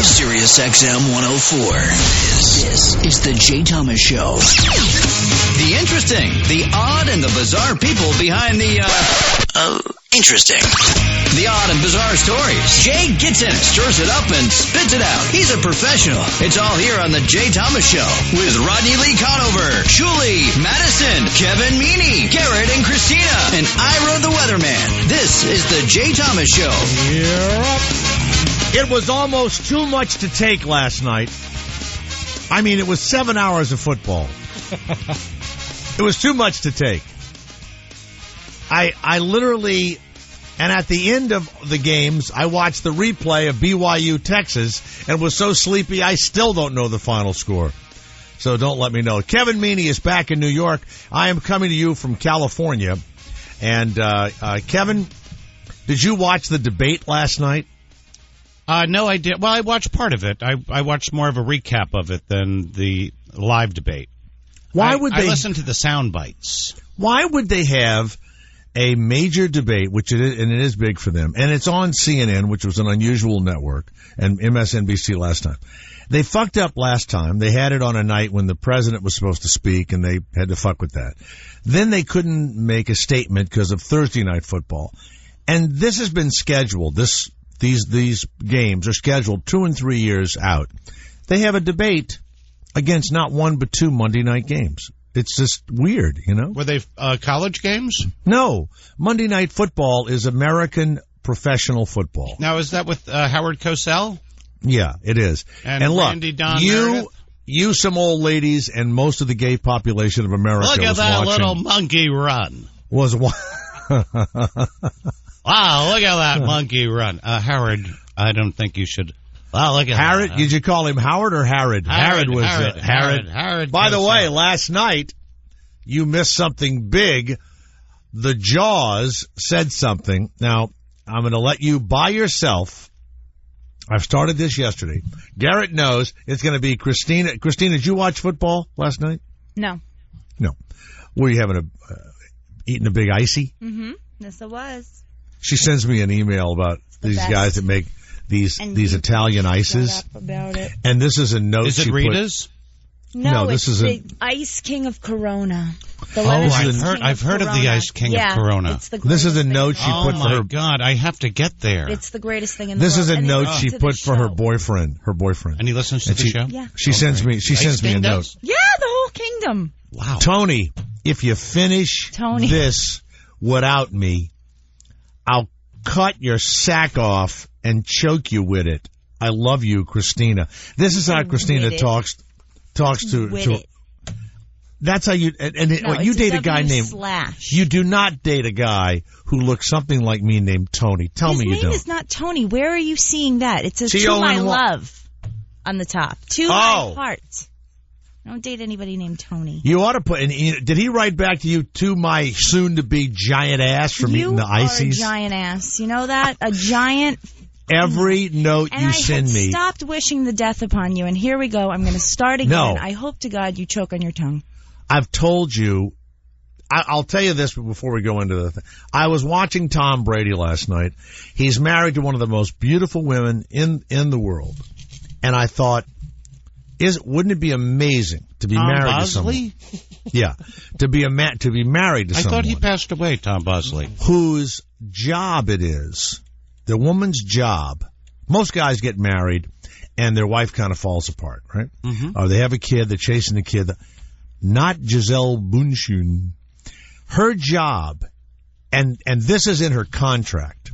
Sirius XM 104. This is the Jay Thomas Show. The interesting, the odd, and the bizarre people behind the, interesting. The odd and bizarre stories. Jay gets in it, stirs it up, and spits it out. He's a professional. It's all here on the Jay Thomas Show with Rodney Lee Conover, Julie, Madison, Kevin Meaney, Garrett, and Kristina, and Ira the Weatherman. This is the Jay Thomas Show. You're up. It was almost too much to take last night. I mean, it was 7 hours of football. It was too much to take. I literally, and at the end of the games, I watched the replay of BYU Texas and was so sleepy I still don't know the final score. So don't let me know. Kevin Meaney is back in New York. I am coming to you from California. And Kevin, did you watch the debate last night? No, I did. Well, I watched part of it. I watched more of a recap of it than the live debate. I listened to the sound bites. Why would they have a major debate, which it is, and it is big for them, and it's on CNN, which was an unusual network, and MSNBC last time. They fucked up last time. They had it on a night when the president was supposed to speak, and they had to fuck with that. Then they couldn't make a statement because of Thursday night football. And this has been scheduled. These games are scheduled 2 and 3 years out. They have a debate against not one but two Monday night games. It's just weird, you know? Were they college games? No. Monday Night Football is American professional football. Now, is that with Howard Cosell? Yeah, it is. And look, Randy Don you some old ladies and most of the gay population of America Look at was that watching, little monkey run. Was Wow, look at that monkey run. Howard, I don't think you should... Wow, look at Harrod. that. Did you call him Howard or Harrod? Harrod was Harrod. Harrod. By the way, last night you missed something big. The Jaws said something. Now, I'm going to let you by yourself. I've started this yesterday. Garrett knows it's going to be Kristina. Kristina, did you watch football last night? No. Were you having eating a big icy? Mm-hmm. Yes, it was. She sends me an email about these best. Guys that make these Italian ices. Shut up about it. And this is a note. Is it Rita's? No, this it's is the Ice King of Corona. I've heard of the Ice King of Corona. It's the this is a note she put for her. Oh my God, I have to get there. It's the greatest thing in the This world. is a note she put for her boyfriend. And he listens to the show? Yeah. She sends me a note. Yeah, the whole kingdom. Wow. Tony, if you finish this without me, I'll cut your sack off and choke you with it. I love you, Kristina. This is how Kristina talks to. That's how you you date a guy named. You do not date a guy who looks something like me named Tony. Tell me you don't. His name is not Tony. Where are you seeing that? It says to my love on the top. To my heart. I don't date anybody named Tony. You ought to put. Did he write back to you, to my soon-to-be giant ass from eating the ices? You are a giant ass. You know that? A giant. Every note you send me. I stopped wishing the death upon you, and here we go. I'm going to start again. No. I hope to God you choke on your tongue. I've told you. I'll tell you this before we go into the thing. I was watching Tom Brady last night. He's married to one of the most beautiful women in the world. And I thought, wouldn't it be amazing to be married to someone? Yeah, to be married to someone. I thought he passed away, Tom Bosley. Whose job it is, the woman's job. Most guys get married and their wife kind of falls apart, right? Mm-hmm. Or they have a kid, they're chasing the kid. Not Gisele Bündchen. Her job, and this is in her contract,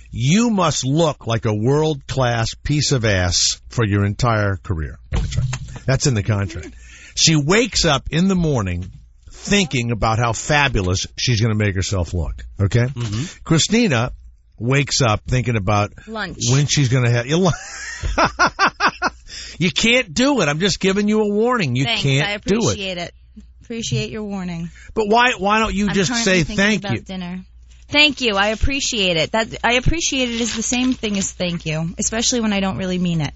you must look like a world-class piece of ass for your entire career. That's right. That's in the contract. She wakes up in the morning thinking about how fabulous she's going to make herself look. Okay? Mm-hmm. Kristina wakes up thinking about lunch. When she's going to have your lunch. You can't do it. I'm just giving you a warning. Thanks, can't do it. I appreciate it. Appreciate your warning. But why don't you just say thank you? Dinner. Thank you. I appreciate it. That I appreciate it is the same thing as thank you, especially when I don't really mean it.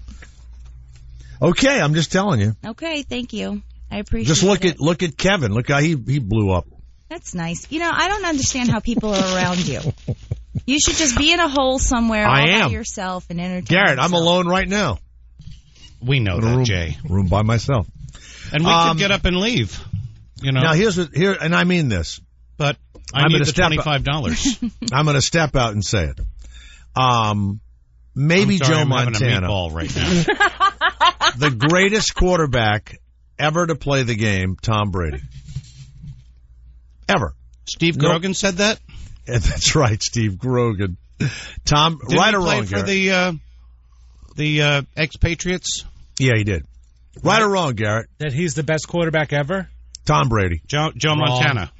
Okay, I'm just telling you. Okay, thank you. I appreciate it. Just look at Kevin. Look how he blew up. That's nice. You know, I don't understand how people are around you. You should just be in a hole somewhere all by yourself and entertain Garrett, yourself. I'm alone right now. We know that, Jay. Room by myself. And we could get up and leave. You know. Now, here, and I mean this. But I need the $25. I'm going to step out and say it. Maybe Joe Montana. I'm right now. The greatest quarterback ever to play the game, Tom Brady. Ever. Steve Grogan said that? Yeah, that's right, Steve Grogan. Tom, Didn't right or he play wrong, for Garrett? the expatriates? Yeah, he did. Right or wrong, Garrett? That he's the best quarterback ever? Tom Brady. Joe Montana.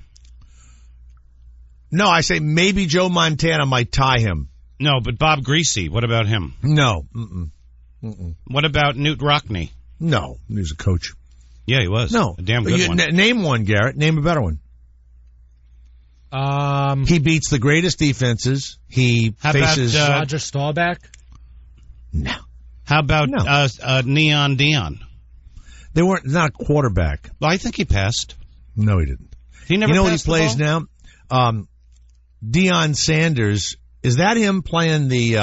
No, I say maybe Joe Montana might tie him. No, but Bob Greasy, what about him? No. What about Newt Rockne? No, he was a coach. Yeah, he was. No. A damn good one. Name one, Garrett. Name a better one. He beats the greatest defenses. He faces... Roger Staubach? No. How about Neon Dion? They weren't not a quarterback. Well, I think he passed. No, he didn't. He never. You know what he passed plays now? Deion Sanders. Is that him playing the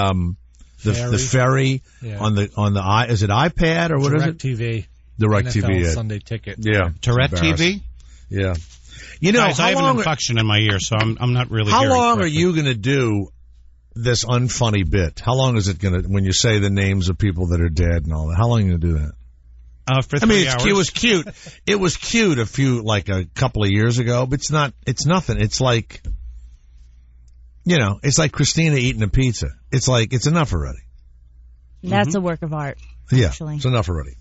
ferry on the is it iPad or what is it? DirecTV. DirecTV. Sunday Ticket. Yeah. Tourette TV. Yeah. You know, guys, I have an infection in my ear, so I'm not really. How long are you going to do this unfunny bit? How long is it going to, when you say the names of people that are dead and all that? How long are you going to do that? For 3 hours. It was cute. It was cute a couple of years ago, but it's nothing. It's like, it's like Kristina eating a pizza. It's like, it's enough already. That's a work of art. Yeah, actually. It's enough already.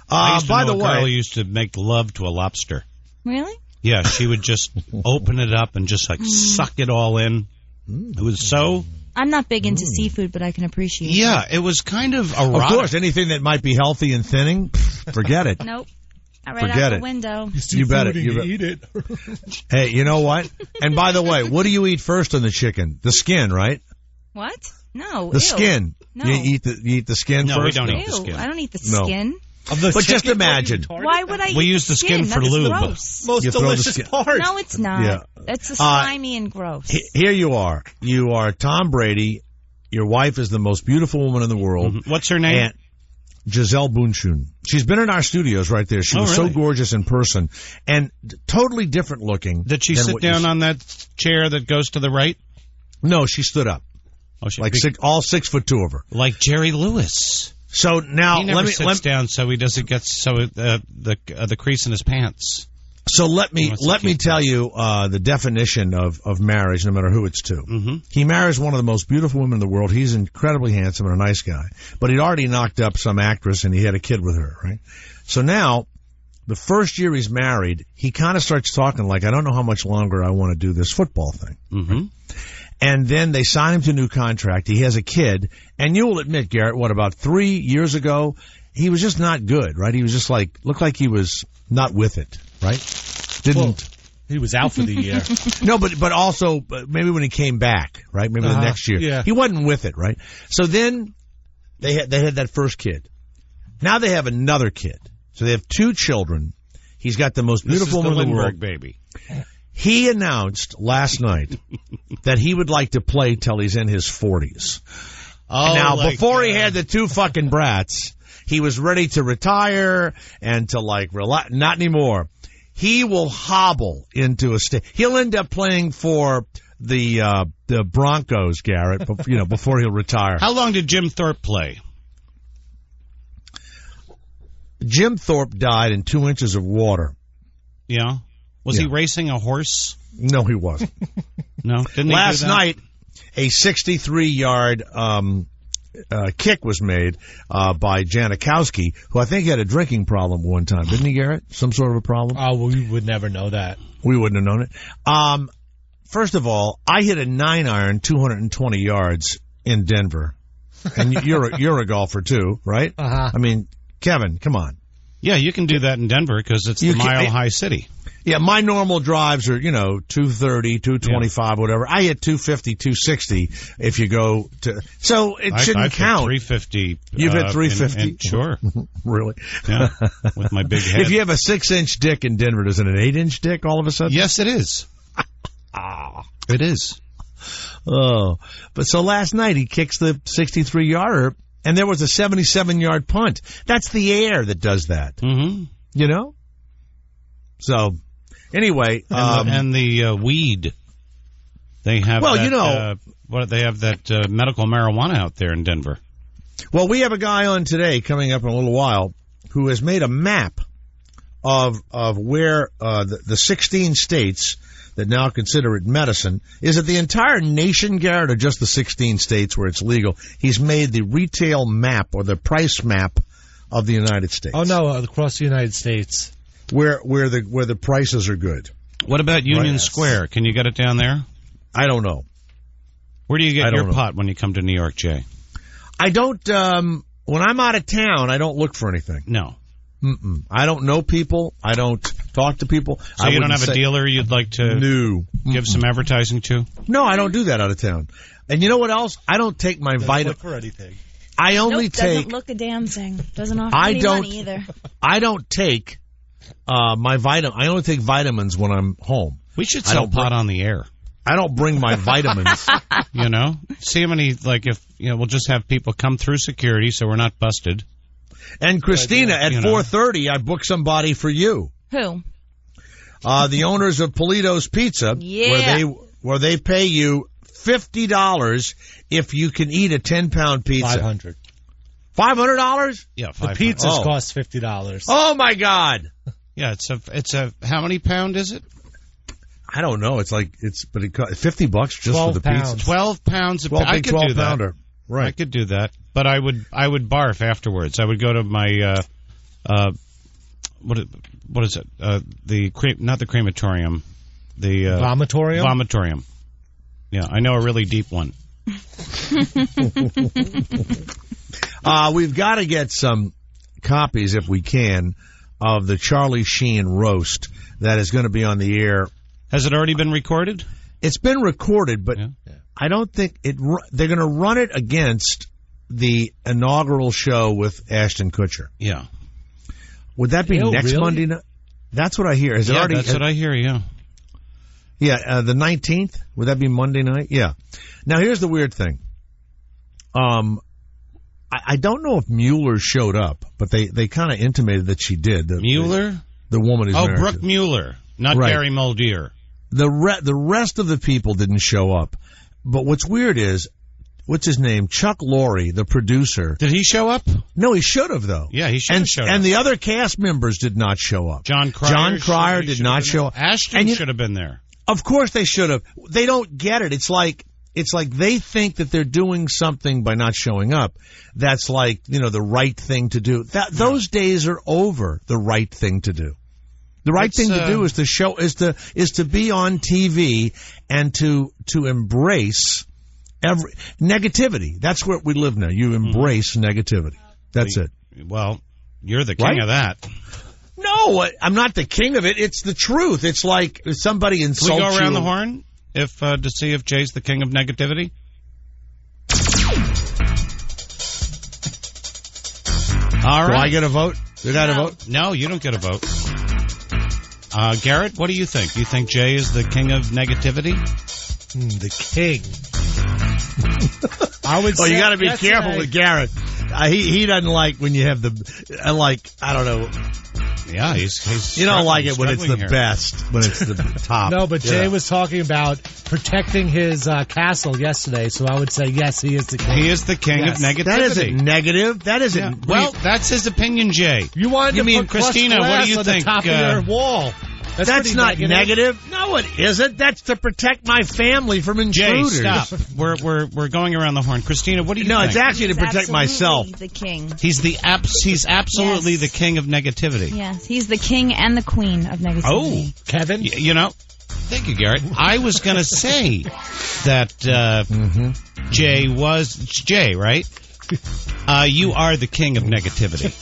By the way, a girl used to make love to a lobster. Really? Yeah, she would just open it up and just suck it all in. It was so... I'm not big into seafood, but I can appreciate it. Yeah, it was kind of erotic. Of course, anything that might be healthy and thinning, forget it. Nope. Forget out it. the window. You bet it. You eat it. Hey, you know what? And by the way, what do you eat first on the chicken? The skin, right? What? No. The skin. No. You eat the skin first? No, we don't eat the skin. I don't eat the skin. But just imagine. Why would I eat use the skin for That's lube. Gross. Most delicious part. No, it's not. Yeah. It's slimy and gross. Here you are. You are Tom Brady. Your wife is the most beautiful woman in the world. Mm-hmm. What's her name? Aunt Giselle Bundchen. She's been in our studios right there. She was so gorgeous in person and totally different looking. Did she sit down on that chair that goes to the right? No, she stood up. Oh, she all 6'2" of her. Like Jerry Lewis. So now he never sits down so he doesn't get the crease in his pants. So let me tell you the definition of marriage, no matter who it's to. Mm-hmm. He marries one of the most beautiful women in the world. He's incredibly handsome and a nice guy, but he'd already knocked up some actress and he had a kid with her, right? So now, the first year he's married, he kind of starts talking like, I don't know how much longer I want to do this football thing. Mm-hmm. Right? And then they sign him to a new contract. He has a kid. And you will admit, Garrett, about 3 years ago, he was just not good, right? He was just looked like he was not with it, right? He was out for the year. No, but also maybe when he came back, right? Maybe the next year. Yeah. He wasn't with it, right? So then they had that first kid. Now they have another kid. So they have 2 children. He's got the most beautiful woman in the world. Baby. He announced last night that he would like to play till he's in his 40s. Oh, now, before he had the 2 fucking brats, he was ready to retire and to relax. Not anymore. He will hobble into a state. He'll end up playing for the Broncos, Garrett. Before he'll retire. How long did Jim Thorpe play? Jim Thorpe died in 2 inches of water. Yeah. Was he racing a horse? No, he wasn't. No, didn't he? Last night, a 63-yard kick was made by Janikowski, who I think had a drinking problem one time. Didn't he, Garrett? Some sort of a problem? Oh, well, we would never know that. We wouldn't have known it. First of all, I hit a 9-iron 220 yards in Denver. And you're a golfer, too, right? Uh-huh. I mean, Kevin, come on. Yeah, you can do that in Denver because it's the mile-high city. Yeah, my normal drives are, 230, 225, whatever. I hit 250, 260 if you go to... So it shouldn't I've count. Hit 350. You've hit 350? Sure. Really? Yeah, with my big head. If you have a 6-inch dick in Denver, is it an 8-inch dick all of a sudden? Yes, it is. It is. Oh. But so last night he kicks the 63-yarder, and there was a 77-yard punt. That's the air that does that. Mm-hmm. You know? So, anyway. And the weed. They have they have that medical marijuana out there in Denver. Well, we have a guy on today coming up in a little while who has made a map of where the 16 states that now consider it medicine. Is it the entire nation, Garrett, or just the 16 states where it's legal? He's made the retail map or the price map of the United States. Oh no, across the United States, where the prices are good. What about Union Square? Can you get it down there? I don't know. Where do you get your pot when you come to New York, Jay? I don't. When I'm out of town, I don't look for anything. No. Mm-mm. I don't know people. I don't talk to people. So you don't have a dealer you'd like to give some advertising to? No, I don't do that out of town. And you know what else? I don't take my vitamins for anything. I only take. Doesn't look a damn thing. Doesn't offer any money either. I don't take my vitamin. I only take vitamins when I'm home. We should sell pot on the air. I don't bring my vitamins. You know, see how many, we'll just have people come through security so we're not busted. And Kristina, at 4:30, I booked somebody for you. Who? The owners of Palido's Pizza, where they pay you $50 if you can eat a 10-pound pizza. $500. $500? Yeah, $500. The pizzas cost $50. Oh my God! Yeah, it's a how many pound is it? I don't know. But it costs $50 just for the pizza. 12 pounds of pizza. I could do that. Pounder. Right. I could do that, but I would barf afterwards. I would go to my what is it? Not the crematorium, the vomitorium. Vomitorium. Yeah, I know a really deep one. We've got to get some copies, if we can, of the Charlie Sheen roast that is going to be on the air. Has it already been recorded? It's been recorded, but I don't think they're going to run it against the inaugural show with Ashton Kutcher. Yeah. Would that be next Monday night? That's what I hear. Is it already? That's what I hear, yeah. Yeah, the 19th? Would that be Monday night? Yeah. Now, here's the weird thing. I don't know if Mueller showed up, but they kind of intimated that she did. Mueller? The woman who's married to. Brooke Mueller, not Gary Muldeer. The rest of the people didn't show up. But what's weird is, what's his name? Chuck Lorre, the producer. Did he show up? No, he should have, though. Yeah, he should have showed up. And the other cast members did not show up. John Cryer did not show up. Ashton should have been there. Of course they should have. They don't get it. It's like they think that they're doing something by not showing up. That's like, the right thing to do. Those days are over, the right thing to do. The right thing to do is to be on TV and to embrace negativity. That's where we live now. You embrace negativity. That's it. Well, you're the king of that. No, I'm not the king of it. It's the truth. It's like if somebody insults you. Can we go around the horn to see if Jay's the king of negativity? All right. Do I get a vote? Did I get a vote? No, you don't get a vote. Garrett, what do you think? Do you think Jay is the king of negativity? The king. I would say. Oh, you got to be careful with Garrett. He doesn't like when you have I don't know. Yeah, he's you don't like it when it's the best, when it's the top. No, but Jay was talking about protecting his castle yesterday, so I would say yes, he is the king. He is the king of negativity. That isn't negative. That isn't. Yeah. Well, that's his opinion, Jay. You mean Kristina? What do you think? On the top of your wall. That's not negative. No, it isn't. That's to protect my family from intruders. Jay, stop. We're going around the horn. Kristina, what do you think? No, it's actually to protect myself. The king. He's absolutely the king of negativity. Yes, he's the king and the queen of negativity. Oh, Kevin. Thank you, Garrett. I was going to say that Jay, right? You are the king of negativity.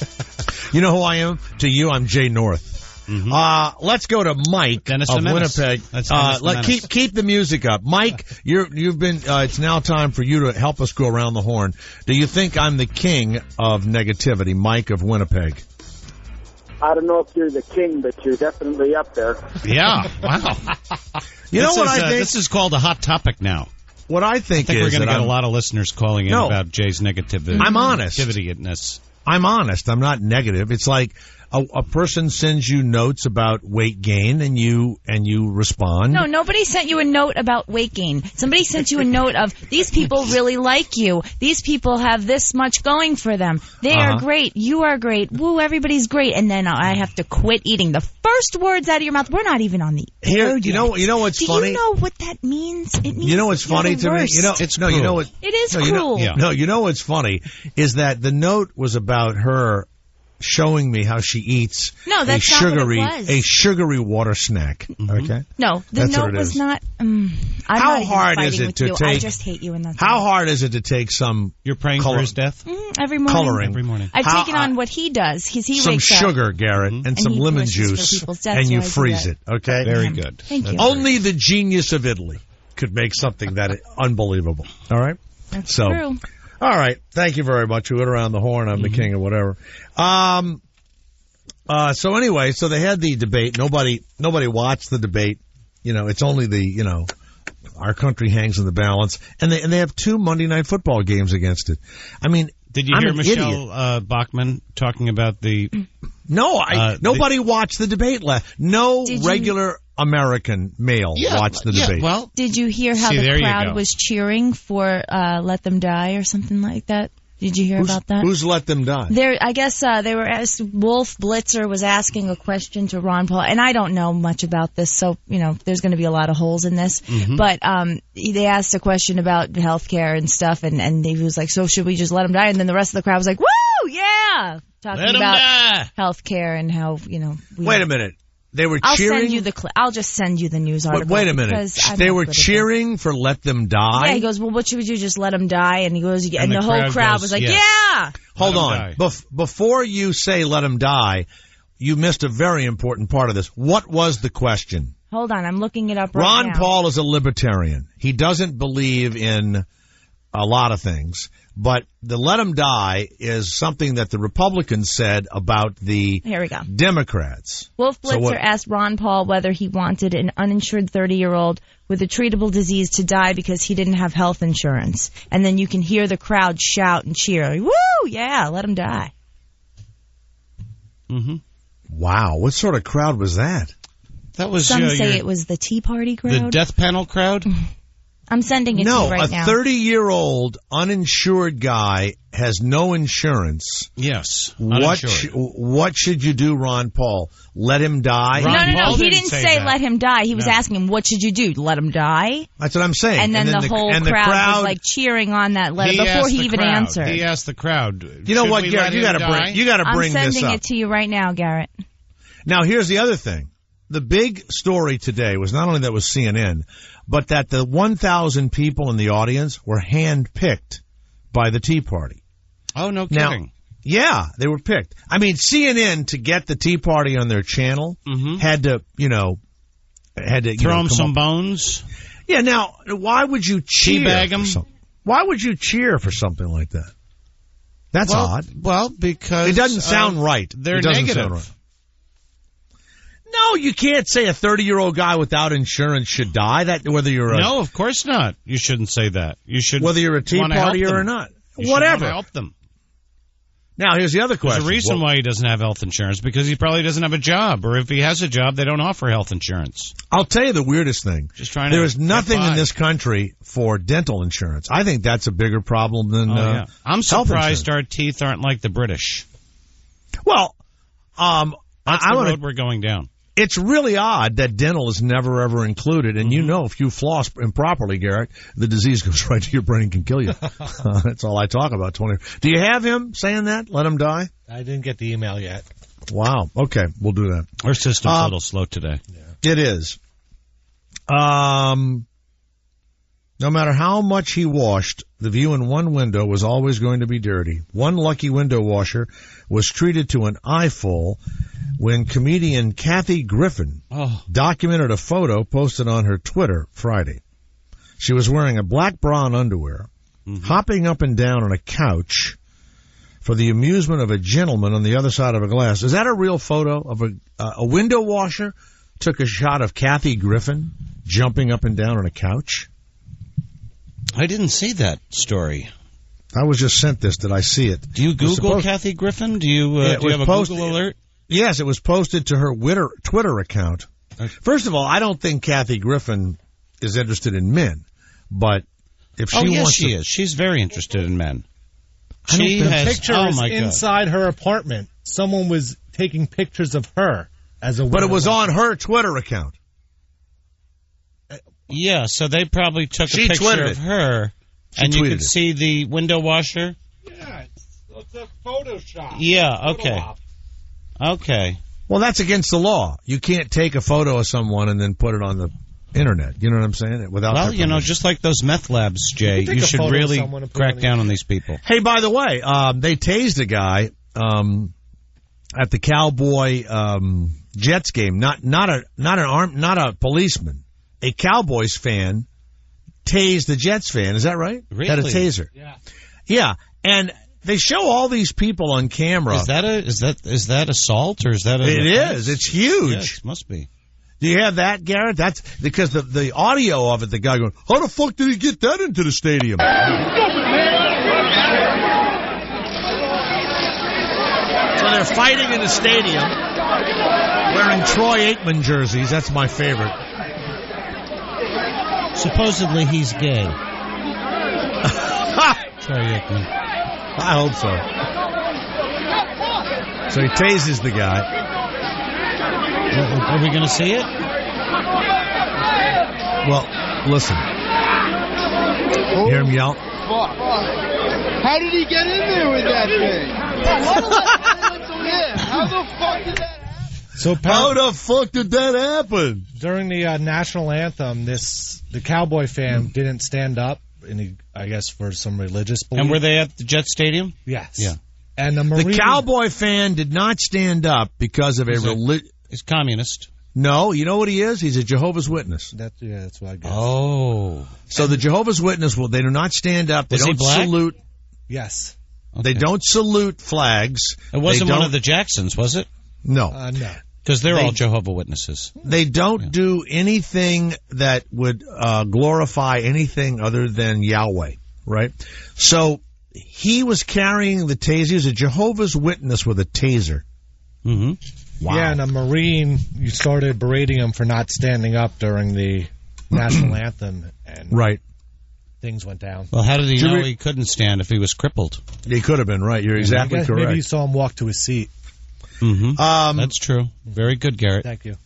You know who I am? To you, I'm Jay North. Mm-hmm. Let's go to Mike Dennis of Winnipeg. Keep the music up, Mike. You've been. It's now time for you to help us go around the horn. Do you think I'm the king of negativity, Mike of Winnipeg? I don't know if you're the king, but you're definitely up there. Yeah. Wow. You know what I think? This is called a hot topic now. what I think is we're going to get a lot of listeners calling in about Jay's negativity. I'm honest. I'm honest. I'm not negative. It's like a person sends you notes about weight gain, and you respond. No, nobody sent you a note about weight gain. Somebody sent you a note of, these people really like you. These people have this much going for them. They are great. You are great. Woo, everybody's great. And then I have to quit eating. The first words out of your mouth, we're not even on the air yet. You know what's funny? Do you know what that means? It means you know what's funny to me? It's cruel. You know what? It is cruel. You know what's funny is that the note was about her showing me how she eats a sugary water snack. Okay. No, the note was not. How hard is it to take? I just hate you, and that's how hard is it to take some? You're praying for his death every morning. Coloring every morning. I've taken on what he does. He some wakes sugar, up, Garrett, and some lemon juice, and you freeze it. Okay. Very good. Thank you. Only the genius of Italy could make something that unbelievable. All right. That's true. All right. Thank you very much. We went around the horn. I'm the king of whatever. So anyway, so they had the debate. Nobody watched the debate. It's only our country hangs in the balance. And they have 2 Monday Night Football games against it. I mean, did you hear Michelle Bachmann talking about the... No, nobody watched the debate. No regular American male watched the debate. Well, did you hear how the crowd was cheering for Let Them Die or something like that? Did you hear about that? Who's Let Them Die? I guess they were asked. Wolf Blitzer was asking a question to Ron Paul, and I don't know much about this, so there's going to be a lot of holes in this. But they asked a question about healthcare and stuff, and he was like, "So should we just let him die?" And then the rest of the crowd was like, "Woo, yeah!" Talking about healthcare and how Wait a minute. They were cheering. I'll send you the clip. I'll just send you the news article. But wait a minute. They were cheering for Let Them Die? Yeah, he goes, well, what should we do? Just let him die? And he goes, and the whole crowd was like, yeah! Hold on. Before you say Let Him Die, you missed a very important part of this. What was the question? Hold on. I'm looking it up right now. Ron Paul is a libertarian. He doesn't believe in a lot of things. But the Let Him Die is something that the Republicans said about the Democrats. Wolf Blitzer asked Ron Paul whether he wanted an uninsured 30-year-old with a treatable disease to die because he didn't have health insurance. And then you can hear the crowd shout and cheer. Woo! Yeah, let him die. Wow. What sort of crowd was that? That was Some say it was the Tea Party crowd. The death panel crowd? I'm sending it to you right now. No, a 30-year-old uninsured guy has no insurance. Yes, what should you do, Ron Paul? Let him die? No. He didn't say let him die. He was asking him, what should you do? Let him die? That's what I'm saying. And then the whole crowd was like cheering on that letter before he even answered. He asked the crowd. You know what, Garrett? You got to bring this up. I'm sending it to you right now, Garrett. Now, here's the other thing. The big story today was not only that it was CNN, but that the 1,000 people in the audience were handpicked by the Tea Party. Oh, no kidding. Now, yeah, they were picked. I mean, CNN, to get the Tea Party on their channel, had to throw them some bones. Yeah, now, why would you cheer? Teabag them? Why would you cheer for something like that? That's odd. Well, because... It doesn't sound right. They're negative. No, you can't say a 30-year-old guy without insurance should die. No, of course not. You shouldn't say that. You should whether you're a Tea Partier or not. Whatever. Help them. Now, here's the other question. There's a reason why he doesn't have health insurance, because he probably doesn't have a job, or if he has a job, they don't offer health insurance. I'll tell you the weirdest thing. There is nothing in this country for dental insurance. I think that's a bigger problem than I'm surprised our teeth aren't like the British. Well, that's the road we're going down. It's really odd that dental is never, ever included. And if you floss improperly, Garrett, the disease goes right to your brain and can kill you. That's all I talk about. Do you have him saying that? Let him die? I didn't get the email yet. Wow. Okay, we'll do that. Our system's a little slow today. Yeah. It is. No matter how much he washed, the view in one window was always going to be dirty. One lucky window washer was treated to an eyeful when comedian Kathy Griffin documented a photo posted on her Twitter Friday. She was wearing a black bra and underwear, hopping up and down on a couch for the amusement of a gentleman on the other side of a glass. Is that a real photo of a window washer? Took a shot of Kathy Griffin jumping up and down on a couch? I didn't see that story. I was just sent this. Did I see it? Do you Google Kathy Griffin? Do you have a Google alert? Yes, it was posted to her Twitter account. First of all, I don't think Kathy Griffin is interested in men, but if she wants she is. She's very interested in men. The picture is inside her apartment. Someone was taking pictures of her as a woman. But it was on her Twitter account. Yeah, so they probably took a picture of her, and you could see the window washer. Yeah, it's a Photoshop. Yeah, okay. Okay. Well, that's against the law. You can't take a photo of someone and then put it on the internet. You know what I'm saying? Well, just like those meth labs, Jay, you should really crack down on these people. Hey, by the way, they tased a guy at the Cowboy Jets game. Not a policeman. A Cowboys fan tased the Jets fan. Is that right? Really? Had a taser. Yeah. And they show all these people on camera. Is that assault or is that? It is. It's huge. Yes, must be. Do you have that, Garrett? That's because the audio of it. The guy going, "How the fuck did he get that into the stadium?" So they're fighting in the stadium, wearing Troy Aikman jerseys. That's my favorite. Supposedly he's gay. Troy Aikman. I hope so. So he tases the guy. Are we going to see it? Well, listen. You hear him yell? How did he get in there with that thing? How the fuck did that happen? How the fuck did that happen? During the national anthem, the Cowboy fan didn't stand up, I guess for some religious belief. And were they at the Jet Stadium? Yes. Yeah. And the Cowboy fan did not stand up because of He's communist. No, you know what he is? He's a Jehovah's Witness. That's what I guess. Oh. So the Jehovah's Witness, they do not stand up. They don't salute. Yes. Okay. They don't salute flags. It wasn't one of the Jacksons, was it? No. No. Because they're all Jehovah's Witnesses. They don't do anything that would glorify anything other than Yahweh, right? So he was carrying the taser. He was a Jehovah's Witness with a taser. Mm-hmm. Wow. Yeah, and a Marine, you started berating him for not standing up during the national anthem, and things went down. Well, how did he know he couldn't stand if he was crippled? He could have been, right. You're exactly correct. Maybe you saw him walk to his seat. Mm-hmm. That's true. Very good, Garrett. Thank you.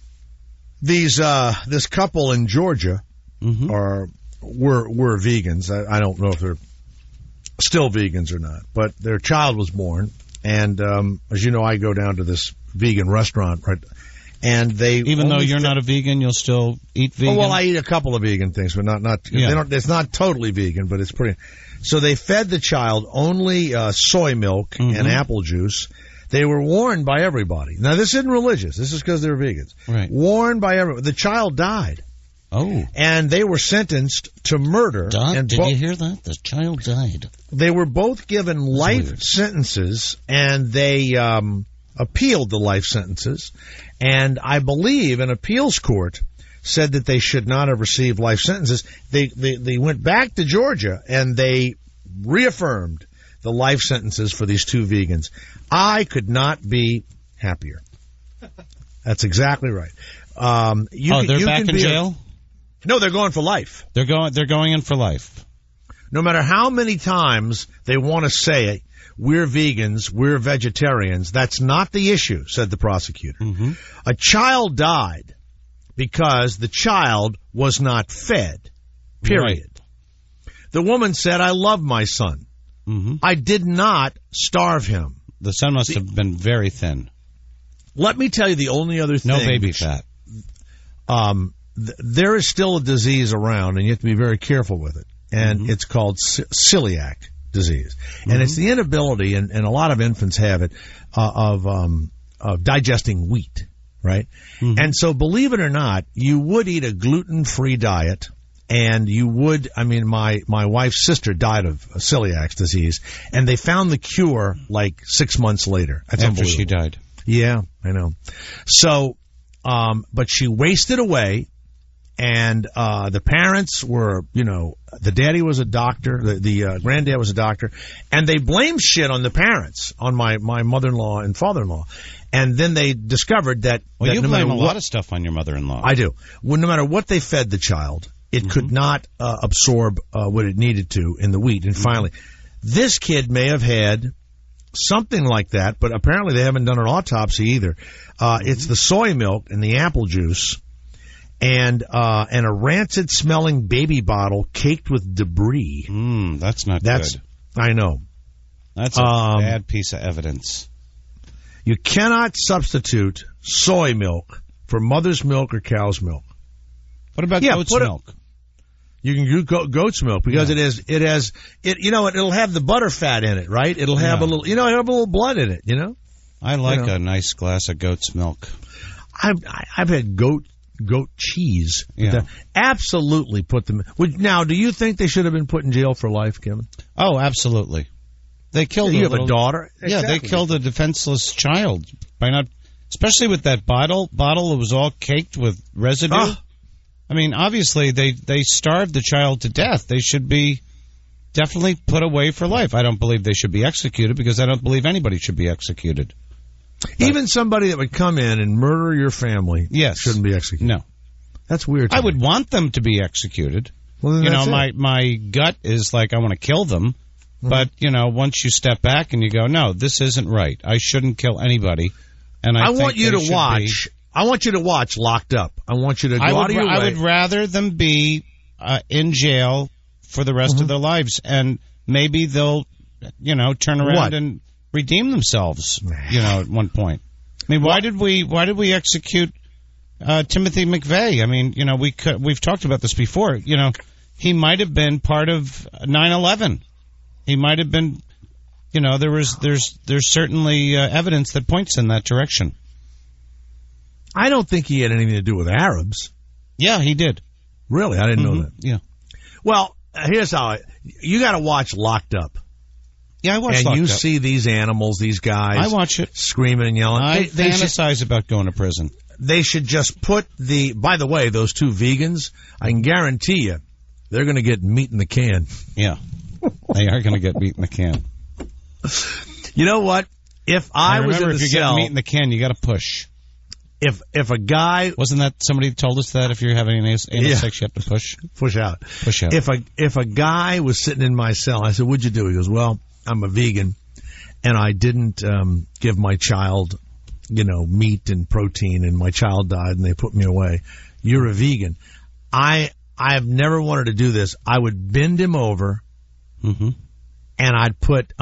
This couple in Georgia were vegans. I don't know if they're still vegans or not, but their child was born, and as you know, I go down to this vegan restaurant, right? And even though you're not a vegan, you'll still eat vegan. Oh, well, I eat a couple of vegan things, but not. Yeah. It's not totally vegan, but it's pretty. So they fed the child only soy milk and apple juice. They were warned by everybody. Now, this isn't religious. This is because they're vegans. Right. Warned by everybody. The child died. Oh. And they were sentenced to murder. Did you hear that? The child died. They were both given life sentences, and they appealed the life sentences. And I believe an appeals court said that they should not have received life sentences. They went back to Georgia, and they reaffirmed the life sentences for these two vegans. I could not be happier. That's exactly right. They're back in jail? No, they're going for life. They're going in for life. No matter how many times they want to say, we're vegans, we're vegetarians, that's not the issue, said the prosecutor. Mm-hmm. A child died because the child was not fed, period. Right. The woman said, I love my son. Mm-hmm. I did not starve him. The son must have been very thin. Let me tell you the only other thing. No baby fat. There is still a disease around, and you have to be very careful with it. And it's called celiac disease. And it's the inability, and a lot of infants have it, of digesting wheat, right? And so, believe it or not, you would eat a gluten-free diet. And you would, my wife's sister died of celiac disease, and they found the cure like 6 months later. That's after she died. Yeah, I know. So, but she wasted away, And the parents were, the daddy was a doctor, the granddad was a doctor, and they blamed shit on the parents, on my mother-in-law and father-in-law. And then they discovered that... Well, you no blame a matter lot of stuff on your mother-in-law. I do. Well, no matter what they fed the child, it could not absorb what it needed to in the wheat. And finally, this kid may have had something like that, but apparently they haven't done an autopsy either. It's the soy milk and the apple juice. And a rancid-smelling baby bottle caked with debris. That's not good. I know. That's a bad piece of evidence. You cannot substitute soy milk for mother's milk or cow's milk. What about goat's milk? You can do goat's milk because it'll have the butter fat in it, right? It'll have a little, it'll have a little blood in it, I like a nice glass of goat's milk. I've had goat cheese. Yeah. Absolutely put them. Now, do you think they should have been put in jail for life, Kevin? Oh, absolutely. They killed. You have a daughter. Yeah, exactly. They killed a defenseless child by not, especially with that bottle. That was all caked with residue. I mean, obviously they starved the child to death. They should be definitely put away for life. I don't believe they should be executed because I don't believe anybody should be executed. Even somebody that would come in and murder your family shouldn't be executed. No. That's weird. I would want them to be executed. Well, my gut is like I want to kill them. But, once you step back and you go, no, this isn't right. I shouldn't kill anybody. And I want you to watch. I want you to watch Locked Up. I want you to go out of your way. I would rather them be in jail for the rest of their lives. And maybe they'll, turn around and redeem themselves, at one point. I mean, why did we execute Timothy McVeigh? I mean, we've talked about this before. He might have been part of 9/11. He might have been, there's certainly evidence that points in that direction. I don't think he had anything to do with Arabs. Yeah, he did. Really? I didn't know that. Yeah. Well, here's how you got to watch Locked Up. Yeah, I watch Locked Up. And you see these animals, these guys. I watch it. Screaming and yelling. I fantasize about going to prison. They should just put by the way, those two vegans, I can guarantee you, they're going to get meat in the can. Yeah. They are going to get meat in the can. You know what? If I was in the if you're cell, getting meat in the can, you got to push. If a guy wasn't that somebody told us that if you're having anal sex, you have to push out. If a guy was sitting in my cell, I said, "What'd you do?" He goes, "Well, I'm a vegan, and I didn't give my child, meat and protein, and my child died, and they put me away. You're a vegan." I've never wanted to do this. I would bend him over. Mm-hmm. And I'd put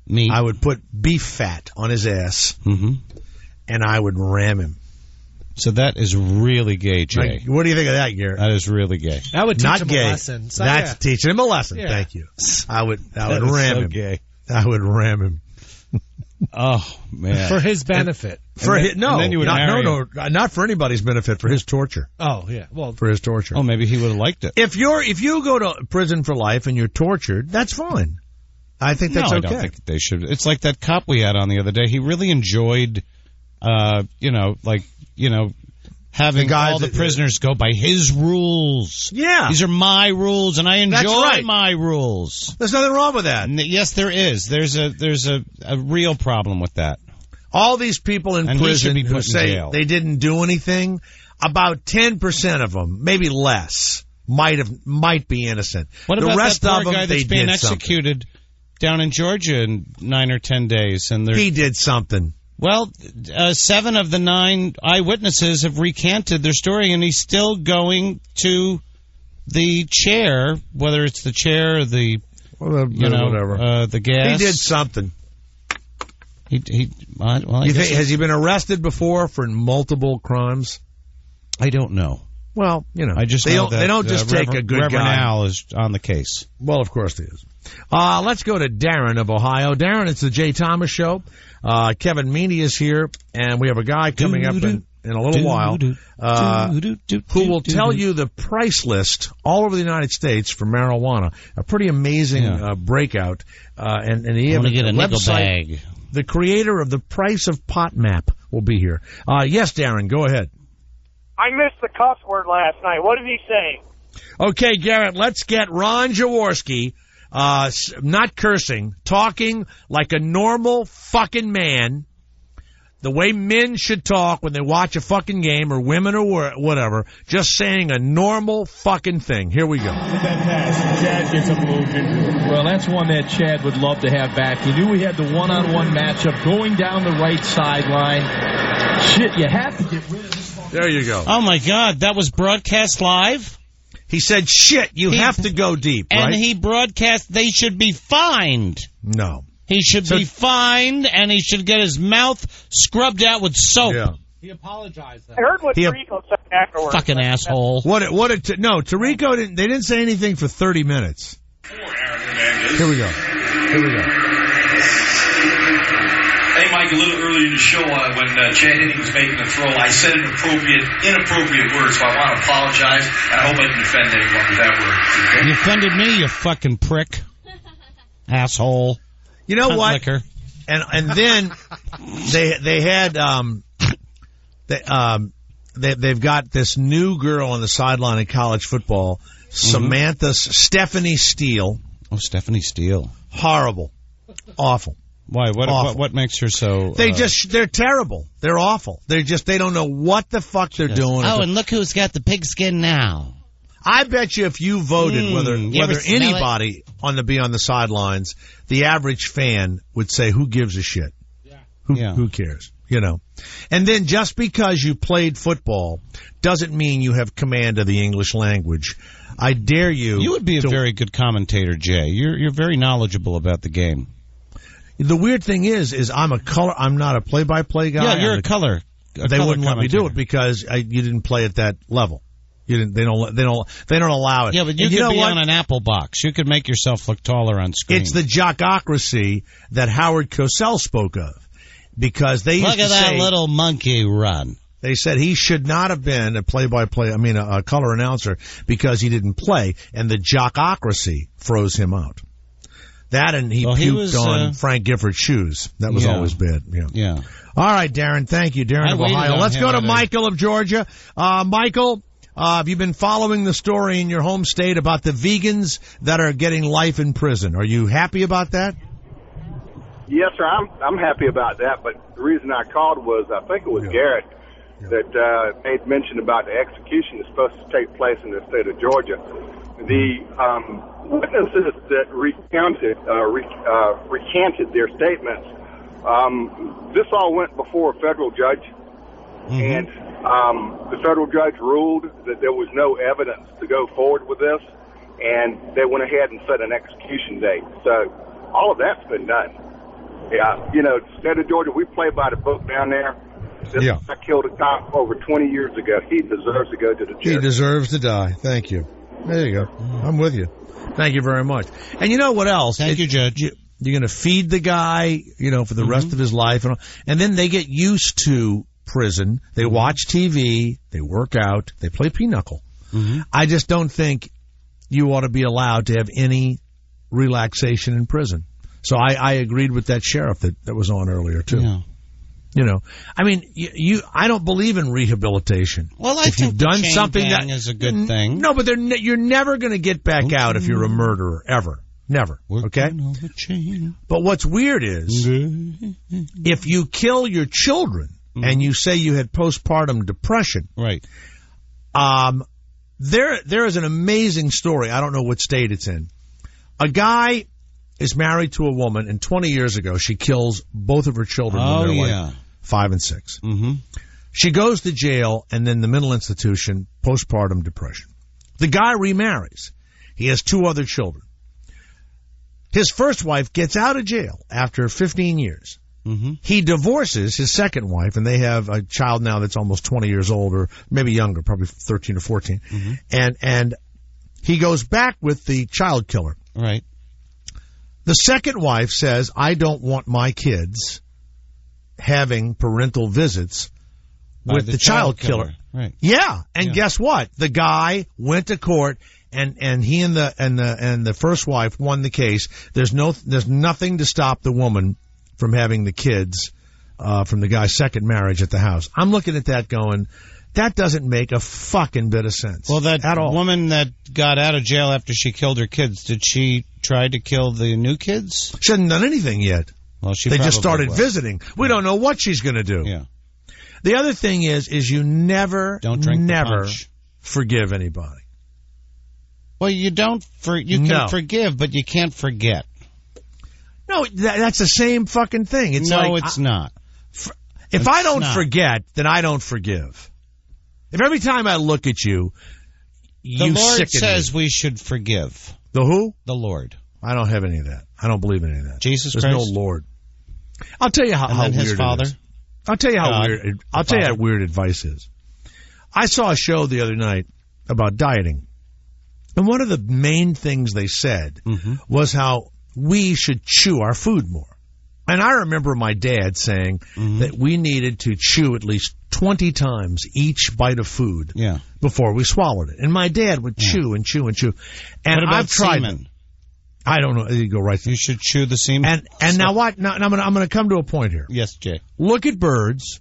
meat. I would put beef fat on his ass, and I would ram him. So that is really gay, Jay. What do you think of that, Garrett? That is really gay. That would teach Not him gay. a lesson. So, That's teaching him a lesson. Yeah. Thank you. I would ram him. Gay. I would ram him. Oh man! For his benefit. Not for anybody's benefit. For his torture. Oh yeah. Well, for his torture. Oh, maybe he would have liked it. If you go to prison for life and you're tortured, that's fine. I think that's okay. I don't think they should. It's like that cop we had on the other day. He really enjoyed, having all the prisoners go by his rules. Yeah. These are my rules, and I enjoy my rules. There's nothing wrong with that. Yes, there is. There's a real problem with that. All these people in prison who say they didn't do anything, about 10% of them, maybe less, might be innocent. What about the rest that poor of them, guy that's being executed down in Georgia in 9 or 10 days? And he did something. Well, 7 of the 9 eyewitnesses have recanted their story, and he's still going to the chair, whether it's the chair or the whatever, the gas. He did something. Has he been arrested before for multiple crimes? I don't know. Well, I just they don't just take a good Reverend guy. Al is on the case. Well, of course he is. Let's go to Darren of Ohio. Darren, it's the Jay Thomas Show. Kevin Meaney is here, and we have a guy coming up in a little while who will tell you the price list all over the United States for marijuana. A pretty amazing breakout. And he has get a nickel website. bag. The creator of the Price of Pot Map will be here. Yes, Darren, go ahead. I missed the cuss word last night. What did he say? Okay, Garrett, let's get Ron Jaworski, not cursing, talking like a normal fucking man, the way men should talk when they watch a fucking game, or women or whatever, just saying a normal fucking thing. Here we go. That pass, Chad gets up a little ginger. Well, that's one that Chad would love to have back. He knew he had the one-on-one matchup going down the right sideline. Shit, you have to get rid of this one. There you go. Oh, my God. That was broadcast live? He said, shit, you have to go deep, right? And he broadcast, they should be fined. No. He should be fined, and he should get his mouth scrubbed out with soap. Yeah. He apologized. I heard what Tirico said afterwards. Fucking asshole. No, Tirico didn't. They didn't say anything for 30 minutes. Here we go. Hey, Mike, a little earlier in the show when Chad Henne was making the throw, I said inappropriate words, so I want to apologize. I hope I didn't offend anyone with that word. Okay? You offended me, you fucking prick. Asshole. You know what? Liquor. And then they had they've got this new girl on the sideline in college football, Stephanie Steele. Oh, Stephanie Steele. Horrible. Awful. Why? Awful. What makes her so... They're terrible. They're awful. They don't know what the fuck they're doing. Oh, and look who's got the pigskin now. I bet you if you voted whether anybody be on the sidelines, the average fan would say, who gives a shit? Who cares? You know. And then just because you played football doesn't mean you have command of the English language. I dare you. You would be a very good commentator, Jay. You're very knowledgeable about the game. The weird thing is I'm not a play-by-play guy. Yeah, you're a color. They wouldn't let me do it because you didn't play at that level. They don't allow it. Yeah, but you could be on an Apple box. You could make yourself look taller on screen. It's the jockocracy that Howard Cosell spoke of, because they used to say, look at that little monkey run. They said he should not have been a color announcer because he didn't play, and the jockocracy froze him out. That and he puked on Frank Gifford's shoes. That was always bad. Yeah. All right, Darren. Thank you, Darren of Ohio. Let's go to Michael of Georgia. Michael, have you been following the story in your home state about the vegans that are getting life in prison? Are you happy about that? Yes, sir. I'm happy about that. But the reason I called was I think it was Garrett that made mention about the execution that's supposed to take place in the state of Georgia. The witnesses that recanted their statements. This all went before a federal judge, and the federal judge ruled that there was no evidence to go forward with this, and they went ahead and set an execution date. So all of that's been done. Yeah, the state of Georgia, we play by the book down there. This guy killed a cop over 20 years ago. He deserves to go to the chair. He deserves to die. Thank you. There you go. I'm with you. Thank you very much. And you know what else? Thank you, Judge. You're going to feed the guy, for the rest of his life. And then they get used to prison. They watch TV. They work out. They play pinochle. I just don't think you ought to be allowed to have any relaxation in prison. So I agreed with that sheriff that was on earlier, too. Yeah. I don't believe in rehabilitation. Well, I think you've done something that is a good thing. No, but you're never going to get back out if you're a murderer, ever. Never. Okay? But what's weird is if you kill your children and you say you had postpartum depression. Right. There is an amazing story. I don't know what state it's in. A guy is married to a woman, and 20 years ago she kills both of her children when they're like 5 and 6. She goes to jail and then the mental institution, postpartum depression. The guy remarries. He has 2 other children. His first wife gets out of jail after 15 years. He divorces his second wife, and they have a child now that's almost 20 years old, or maybe younger, probably 13 or 14. And he goes back with the child killer. Right. The second wife says, I don't want my kids having parental visits with the child killer. Right. Yeah. And guess what? The guy went to court, and he and the first wife won the case. There's nothing to stop the woman from having the kids from the guy's second marriage at the house. I'm looking at that going, That doesn't make a fucking bit of sense. Well, that at all. woman that got out of jail after she killed her kids, did she try to kill the new kids? She hasn't done anything yet. Well, they just started visiting. We don't know what she's going to do. Yeah. The other thing is you never never forgive anybody. Well, you don't. You can forgive, but you can't forget. No, that's the same fucking thing. It's not. If I don't forget, then I don't forgive. If every time I look at you, the Lord says we should forgive. The who? The Lord. I don't have any of that. I don't believe in any of that. Jesus There's Christ? No Lord. I'll tell you how weird his Father? it is. I'll tell you how weird. I'll tell you how weird advice is. I saw a show the other night about dieting, and one of the main things they said was how we should chew our food more. And I remember my dad saying that we needed to chew at least 20 times each bite of food before we swallowed it. And my dad would chew and chew and chew. And what about I've tried semen? I don't know. You go right through. You should chew the semen. And now what? Now I'm going to come to a point here. Yes, Jay. Look at birds.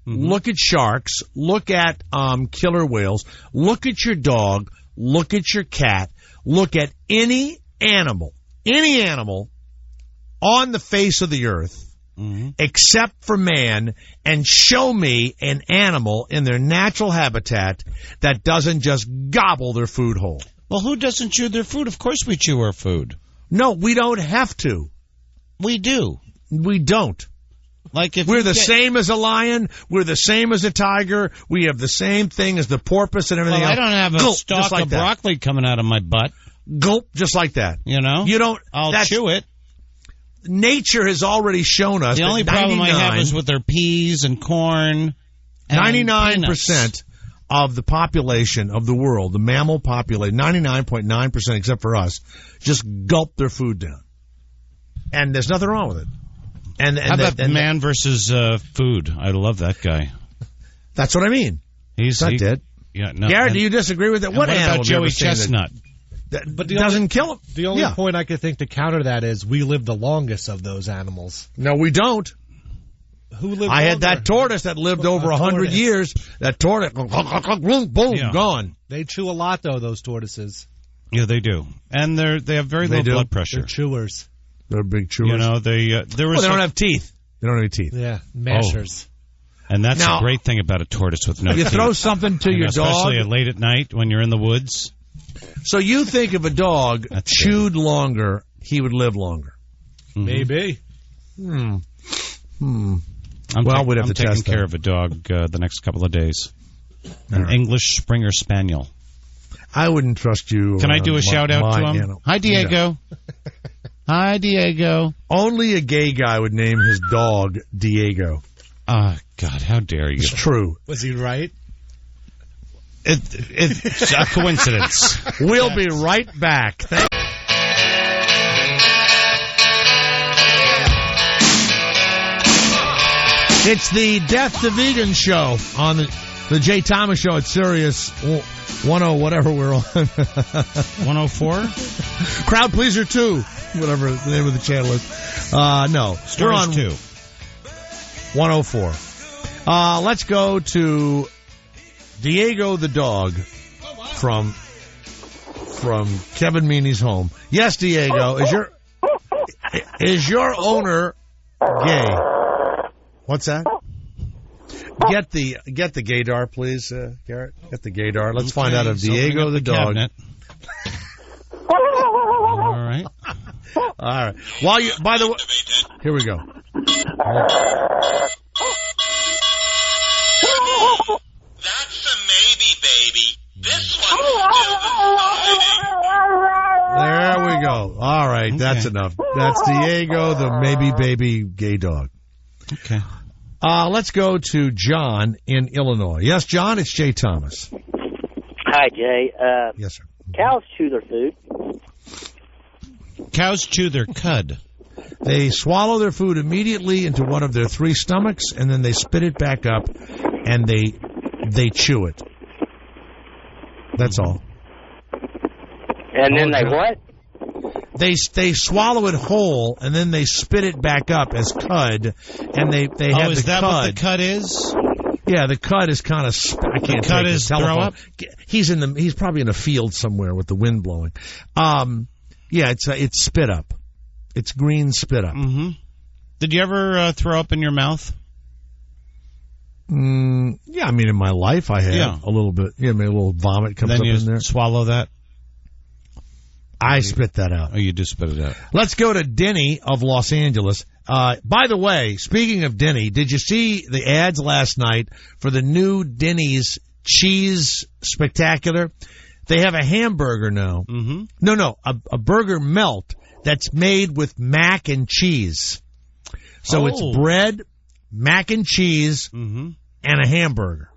Look at sharks. Look at killer whales. Look at your dog. Look at your cat. Look at any animal on the face of the earth except for man, and show me an animal in their natural habitat that doesn't just gobble their food whole. Well, who doesn't chew their food? Of course we chew our food. No, we don't have to. We do. We don't. Like if we're the same as a lion, we're the same as a tiger, we have the same thing as the porpoise and everything else. I don't have a stalk of broccoli coming out of my butt. Gulp, just like that. You know? You don't. I'll chew it. Nature has already shown us the only problem I have is with their peas and corn. 99% of the population of the world, the mammal population, 99.9% except for us, just gulp their food down. And there's nothing wrong with it. How about man versus food? I love that guy. That's what I mean. He's not dead. Yeah, no, Garrett, do you disagree with that? What animal about Joey Chestnut? But doesn't kill him. The only point I could think to counter that is we live the longest of those animals. No, we don't. Who lived I had that tortoise that lived over 100 years. That tortoise, boom, gone. They chew a lot, though, those tortoises. Yeah, they do. And they have very low blood pressure. They're chewers. They're big chewers. You know, they don't have teeth. They don't have any teeth. Yeah, mashers. And that's a great thing about a tortoise with no teeth. You throw something to your dog. Especially late at night when you're in the woods. So you think if a dog chewed longer, he would live longer? Maybe. We'd have I'm to taking test care of a dog the next couple of days. An English Springer Spaniel. I wouldn't trust you. Can I do a shout-out to him? Animal. Hi, Diego. Hi, Diego. Only a gay guy would name his dog Diego. Oh, God, how dare you. It's true. Was he right? It's a coincidence. We'll be right back. It's the Death to Vegan show on the Jay Thomas show at Sirius 10 whatever we're on. 104? Crowd Pleaser 2, whatever the name of the channel is. No. We're on 2. 104. Let's go to Diego the dog from Kevin Meaney's home. Yes, Diego, is your owner gay? What's that? Get the gaydar, please, Garrett. Get the gaydar. Let's find out if Diego the dog. All right. All right. By the way, here we go. That's a maybe, baby. This one's There we go. All right, that's enough. That's Diego, the maybe baby gay dog. Okay. Let's go to John in Illinois. Yes, John, it's Jay Thomas. Hi, Jay. Yes, sir. Cows chew their food. Cows chew their cud. They swallow their food immediately into one of their 3 stomachs, and then they spit it back up, and they chew it. That's all. And then they what? They swallow it whole, and then they spit it back up as cud, and they have is the that cud. what the cud is? Yeah, the cut is kind of. I can't. The cut is throw up. He's probably in a field somewhere with the wind blowing. Yeah, it's spit up. It's green spit up. Mm-hmm. Did you ever throw up in your mouth? Yeah, I mean, in my life, I had a little bit. Yeah, maybe a little vomit comes up in there. Swallow that. I spit that out. Oh, you do spit it out. Let's go to Denny of Los Angeles. By the way, speaking of Denny, did you see the ads last night for the new Denny's Cheese Spectacular? They have a hamburger now. Mm-hmm. No, a burger melt that's made with mac and cheese. So it's bread, mac and cheese, and a hamburger.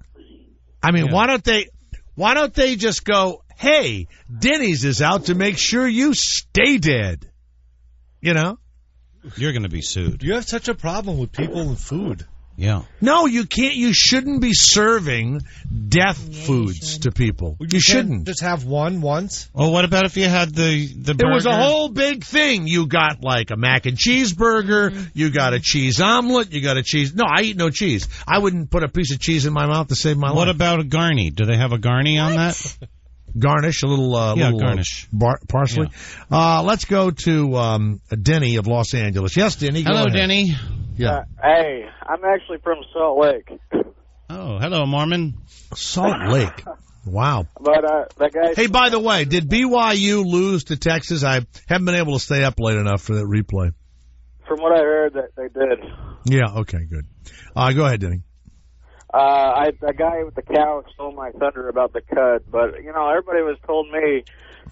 I mean, why don't they just go, hey, Denny's is out to make sure you stay dead? You know? You're going to be sued. You have such a problem with people and food. Yeah. No, you can't. You shouldn't be serving death foods to people. You shouldn't. Just have one once. Well, what about if you had the burger? It was a whole big thing. You got like a mac and cheese burger. You got a cheese omelet. You got a cheese. No, I eat no cheese. I wouldn't put a piece of cheese in my mouth to save my life. What about a garni? Do they have a garni on that? Garnish, a little garnish. Parsley. Yeah. Let's go to Denny of Los Angeles. Yes, Denny. Hello, Denny. Yeah. Hey, I'm actually from Salt Lake. Oh, hello, Mormon. Salt Lake. Wow. But that guy. Hey, by the way, did BYU lose to Texas? I haven't been able to stay up late enough for that replay. From what I heard, that they did. Yeah. Okay. Good. Go ahead, Denny. A guy with the cow stole my thunder about the cut, but everybody was told me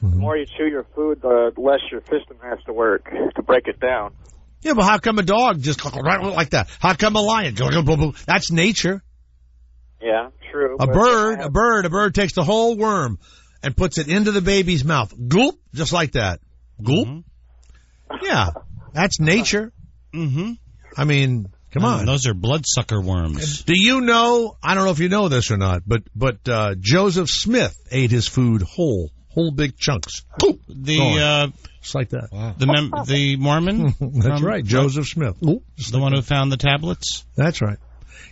the more you chew your food, the less your system has to work to break it down. Yeah, but how come a dog just like that? How come a lion? That's nature. Yeah, true. A bird takes the whole worm and puts it into the baby's mouth. Gulp, just like that. Gulp. Mm-hmm. Yeah, that's nature. Mm-hmm. I mean, come on. Those are bloodsucker worms. Do you know, I don't know if you know this or not, but Joseph Smith ate his food whole big chunks. Just like that. Wow. The Mormon? That's right, Joseph Smith. The one who found the tablets? That's right.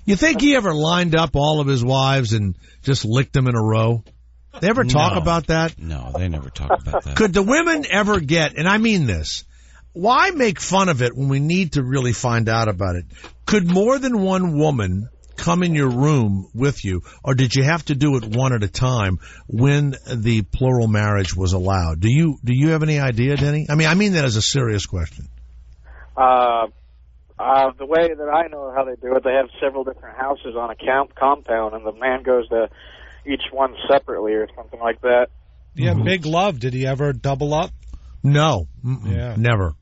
You think he ever lined up all of his wives and just licked them in a row? They ever talk about that? No, they never talk about that. Could the women ever get, and I mean this, why make fun of it when we need to really find out about it? Could more than one woman come in your room with you, or did you have to do it one at a time when the plural marriage was allowed? Do you have any idea, Denny? I mean that as a serious question. The way that I know how they do it, they have several different houses on a compound, and the man goes to each one separately or something like that. Yeah, Big Love, did he ever double up? No. Yeah. Never.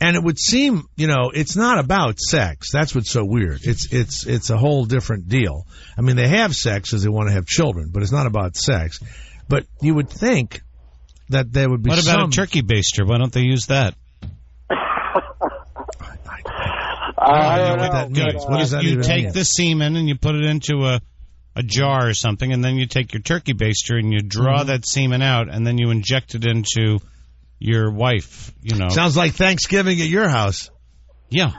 And it would seem, it's not about sex. That's what's so weird. It's a whole different deal. I mean, they have sex because they want to have children, but it's not about sex. But you would think that there would be What about a turkey baster? Why don't they use that? I don't know what that means. What does that you even take mean? the semen and you put it into a jar or something, and then you take your turkey baster and you draw that semen out, and then you inject it into your wife, Sounds like Thanksgiving at your house. Yeah.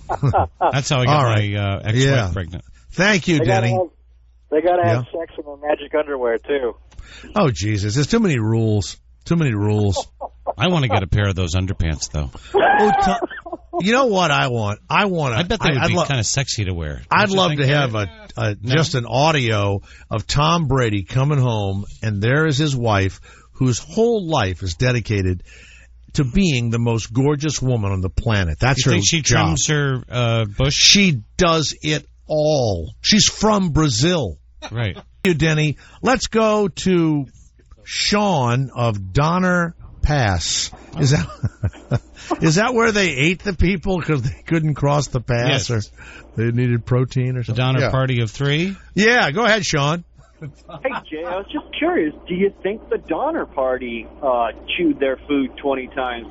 That's how I got my ex-wife pregnant. Thank you, Denny. They got to have sex in their magic underwear, too. Oh, Jesus. There's too many rules. I want to get a pair of those underpants, though. You know what I want? I bet they would be kind of sexy to wear. I'd love to have just an audio of Tom Brady coming home, and there is his wife, whose whole life is dedicated to being the most gorgeous woman on the planet. That's her job. You think she trims her bush? She does it all. She's from Brazil. Right. Thank you, Denny. Let's go to Sean of Donner Pass. Is that where they ate the people because they couldn't cross the pass, or they needed protein or something? The Donner Party of 3? Yeah, go ahead, Sean. Hey, Jay, I was just curious. Do you think the Donner Party chewed their food 20 times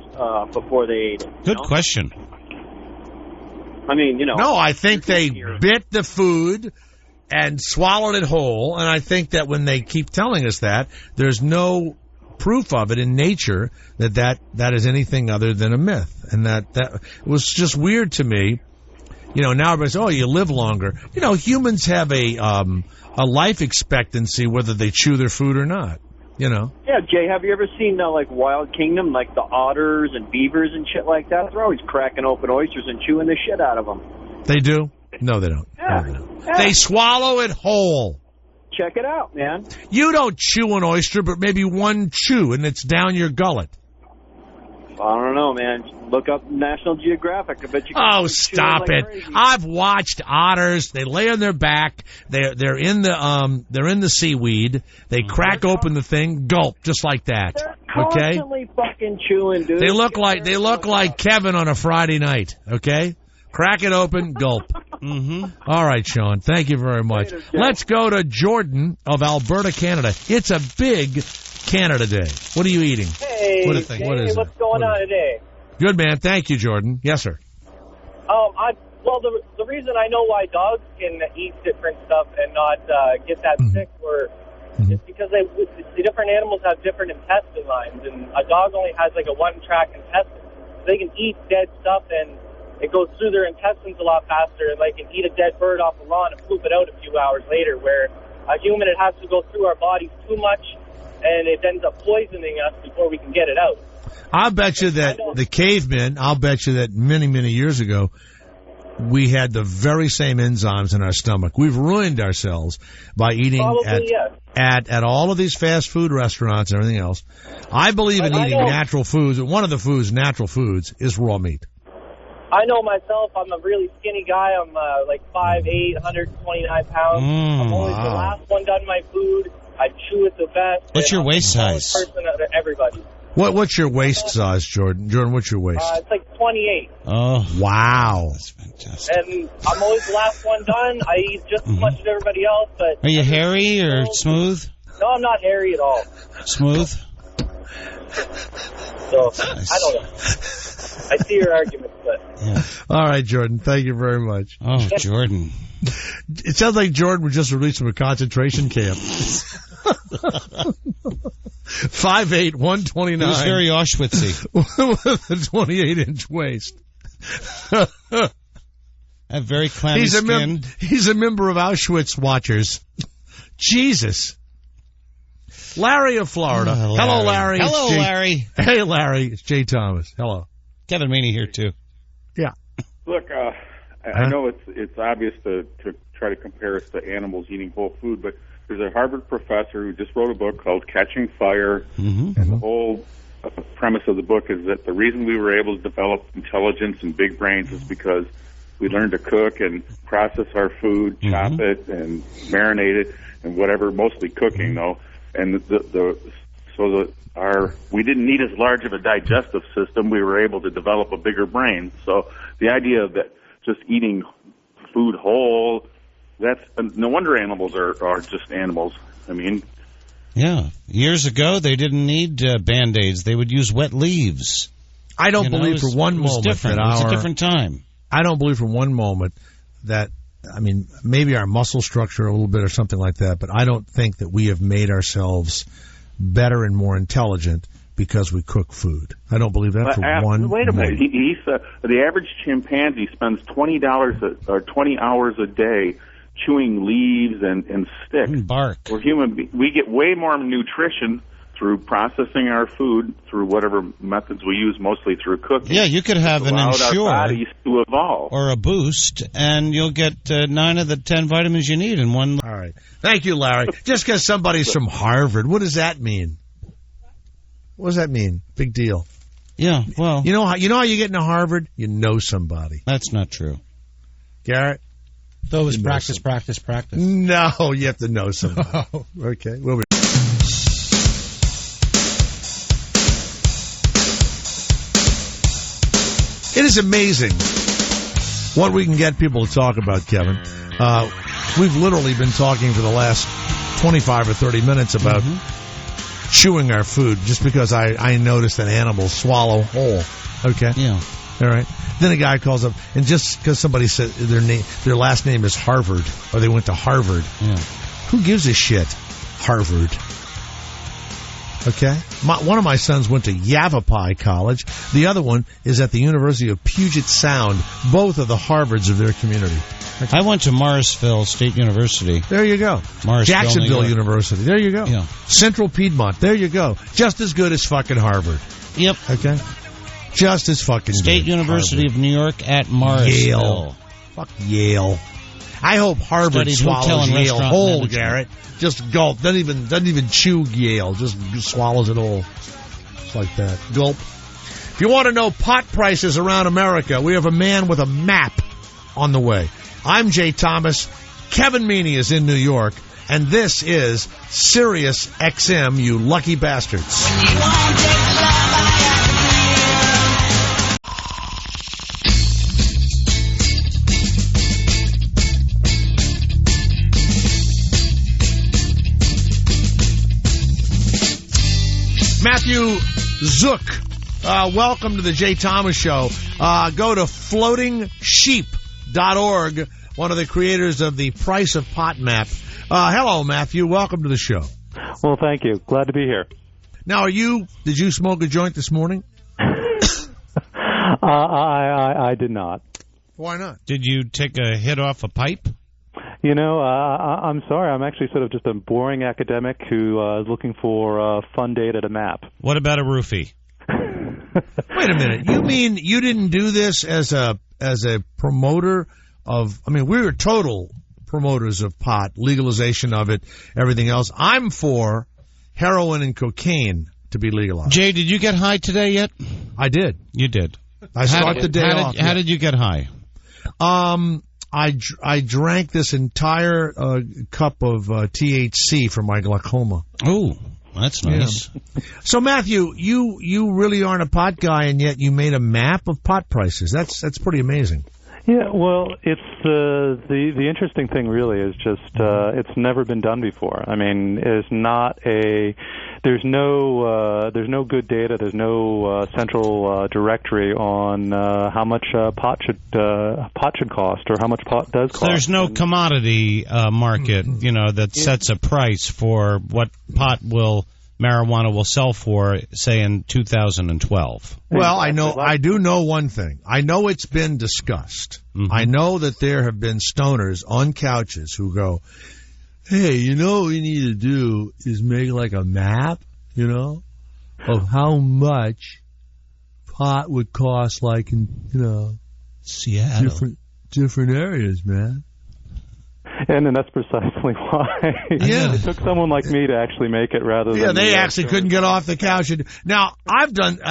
before they ate it? Good question. I mean, No, I think they bit the food and swallowed it whole, and I think that when they keep telling us that, there's no proof of it in nature that is anything other than a myth. And that it was just weird to me. now everybody says, oh, you live longer. Humans have a life expectancy whether they chew their food or not. Yeah, Jay, have you ever seen like Wild Kingdom, like the otters and beavers and shit like that? They're always cracking open oysters and chewing the shit out of them. They do? No, they don't. Yeah. No, they don't. Yeah. They swallow it whole. Check it out, man. You don't chew an oyster, but maybe one chew, and it's down your gullet. I don't know, man. Look up National Geographic. I bet you can. Oh, stop it! Crazy. I've watched otters. They lay on their back. They're in the seaweed. They crack open the thing, gulp, just like that. They're constantly fucking chewing, dude. They look like Kevin on a Friday night. Okay, crack it open, gulp. Mm-hmm. All right, Sean. Thank you very much. Let's go to Jordan of Alberta, Canada. It's a big Canada Day. What are you eating? Hey, what's going on today? Good, man. Thank you, Jordan. Yes, sir. The reason I know why dogs can eat different stuff and not get that sick is because the different animals have different intestine lines, and a dog only has like a one-track intestine. So they can eat dead stuff, and it goes through their intestines a lot faster, and they can eat a dead bird off the lawn and poop it out a few hours later, where a human, it has to go through our bodies too much, and it ends up poisoning us before we can get it out. I'll bet you that the cavemen, many, many years ago, we had the very same enzymes in our stomach. We've ruined ourselves by eating at all of these fast food restaurants and everything else. I believe in eating natural foods. One of the foods, natural foods, is raw meat. I know myself. I'm a really skinny guy. I'm like 5'8", 129 pounds. I'm always the last one done my food. I chew it the best. What's your waist size? Person out of everybody. What's your waist size, Jordan? Jordan, what's your waist? It's like 28. Oh, wow. That's fantastic. And I'm always the last one done. I eat just as much as everybody else. But are you hairy or smooth? No, I'm not hairy at all. Smooth? So, nice. I don't know. I see your argument, but... Yeah. All right, Jordan. Thank you very much. Oh, Jordan. It sounds like Jordan was just released from a concentration camp. 5'8", 129. He was very Auschwitzy. With a 28-inch waist. A very clammy skin. He's a member of Auschwitz Watchers. Jesus. Larry of Florida. Larry. Hello, Larry. Hello, Larry. Hey, Larry. It's Jay Thomas. Hello. Kevin Meaney here, too. Yeah. Look, I know it's obvious to try to compare us to animals eating whole food, but there's a Harvard professor who just wrote a book called Catching Fire, and the whole premise of the book is that the reason we were able to develop intelligence and big brains is because we learned to cook and process our food, chop it and marinate it, and whatever, mostly cooking, though. And we didn't need as large of a digestive system. We were able to develop a bigger brain. So the idea that just eating food whole, that's no wonder animals are just animals. I mean, yeah. Years ago, they didn't need Band-Aids. They would use wet leaves. I don't believe for one moment that it was a different time. I don't believe for one moment that, I mean, maybe our muscle structure a little bit or something like that, but I don't think that we have made ourselves better and more intelligent because we cook food. I don't believe that for one Wait a minute. moment. The average chimpanzee spends $20 or 20 hours a day chewing leaves and sticks. Bark. We're we get way more nutrition through processing our food through whatever methods we use, mostly through cooking. Yeah, you could have an Ensure our bodies to evolve, or a Boost, and you'll get 9 of the 10 vitamins you need in one. All right. Thank you, Larry. Just because somebody's from Harvard, what does that mean? What does that mean? Big deal. Yeah, well, you know how you get into Harvard? You know somebody. That's not true. Garrett? So it's practice. No, you have to know somebody. Oh. Okay. We'll be It is amazing what we can get people to talk about, Kevin. We've literally been talking for the last 25 or 30 minutes about chewing our food just because I noticed that animals swallow whole. Okay? Yeah. All right. Then a guy calls up, and just because somebody said their last name is Harvard, or they went to Harvard, who gives a shit? Harvard. Okay? One of my sons went to Yavapai College. The other one is at the University of Puget Sound. Both are the Harvards of their community. Okay. I went to Morrisville State University. There you go. Jacksonville University. There you go. Yeah. Central Piedmont. There you go. Just as good as fucking Harvard. Yep. Okay? Just as fucking State good. University Harvard. of New York at Morrisville. Yale. Fuck Yale. I hope Harvard swallows Yale whole, management. Garrett. Just gulp. Doesn't even chew Yale. Just swallows it whole. Just like that. Gulp. If you want to know pot prices around America, we have a man with a map on the way. I'm Jay Thomas. Kevin Meaney is in New York. And this is Sirius XM, you lucky bastards. Matthew Zook, welcome to the Jay Thomas Show. Go to floatingsheep.org, one of the creators of the Price of Pot map. Hello, Matthew. Welcome to the show. Well, thank you. Glad to be here. Now, did you smoke a joint this morning? I did not. Why not? Did you take a hit off a pipe? You know, I'm sorry. I'm actually sort of just a boring academic who is looking for fun data to map. What about a roofie? Wait a minute. You mean you didn't do this as a promoter of? I mean, we were total promoters of pot, legalization of it, everything else. I'm for heroin and cocaine to be legalized. Jay, did you get high today yet? I did. You did. I start the day off. How did you get high? I drank this entire cup of THC for my glaucoma. Oh, that's nice. Yeah. So, Matthew, you really aren't a pot guy, and yet you made a map of pot prices. That's pretty amazing. Yeah, well, it's the interesting thing really is just it's never been done before. I mean, there's no good data. There's no central directory on how much pot should cost or how much pot does cost. So there's no commodity market, that sets a price for what marijuana will sell for, say, in 2012. Well, I do know one thing. I know it's been discussed. Mm-hmm. I know that there have been stoners on couches who go, hey, what we need to do is make like a map, of how much pot would cost like in, Seattle. Different areas, man. And then that's precisely why it took someone like me to actually make it rather than... Yeah, they actually couldn't get off the couch. Now,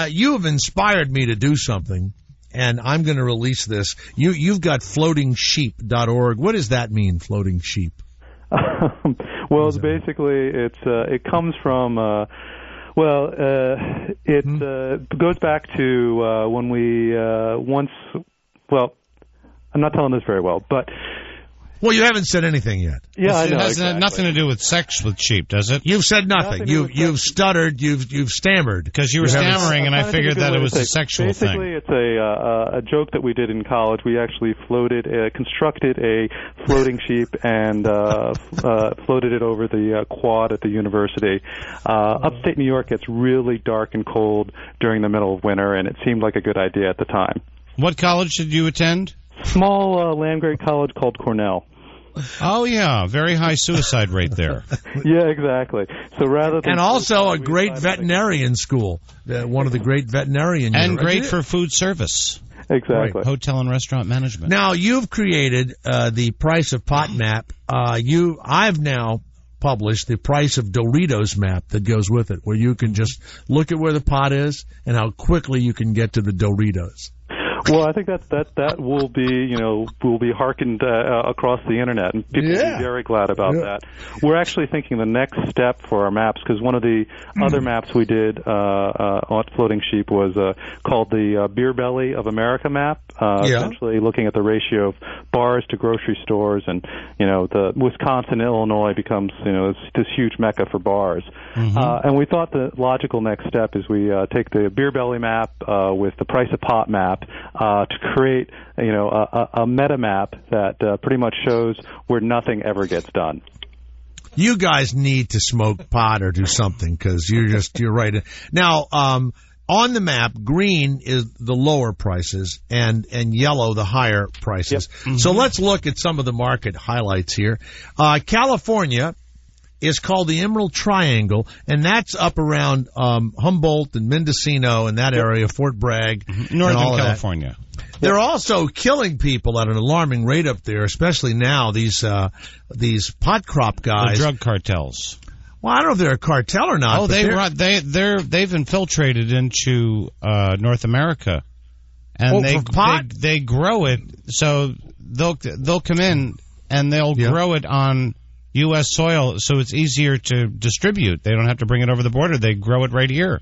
you have inspired me to do something, and I'm going to release this. You've got floatingsheep.org. What does that mean, floating sheep? Well, basically, it comes from... it goes back to when we once... Well, I'm not telling this very well, but... Well, you haven't said anything yet. Yeah, I know. It has nothing to do with sex with sheep, does it? You've said nothing. You've stuttered. You've stammered. Because you were stammering, and I figured that it was a sexual thing. Basically, it's a joke that we did in college. We actually constructed a floating sheep and floated it over the quad at the university. Upstate New York gets really dark and cold during the middle of winter, and it seemed like a good idea at the time. What college did you attend? Small land-grade college called Cornell. Oh, yeah. Very high suicide rate there. Yeah, exactly. So rather than... And also a great veterinarian school. One of the great veterinarian... And great for food service. Exactly. Right. Hotel and restaurant management. Now, you've created the Price of Pot map. I've now published the Price of Doritos map that goes with it, where you can just look at where the pot is and how quickly you can get to the Doritos. Well, I think that will be hearkened across the internet, and people will be very glad about that. We're actually thinking the next step for our maps, because one of the other maps we did on Floating Sheep was called the Beer Belly of America map, essentially looking at the ratio of bars to grocery stores, and the Wisconsin, Illinois becomes this huge mecca for bars. Mm-hmm. And we thought the logical next step is we take the Beer Belly map with the Price of Pot map. To create, a meta map that pretty much shows where nothing ever gets done. You guys need to smoke pot or do something because you're right. Now, on the map, green is the lower prices and yellow the higher prices. Yep. Mm-hmm. So let's look at some of the market highlights here. California is called the Emerald Triangle, and that's up around Humboldt and Mendocino and that area, Fort Bragg, Northern California. They're also killing people at an alarming rate up there, especially now. These pot crop guys, the drug cartels. Well, I don't know if they're a cartel or not. Oh, they've infiltrated into North America, and they grow it. So they'll come in and they'll grow it on U.S. soil, so it's easier to distribute. They don't have to bring it over the border. They grow it right here.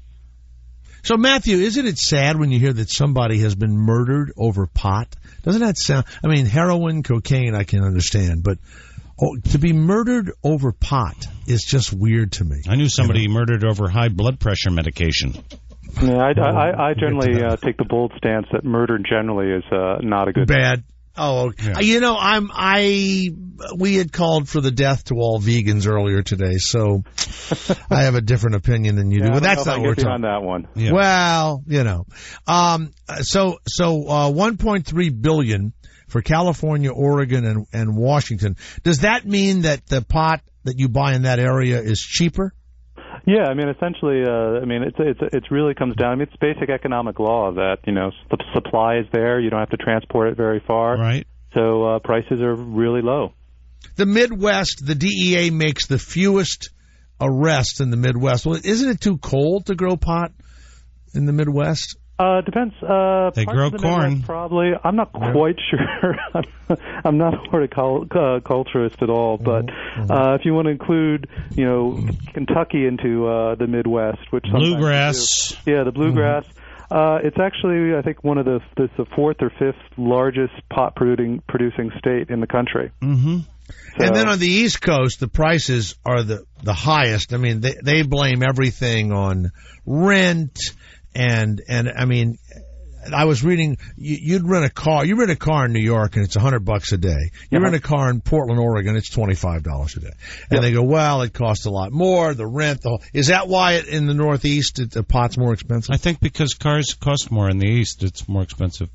So, Matthew, isn't it sad when you hear that somebody has been murdered over pot? Doesn't that sound... I mean, heroin, cocaine, I can understand, but to be murdered over pot is just weird to me. I knew somebody murdered over high blood pressure medication. Yeah, I generally take the bold stance that murder generally is not a good... Bad. Oh, okay. Yeah. We had called for the death to all vegans earlier today, so I have a different opinion than you do. But that's not what we're talking on that one. Yeah. Well, so $1.3 billion for California, Oregon, and Washington. Does that mean that the pot that you buy in that area is cheaper? Yeah, I mean, essentially, it really comes down. I mean, it's basic economic law that the supply is there. You don't have to transport it very far, right? So prices are really low. The Midwest, the DEA makes the fewest arrests in the Midwest. Well, isn't it too cold to grow pot in the Midwest? Depends. They grow corn. Midwest, probably. I'm not quite sure. I'm not a horticulturist at all. But if you want to include, Kentucky into the Midwest, which bluegrass. The bluegrass. It's actually, I think, it's the fourth or fifth largest pot producing state in the country. Mm-hmm. So, and then on the East Coast, the prices are the highest. I mean, they blame everything on rent. And I mean, I was reading, you'd rent a car. You rent a car in New York, and it's $100 a day. You rent a car in Portland, Oregon, it's $25 a day. And they go, well, it costs a lot more. The rent, is that why in the Northeast the pot's more expensive? I think because cars cost more in the East, it's more expensive.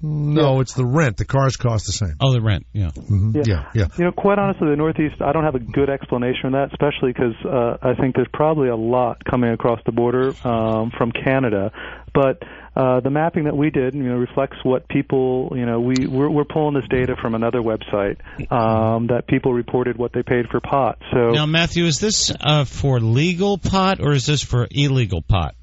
No, it's the rent. The cars cost the same. Oh, the rent, yeah. Mm-hmm. Yeah. Quite honestly, the Northeast, I don't have a good explanation for that, especially because I think there's probably a lot coming across the border from Canada. But the mapping that we did, reflects what people, we're pulling this data from another website that people reported what they paid for pot. So now, Matthew, is this for legal pot or is this for illegal pot?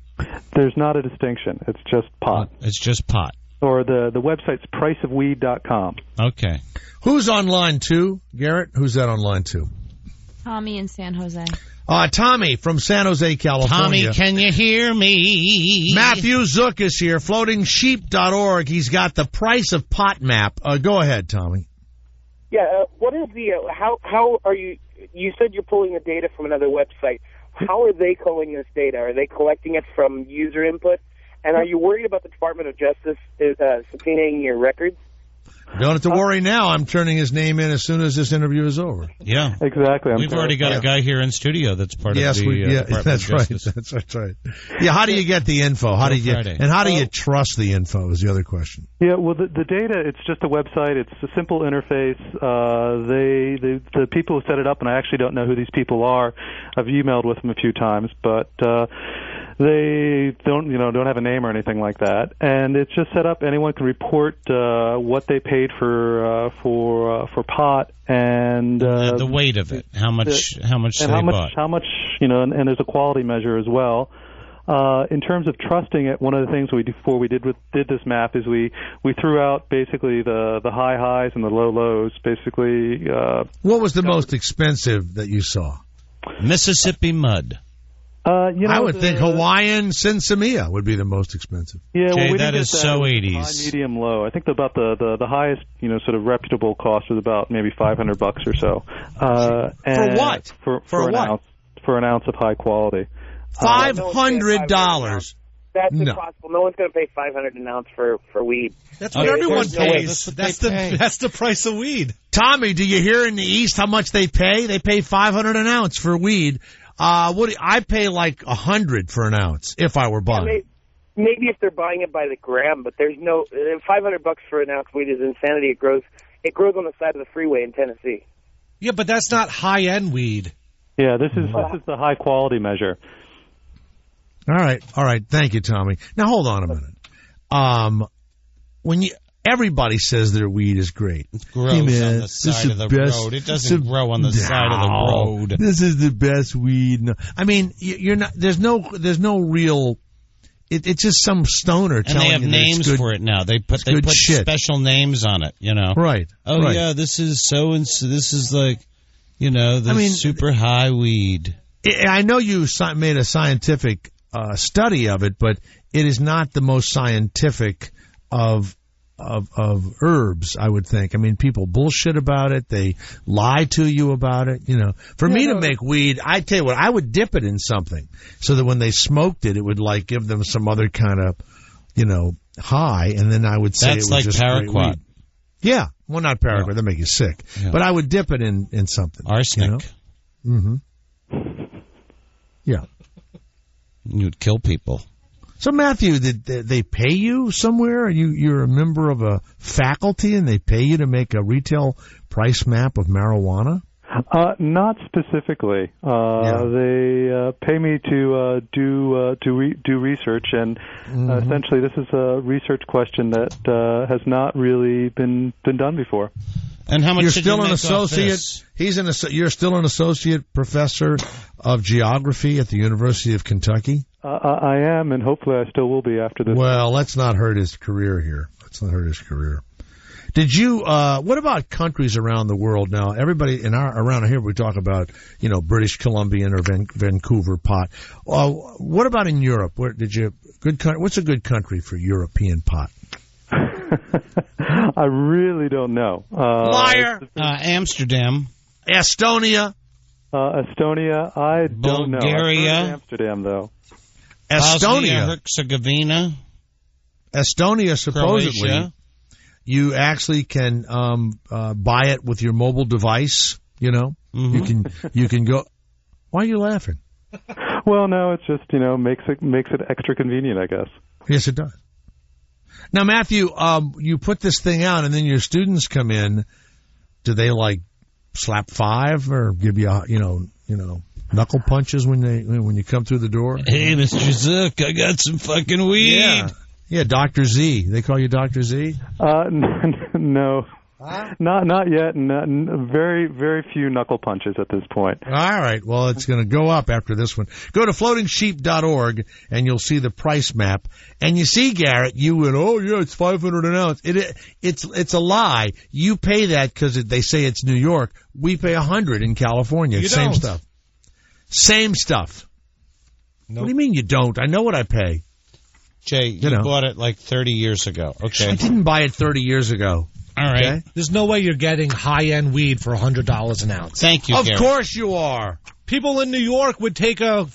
There's not a distinction. It's just pot. It's just pot. Or the website's priceofweed.com. Okay. Who's on line 2, Garrett? Who's that on line 2? Tommy in San Jose. Tommy from San Jose, California. Tommy, can you hear me? Matthew Zook is here, floatingsheep.org. He's got the price of pot map. Go ahead, Tommy. Yeah, what is the, how are you said you're pulling the data from another website. How are they culling this data? Are they collecting it from user input? And are you worried about the Department of Justice subpoenaing your records? Don't have to worry now. I'm turning his name in as soon as this interview is over. Yeah, exactly. We've already got a guy here in studio that's part of the Department that's of Justice. That's right. Yeah, how do you get the info? How do you trust the info? Is the other question. Yeah, well, the data, it's just a website. It's a simple interface. The people who set it up, and I actually don't know who these people are. I've emailed with them a few times, but they don't have a name or anything like that. And it's just set up. Anyone can report what they paid for pot and the weight of it, how much they bought, how much, and there's a quality measure as well. In terms of trusting it, one of the things before we did this map is we threw out basically the high highs and the low lows. Basically, what was the most expensive that you saw? Mississippi mud. I would think Hawaiian Sinsemilla would be the most expensive. Yeah, Jay, that is so 80s. High, medium, low. I think about the highest, sort of reputable cost was about maybe $500 or so. For what? For an ounce of high quality. $500. That's impossible. No one's going to pay $500 an ounce for weed. That's what everyone pays. That's the price of weed. Tommy, do you hear in the East how much they pay? They pay $500 an ounce for weed. I pay like $100 for an ounce if I were buying. Yeah, maybe if they're buying it by the gram, but there's no $500 for an ounce weed is insanity. It grows on the side of the freeway in Tennessee. Yeah, but that's not high end weed. Yeah, this is the high quality measure. All right. Thank you, Tommy. Now hold on a minute. Everybody says their weed is great. It grows on the side of the road. It doesn't grow on the side of the road. This is the best weed. No. I mean, you're not. There's no real. It's just some stoner telling you. And they have names for it now. They put special names on it. You know. Right. Oh right. Yeah, this is so and so. This is like, super high weed. I know you made a scientific study of it, but it is not the most scientific of herbs, I would think. I mean, people bullshit about it. They lie to you about it. For me to make weed, I tell you what, I would dip it in something so that when they smoked it, it would like give them some other kind of, high. And then I would say that's it was like just paraquat. Great weed. Yeah. Well, not paraquat. No. That make you sick. Yeah. But I would dip it in something. Arsenic. Mm-hmm. Yeah. You'd kill people. So, Matthew, did they pay you somewhere? You're a member of a faculty, and they pay you to make a retail price map of marijuana? Not specifically. They pay me to do research, and essentially, this is a research question that has not really been done before. And how much? You're did still you an make associate. You're still an associate professor of geography at the University of Kentucky. I am, and hopefully I still will be after this. Well, let's not hurt his career here. Did you? What about countries around the world now? Everybody around here we talk about British Columbian or Vancouver pot. What about in Europe? What's a good country for European pot? I really don't know. Liar. Amsterdam. Estonia. Estonia. I don't know. Bulgaria. Amsterdam, though. Estonia. Herzegovina. Estonia, supposedly, Croatia. You actually can buy it with your mobile device. Mm-hmm. You can go. Why are you laughing? Well, no, it's just makes it extra convenient, I guess. Yes, it does. Now, Matthew, you put this thing out, and then your students come in. Do they slap five or give you knuckle punches when you come through the door? Hey, Mr. Zook, I got some fucking weed. Yeah, Dr. Z. They call you Dr. Z? No. Huh? Not yet. Very, very few knuckle punches at this point. All right. Well, it's going to go up after this one. Go to floatingsheep.org, and you'll see the price map. And you see, Garrett, you went, it's $500 an ounce. It's a lie. You pay that because they say it's New York. We pay $100 in California. Same stuff. Same stuff. Nope. What do you mean you don't? I know what I pay. Jay, you bought it 30 years ago. Okay. I didn't buy it 30 years ago. All right. Okay? There's no way you're getting high-end weed for $100 an ounce. Thank you, Garrett. Of course you are. People in New York would take a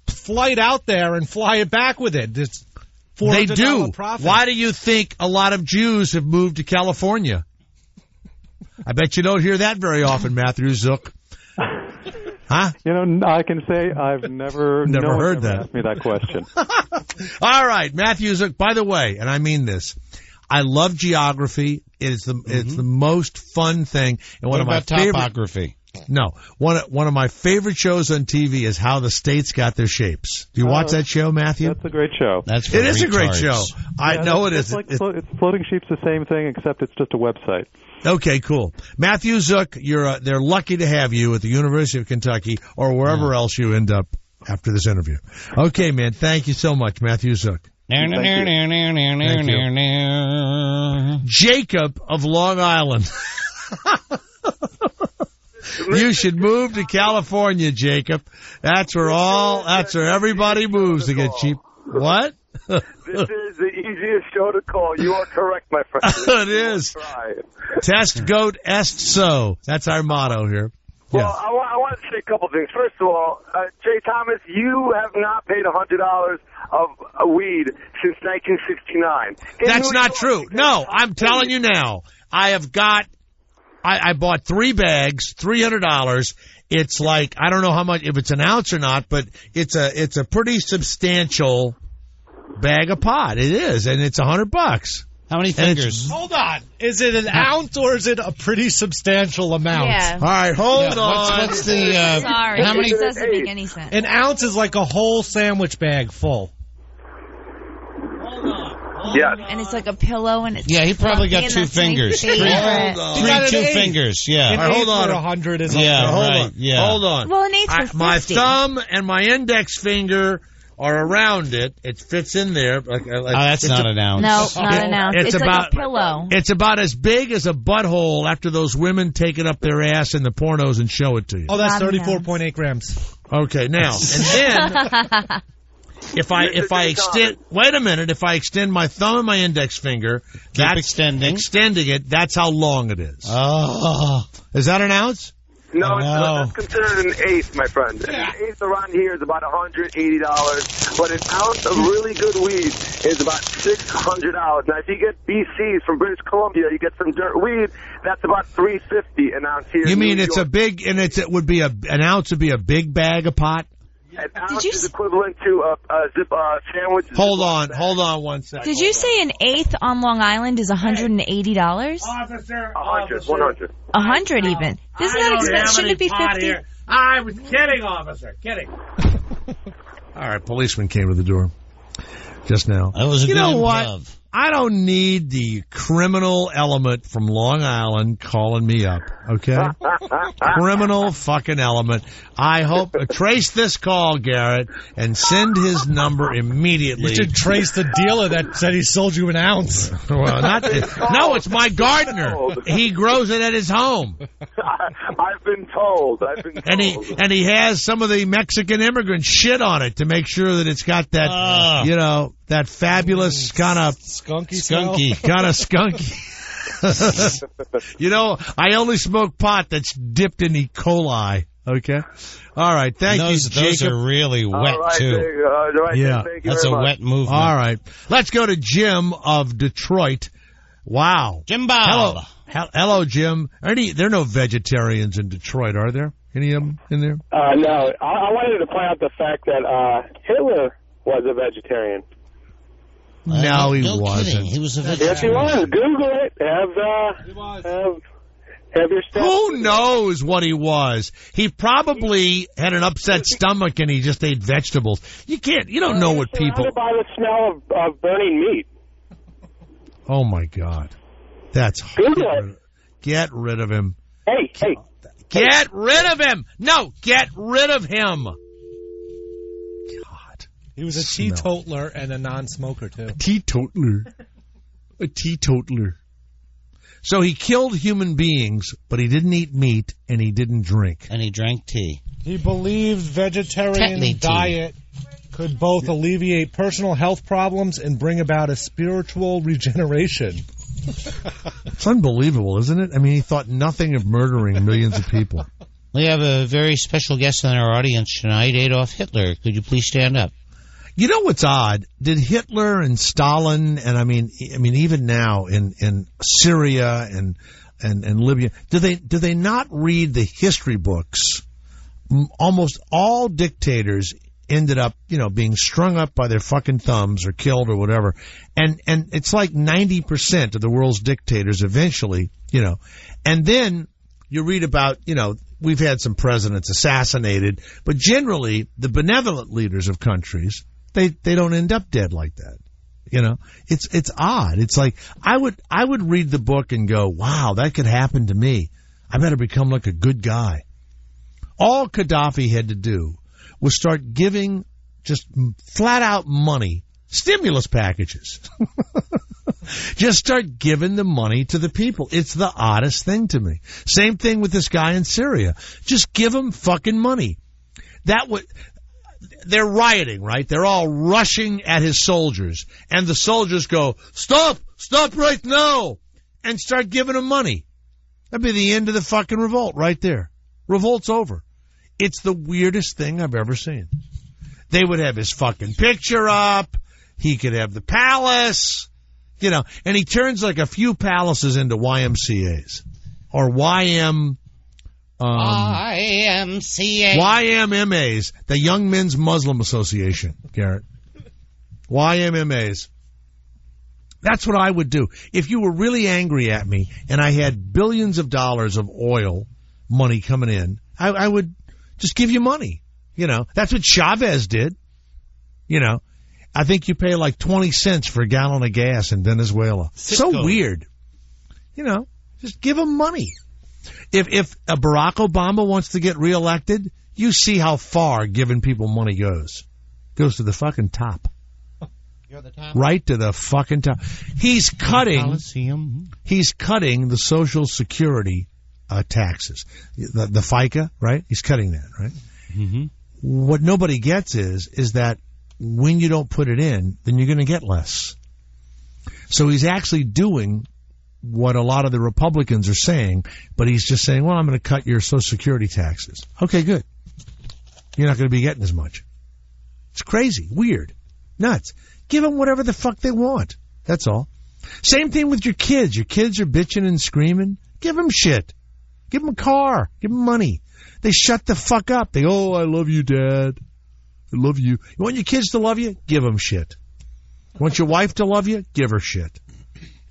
flight out there and fly it back with it. It's $400 they do. Profit. Why do you think a lot of Jews have moved to California? I bet you don't hear that very often, Matthew Zook. Huh? I can say I've never heard that. Asked me that question. All right, Matthew Zook. By the way, and I mean this, I love geography. It's the most fun thing. And one of my favorite topography. No, one of my favorite shows on TV is How the States Got Their Shapes. Do you watch that show, Matthew? That's a great show. It is a great show. I know it is. It's Floating Sheep's the same thing, except it's just a website. Okay, cool. Matthew Zook, they're lucky to have you at the University of Kentucky or wherever else you end up after this interview. Okay, man. Thank you so much, Matthew Zook. Jacob of Long Island. You should move to California, Jacob. That's where everybody moves to get cheap. What? This is the easiest show to call. You are correct, my friend. It is. Test goat est so. That's our motto here. Well, I wanted to say a couple things. First of all, Jay Thomas, you have not paid $100 of weed since 1969. That's not true. No, I'm telling you now. I bought 3 bags, $300. It's like, I don't know how much, if it's an ounce or not, but it's a pretty substantial bag of pot. It is, and it's $100. How many fingers? Hold on. Is it an ounce or is it a pretty substantial amount? Yeah. All right, hold on. What's the? Sorry, how many? It doesn't make any sense. An ounce is like a whole sandwich bag full. Yes. And it's like a pillow, and it's he probably got 2 fingers. 3 2 fingers. Yeah. An All right, hold on. 100 is Hold on. Well, an eighth for 50. My thumb and my index finger are around it. It fits in there. That's not an ounce. No, not an ounce. It's like a pillow. It's about as big as a butthole after those women take it up their ass in the pornos and show it to you. Oh, that's 34.8 grams. Okay, now, and then if I extend, wait a minute, if I extend my thumb and my index finger, that's extending it, that's how long it is. Oh. Is that an ounce? No, that's considered an eighth, my friend. An eighth around here is about $180, but an ounce of really good weed is about $600. Now, if you get BCs from British Columbia, you get some dirt weed, that's about $350 an ounce here. You mean it's a big, and an ounce would be a big bag of pot? An ounce is equivalent to a zip sandwich. Hold on 1 second. Did you say an eighth on Long Island is $180? Officer, 100. 100 even. Isn't that expensive? Shouldn't it be 50? I was kidding, officer. Kidding. All right, policeman came to the door just now. That was a good what? improv. I don't need the criminal element from Long Island calling me up, okay? Criminal fucking element. I hope, trace this call, Garrett, and send his number immediately. You should trace the dealer that said he sold you an ounce. Well, no, it's my gardener. He grows it at his home. I've been told. And he has some of the Mexican immigrant shit on it to make sure that it's got that, that fabulous kind of skunky, kind of skunky. I only smoke pot that's dipped in E. coli. Okay. All right. Thank you, Jacob. Those are really wet, too. Yeah. That's a wet movement. All right. Let's go to Jim of Detroit. Wow. Jim Bob. Hello, Jim. There are no vegetarians in Detroit, are there? Any of them in there? No. I wanted to point out the fact that Hitler was a vegetarian. No, he wasn't. Kidding. He was a vegetarian. Yes, he was. Google it. Have your stuff. Who knows what he was? He probably had an upset stomach and he just ate vegetables. You don't know what people. By the smell of burning meat. Oh my God, that's horrible. Get rid of him. Hey. Get rid of him. No, get rid of him. He was a teetotaler and a non-smoker, too. A teetotaler. So he killed human beings, but he didn't eat meat, and he didn't drink. And he drank tea. He believed vegetarian diet could both alleviate personal health problems and bring about a spiritual regeneration. It's unbelievable, isn't it? I mean, he thought nothing of murdering millions of people. We have a very special guest in our audience tonight, Adolf Hitler. Could you please stand up? You know what's odd? Did Hitler and Stalin and I mean even now in Syria and Libya, do they not read the history books? Almost all dictators ended up, being strung up by their fucking thumbs or killed or whatever. And it's like 90% of the world's dictators eventually, and then you read about, we've had some presidents assassinated, but generally the benevolent leaders of countries, they don't end up dead like that. It's odd. It's like I would read the book and go, wow, that could happen to me. I better become like a good guy. All Gaddafi had to do was start giving just flat out money, stimulus packages. Just start giving the money to the people. It's the oddest thing to me. Same thing with this guy in Syria. Just give them fucking money. They're rioting, right? They're all rushing at his soldiers. And the soldiers go, stop right now, and start giving them money. That'd be the end of the fucking revolt right there. Revolt's over. It's the weirdest thing I've ever seen. They would have his fucking picture up. He could have the palace, you know, and he turns like a few palaces into YMCAs or YMMAs, the Young Men's Muslim Association, Garrett. YMMAs. That's what I would do. If you were really angry at me and I had billions of dollars of oil money coming in, I would just give you money. You know, that's what Chavez did. You know, I think you pay like 20 cents for a gallon of gas in Venezuela. So weird. You know, just give them money. If Barack Obama wants to get reelected, you see how far giving people money goes. Goes to the fucking top. You're the top. Right to the fucking top. He's cutting the Social Security taxes. The FICA, right? He's cutting that, right? Mm-hmm. What nobody gets is that when you don't put it in, then you're going to get less. So he's actually doing what a lot of the Republicans are saying, but he's just saying, well, I'm going to cut your Social Security taxes. Okay, good. You're not going to be getting as much. It's crazy, weird, nuts. Give them whatever the fuck they want. That's all. Same thing with your kids. Your kids are bitching and screaming. Give them shit. Give them a car. Give them money. They shut the fuck up. They go, oh, I love you, Dad. I love you. You want your kids to love you? Give them shit. You want your wife to love you? Give her shit.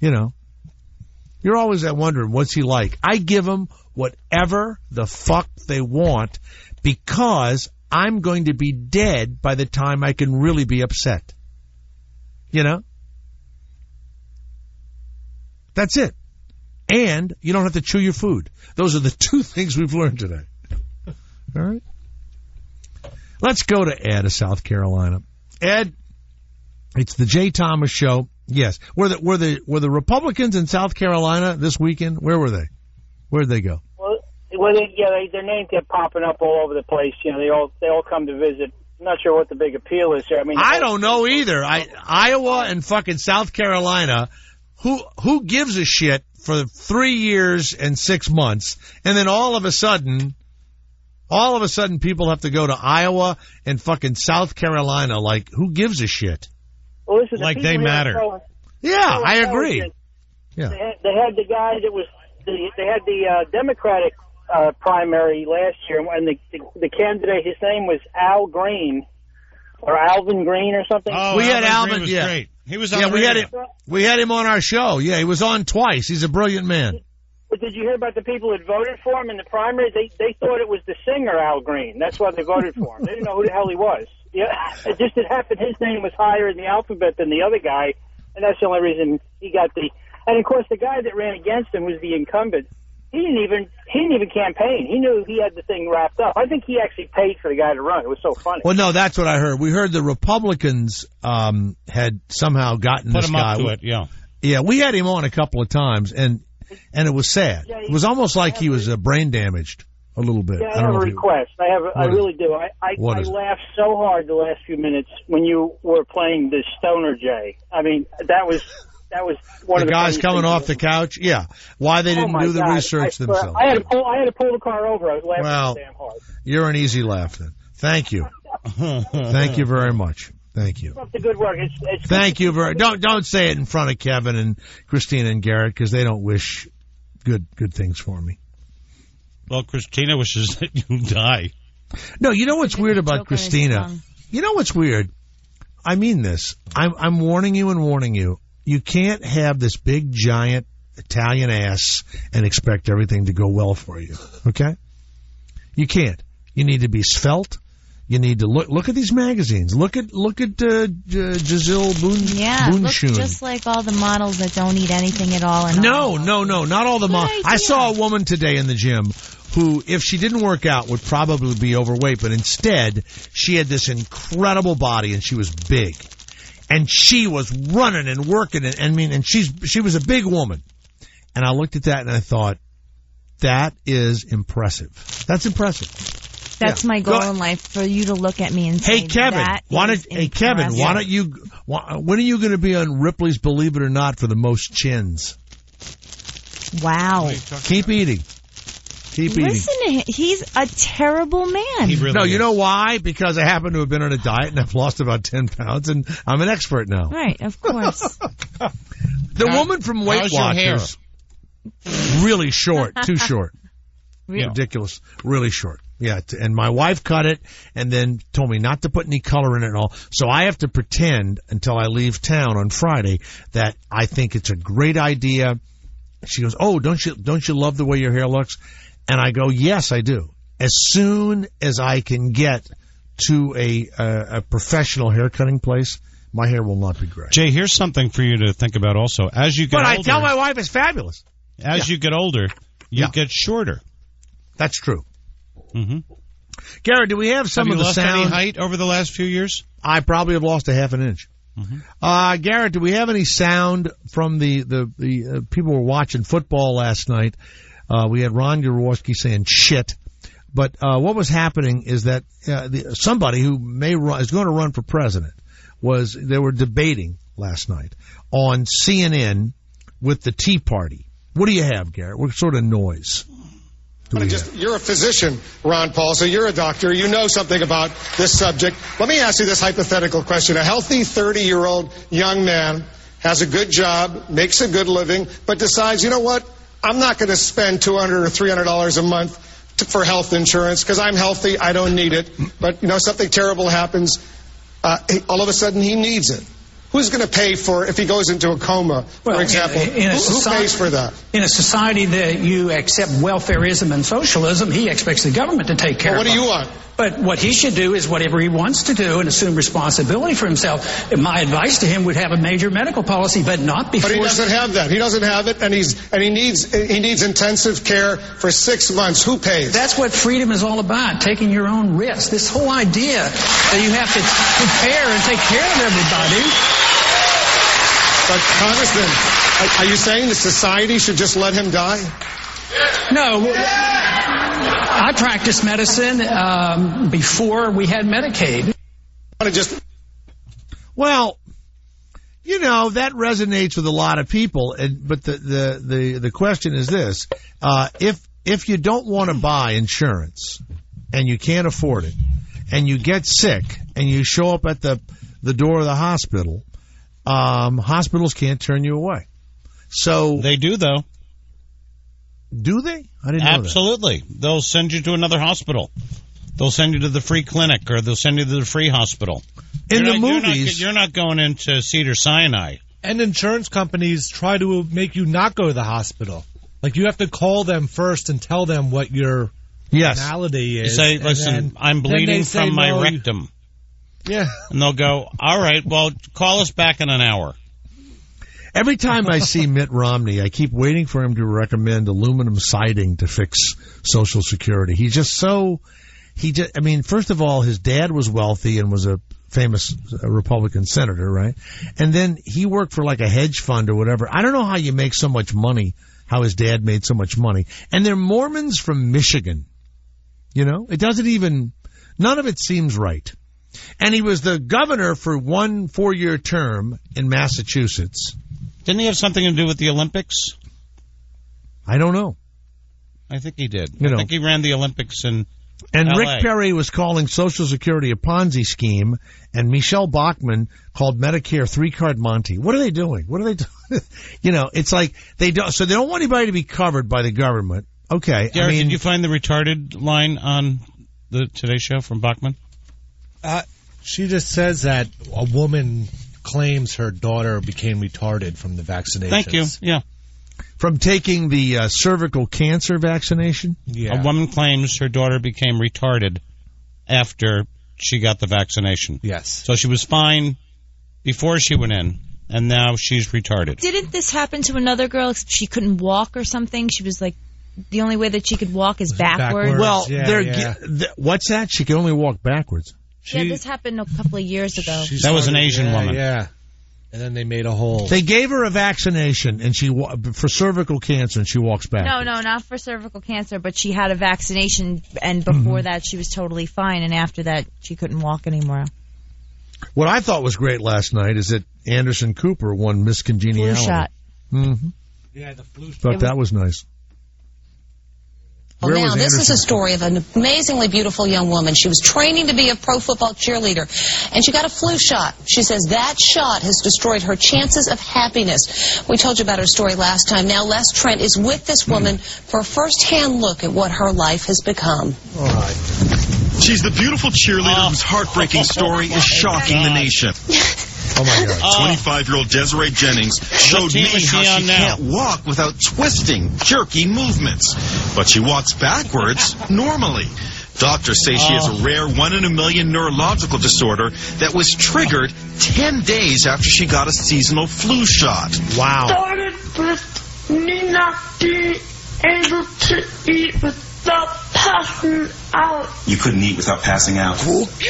You know. You're always wondering, what's he like? I give them whatever the fuck they want because I'm going to be dead by the time I can really be upset. You know? That's it. And you don't have to chew your food. Those are the two things we've learned today. All right? Let's go to Ed of South Carolina. Ed, it's the Jay Thomas Show. Yes. Were the Republicans in South Carolina this weekend? Where were they? Where'd they go? Their names kept popping up all over the place. You know, they all come to visit. I'm not sure what the big appeal is here. I mean, I don't know either. Iowa and fucking South Carolina. Who gives a shit for 3 years and 6 months, and then all of a sudden people have to go to Iowa and fucking South Carolina. Like, who gives a shit? Well, listen, like they matter. Yeah, I agree. Yeah, they had the guy that was they had the Democratic primary last year, and the candidate, his name was Al Green or Alvin Green or something. Oh, we had Alvin. Was great. He was on we had him on our show. Yeah, he was on twice. He's a brilliant man. But did you hear about the people that voted for him in the primary? They thought it was the singer Al Green. That's why they voted for him. They didn't know who the hell he was. Yeah, it just happened. His name was higher in the alphabet than the other guy, and that's the only reason he got the. And of course, the guy that ran against him was the incumbent. He didn't even campaign. He knew he had the thing wrapped up. I think he actually paid for the guy to run. It was so funny. Well, no, that's what I heard. We heard the Republicans had somehow gotten Put this him guy. Up to it, yeah. Yeah, we had him on a couple of times, and it was sad. Yeah, it was almost like he was brain damaged a little bit. Yeah, I have a request. I really do. I laughed so hard the last few minutes when you were playing the Stoner Jay. I mean, that was one of the guys coming off the couch. Yeah, why they didn't do the research themselves. I had to pull the car over. I was laughing so damn hard. You're an easy laugh then. Thank you. Thank you very much. Thank you. Keep up the good work. It's Thank you very. Don't say it in front of Kevin and Kristina and Garrett because they don't wish good things for me. Well, Kristina wishes that you die. No, you know what's weird about Kristina? You know what's weird? I mean this. I'm warning you and warning you. You can't have this big, giant Italian ass and expect everything to go well for you. Okay? You can't. You need to be svelte. You need to look at these magazines. Look at Giselle Bundchen. Yeah, look just like all the models that don't eat anything at all. No, not all the models. I saw a woman today in the gym who, if she didn't work out, would probably be overweight, but instead she had this incredible body and she was big. And she was running and working, and she was a big woman. And I looked at that and I thought, that is impressive. That's impressive. That's my goal in life, for you to look at me and say, Kevin, why don't you? When are you going to be on Ripley's Believe It or Not for the most chins? Wow! Keep eating. Keep eating. Listen to him. He's a terrible man. He really No, is. you know why? Because I happen to have been on a diet and I've lost about 10 pounds, and I'm an expert now. Right, of course. The woman from Weight how's your hair? Watchers, really short, too short. Really? Ridiculous, really short. Yeah, and my wife cut it and then told me not to put any color in it and all. So I have to pretend until I leave town on Friday that I think it's a great idea. She goes, "Oh, don't you love the way your hair looks?" And I go, "Yes, I do." As soon as I can get to a professional hair cutting place, my hair will not be gray. Jay, here's something for you to think about also. As you get older, I tell my wife it's fabulous. As you get older, you get shorter. That's true. Mm-hmm. Garrett, do we have some of the lost sound? any height over the last few years? I probably have lost a half an inch. Mm-hmm. Garrett, do we have any sound from the people who were watching football last night? We had Ron Jaworski saying shit. But what was happening is that somebody who is going to run for president they were debating last night on CNN with the Tea Party. What do you have, Garrett? What sort of noise? You're a physician, Ron Paul, so you're a doctor. You know something about this subject. Let me ask you this hypothetical question. A healthy 30-year-old young man has a good job, makes a good living, but decides, you know what, I'm not going to spend $200 or $300 a month for health insurance because I'm healthy, I don't need it. But, something terrible happens. All of a sudden, he needs it. Who's going to pay for if he goes into a coma, for example? Who pays for that? In a society that you accept welfareism and socialism, he expects the government to take care of it. What do you want? But what he should do is whatever he wants to do and assume responsibility for himself. My advice to him would have a major medical policy, but not before. But he doesn't have that. He doesn't have it, and he needs intensive care for 6 months. Who pays? That's what freedom is all about, taking your own risk. This whole idea that you have to prepare and take care of everybody. But Congressman, are you saying the society should just let him die? No. I practiced medicine before we had Medicaid. Well, that resonates with a lot of people. But the question is this: if you don't want to buy insurance and you can't afford it, and you get sick and you show up at the door of the hospital. Hospitals can't turn you away. So they do, though. Do they? I didn't know that. Absolutely. They'll send you to another hospital. They'll send you to the free clinic, or they'll send you to the free hospital. In the movies, you're not going into Cedars-Sinai. And insurance companies try to make you not go to the hospital. Like you have to call them first and tell them what your malady is. You say, listen, I'm bleeding from my rectum. Yeah. And they'll go, all right, well, call us back in an hour. Every time I see Mitt Romney, I keep waiting for him to recommend aluminum siding to fix Social Security. He's just first of all, his dad was wealthy and was a famous Republican senator, right? And then he worked for like a hedge fund or whatever. I don't know how you make so much money, how his dad made so much money. And they're Mormons from Michigan. It doesn't even, none of it seems right. And he was the governor for 1 4-year term in Massachusetts. Didn't he have something to do with the Olympics? I don't know. I think he did. I think he ran the Olympics in And LA. Rick Perry was calling Social Security a Ponzi scheme, and Michelle Bachmann called Medicare three-card Monty. What are they doing? What are they doing? It's like they don't. So they don't want anybody to be covered by the government. Okay. Garrett, did you find the retarded line on the Today Show from Bachmann? She just says that a woman claims her daughter became retarded from the vaccinations. Thank you. Yeah. From taking the cervical cancer vaccination? Yeah. A woman claims her daughter became retarded after she got the vaccination. Yes. So she was fine before she went in, and now she's retarded. Didn't this happen to another girl? She couldn't walk or something? She was like, the only way that she could walk is backwards. Well, what's that? She can only walk backwards. This happened a couple of years ago. That was an Asian woman. Yeah. And then they made a hole. They gave her a vaccination and for cervical cancer, and she walks back. No, not for cervical cancer, but she had a vaccination, and before that she was totally fine, and after that she couldn't walk anymore. What I thought was great last night is that Anderson Cooper won Miss Congeniality. Flu shot. Mm-hmm. Yeah, the flu shot. Thought that was nice. Where Now, was this is Anderson? a story of an amazingly beautiful young woman. She was training to be a pro football cheerleader, and she got a flu shot. She says that shot has destroyed her chances of happiness. We told you about her story last time. Now, Les Trent is with this woman for a first-hand look at what her life has become. All right. She's the beautiful cheerleader whose heartbreaking story is shocking the nation. Oh, my God. 25-year-old Desiree Jennings showed me how she can't walk without twisting, jerky movements. But she walks backwards normally. Doctors say she has a rare 1 in a million neurological disorder that was triggered 10 days after she got a seasonal flu shot. Wow. Started with me not being able to eat without passing out. You couldn't eat without passing out.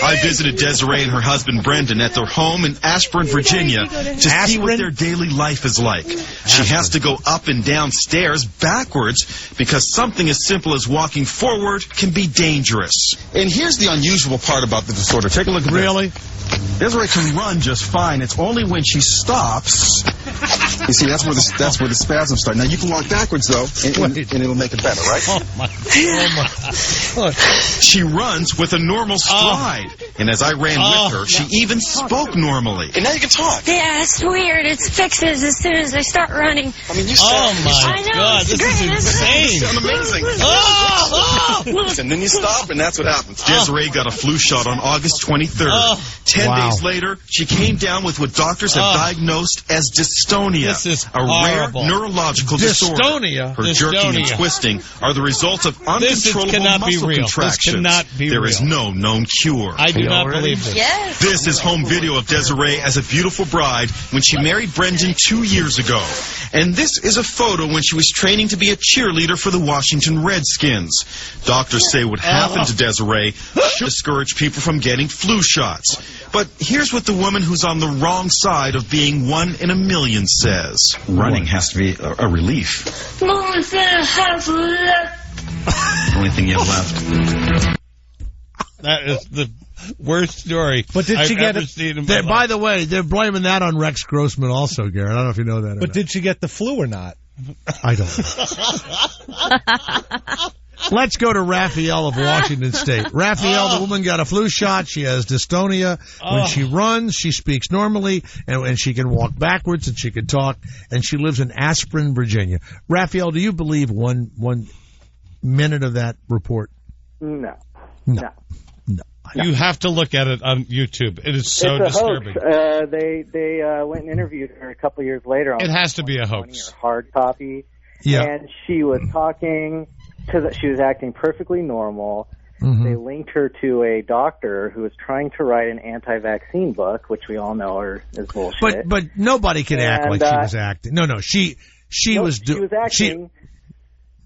I visited Desiree and her husband Brendan at their home in Ashburn, Virginia, to see what their daily life is like. She has to go up and down stairs backwards because something as simple as walking forward can be dangerous. And here's the unusual part about the disorder. Take a look at this. Really? Desiree can run just fine. It's only when she stops. You see, that's where the spasms start. Now, you can walk backwards, though, and it'll make it better, right? Oh, my. Look. She runs with a normal stride. And as I ran with her, she even spoke normally. And now you can talk. Yeah, it's weird. It fixes as soon as I start running. I mean, you Oh, my God. This is insane. You sound amazing. And then you stop, and that's what happens. Desiree got a flu shot on August 23rd. 10 days later, she came down with what doctors have diagnosed as dystonia, This is a horrible. rare neurological disorder. Dystonia? Her jerking and twisting are the result of uncontrollable cannot be muscle real. contractions. This cannot be There real. is no known cure. I do not believe this. Yes. This is home video of Desiree as a beautiful bride when she married Brendan 2 years ago. And this is a photo when she was training to be a cheerleader for the Washington Redskins. Doctors say what happened to Desiree should discourage people from getting flu shots. But here's what the woman who's on the wrong side of being 1 in a million says. Running has to be a relief. The only thing I have left. The only thing you have left. That is the worst story But did she I've get ever it? seen in my life. By the way, they're blaming that on Rex Grossman also, Garrett. I don't know if you know that or But not. did she get the flu or not? I don't know. Let's go to Raphael of Washington State. Raphael, the woman got a flu shot. She has dystonia. When she runs, she speaks normally, and she can walk backwards, and she can talk, and she lives in Ashburn, Virginia. Raphael, do you believe one minute of that report? No. You have to look at it on YouTube. It is so it's a disturbing. Hoax. They went and interviewed her a couple years later. On It has to be a hoax. Hard copy. Yeah. And she was talking she was acting perfectly normal. Mm-hmm. They linked her to a doctor who was trying to write an anti-vaccine book, which we all know is bullshit. But nobody can act like she was acting. No, she was acting.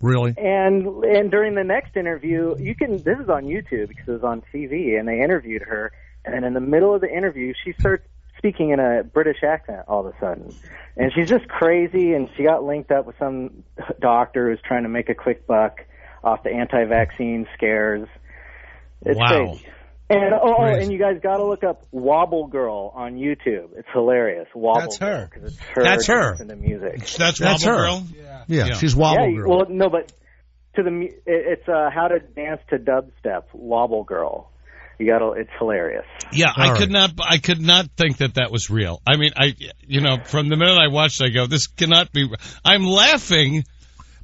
Really? And during the next interview, this is on YouTube because it was on TV, and they interviewed her, and in the middle of the interview, she starts speaking in a British accent all of a sudden. And she's just crazy, and she got linked up with some doctor who's trying to make a quick buck off the anti-vaccine scares. It's crazy. And and you guys got to look up Wobble Girl on YouTube. It's hilarious. Wobble Girl, 'cause it's her. That's her. dancing to music. That's Wobble her. Girl? Yeah, she's Wobble Girl. Well, no, but it's how to dance to dubstep. Wobble Girl. It's hilarious. Yeah, I could not think that was real. I mean, from the minute I watched it, I go, this cannot be. I'm laughing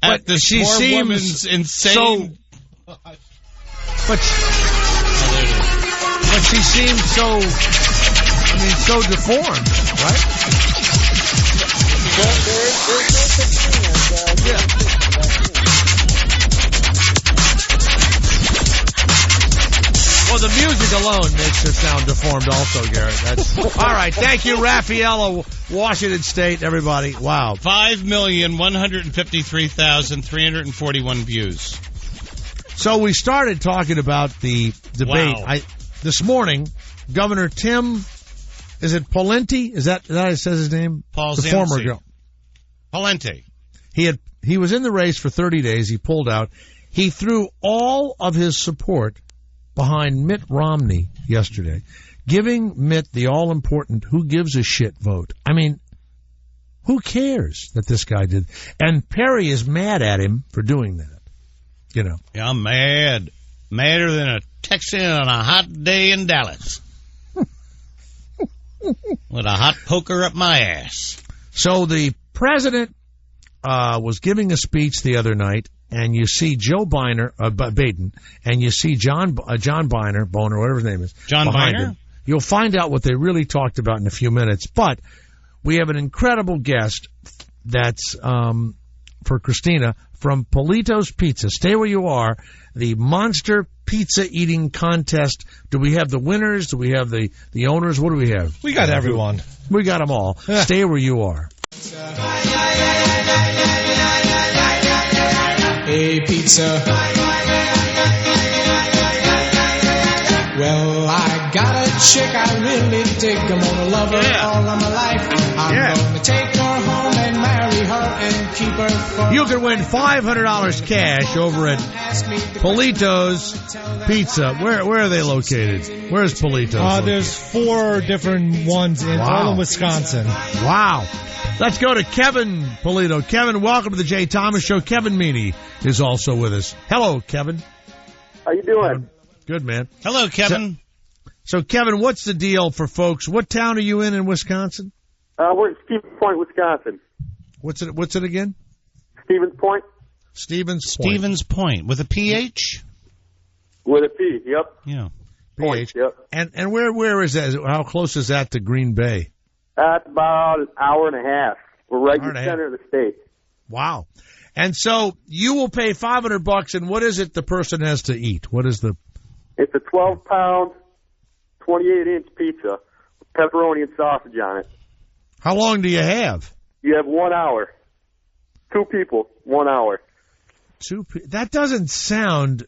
at this poor woman's insane. But she seems so deformed, right? Well, there's no such thing as Well, the music alone makes her sound deformed also, Garrett. All right. Thank you, Raphael of Washington State, everybody. Wow. 5,153,341 views. So we started talking about the debate. Wow. This morning, Governor Tim, is it Pawlenty? Is that how it says his name? Paul the Zinzi. former governor. Pawlenty. He was in the race for 30 days. He pulled out. He threw all of his support behind Mitt Romney yesterday, giving Mitt the all-important who gives a shit vote. I mean, who cares that this guy did? And Perry is mad at him for doing that. You know. Yeah, I'm mad. Madder than a Texan on a hot day in Dallas. With a hot poker up my ass. So the president was giving a speech the other night, and you see Joe Biden, and you see John Boehner, whatever his name is. John Boehner? Him. You'll find out what they really talked about in a few minutes. But we have an incredible guest that's for Kristina from Palito's Pizza. Stay where you are. The monster pizza eating contest. Do we have the winners? Do we have the owners? What do we have? We got everyone. We got them all. Stay where you are. Hey, pizza. Well, I got a chick I really dig. I'm gonna love her all of my life. I'm gonna take her home and marry her and keep her for... You can win $500 cash over at Palito's Pizza. Where are they located? Where's Palito's? There's 4 different ones in all of Wisconsin. Wow. Let's go to Kevin Palito. Kevin, welcome to the Jay Thomas Show. Kevin Meaney is also with us. Hello, Kevin. How you doing? Good, man. Hello, Kevin. So, Kevin, what's the deal for folks? What town are you in Wisconsin? We're at Stevens Point, Wisconsin. What's it again? Stevens Point. Stevens Point. With a PH? With a P, yep. Yeah. PH. Yep. And where is that? How close is that to Green Bay? That's about an hour and a half. We're right in the center of the state. Wow. And so you will pay $500, and what is it the person has to eat? What is the... It's a 12-pound, 28-inch pizza with pepperoni and sausage on it. How long do you have? You have 1 hour. 2 people, 1 hour. That doesn't sound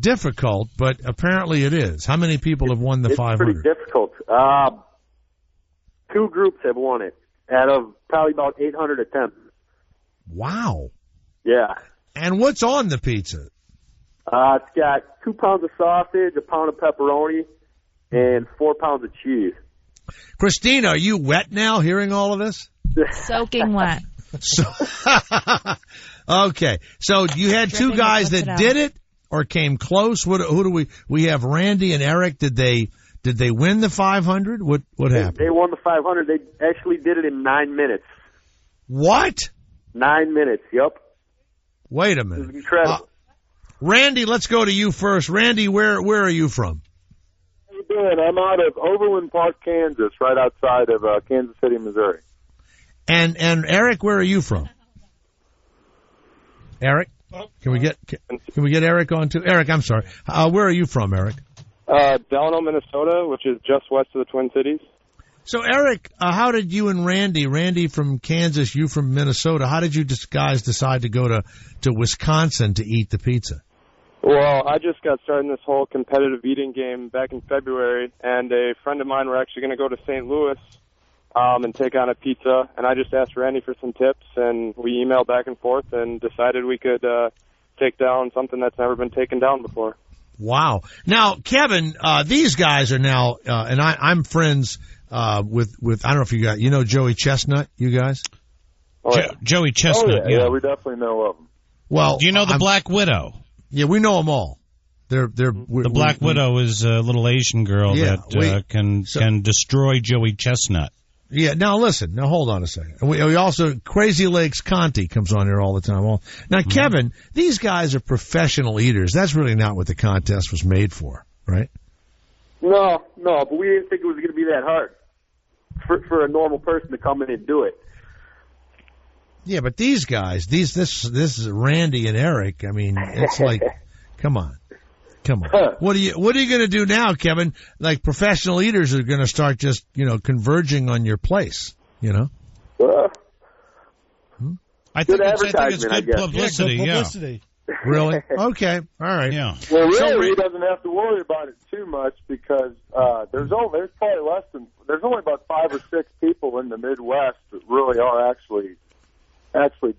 difficult, but apparently it is. How many people have won the 500? It's pretty difficult. 2 groups have won it out of probably about 800 attempts. Wow. Yeah. And what's on the pizza? It's got 2 pounds of sausage, a pound of pepperoni, and 4 pounds of cheese. Kristina, are you wet now hearing all of this? Soaking wet. Okay. So you had 2 guys that did it or came close? Who do we have Randy and Eric. Did they win the 500? What happened? They won the 500. They actually did it in 9 minutes. What? 9 minutes, yep. Wait a minute. It's incredible. Randy, let's go to you first. Randy, where are you from? How you doing? I'm out of Overland Park, Kansas, right outside of Kansas City, Missouri. And Eric, where are you from? Eric? Can we get Eric on too? Eric, I'm sorry. Where are you from, Eric? Delano, Minnesota, which is just west of the Twin Cities. So, Eric, how did you and Randy from Kansas, you from Minnesota, how did you guys decide to go to Wisconsin to eat the pizza? Well, I just got started in this whole competitive eating game back in February, and a friend of mine were actually going to go to St. Louis and take on a pizza, and I just asked Randy for some tips, and we emailed back and forth and decided we could take down something that's never been taken down before. Wow. Now, Kevin, these guys are now, and I'm friends with I don't know if you know Joey Chestnut, you guys? Oh, yeah. Joey Chestnut. Oh, yeah, we definitely know of him. Well, do you know the Black Widow? Yeah, we know them all. The Black Widow is a little Asian girl that can destroy Joey Chestnut. Yeah. Now listen. Now hold on a second. We also Crazy Legs Conti comes on here all the time. Now, Kevin, these guys are professional eaters. That's really not what the contest was made for, right? No, but we didn't think it was going to be that hard for a normal person to come in and do it. Yeah, but these guys, this is Randy and Eric. I mean, it's like, come on. What are you going to do now, Kevin? Like professional eaters are going to start just converging on your place. I think it's good publicity. Yeah, good publicity. Really? Okay. All right. Yeah. Well, really, he doesn't have to worry about it too much because there's only about 5 or 6 people in the Midwest that really are actually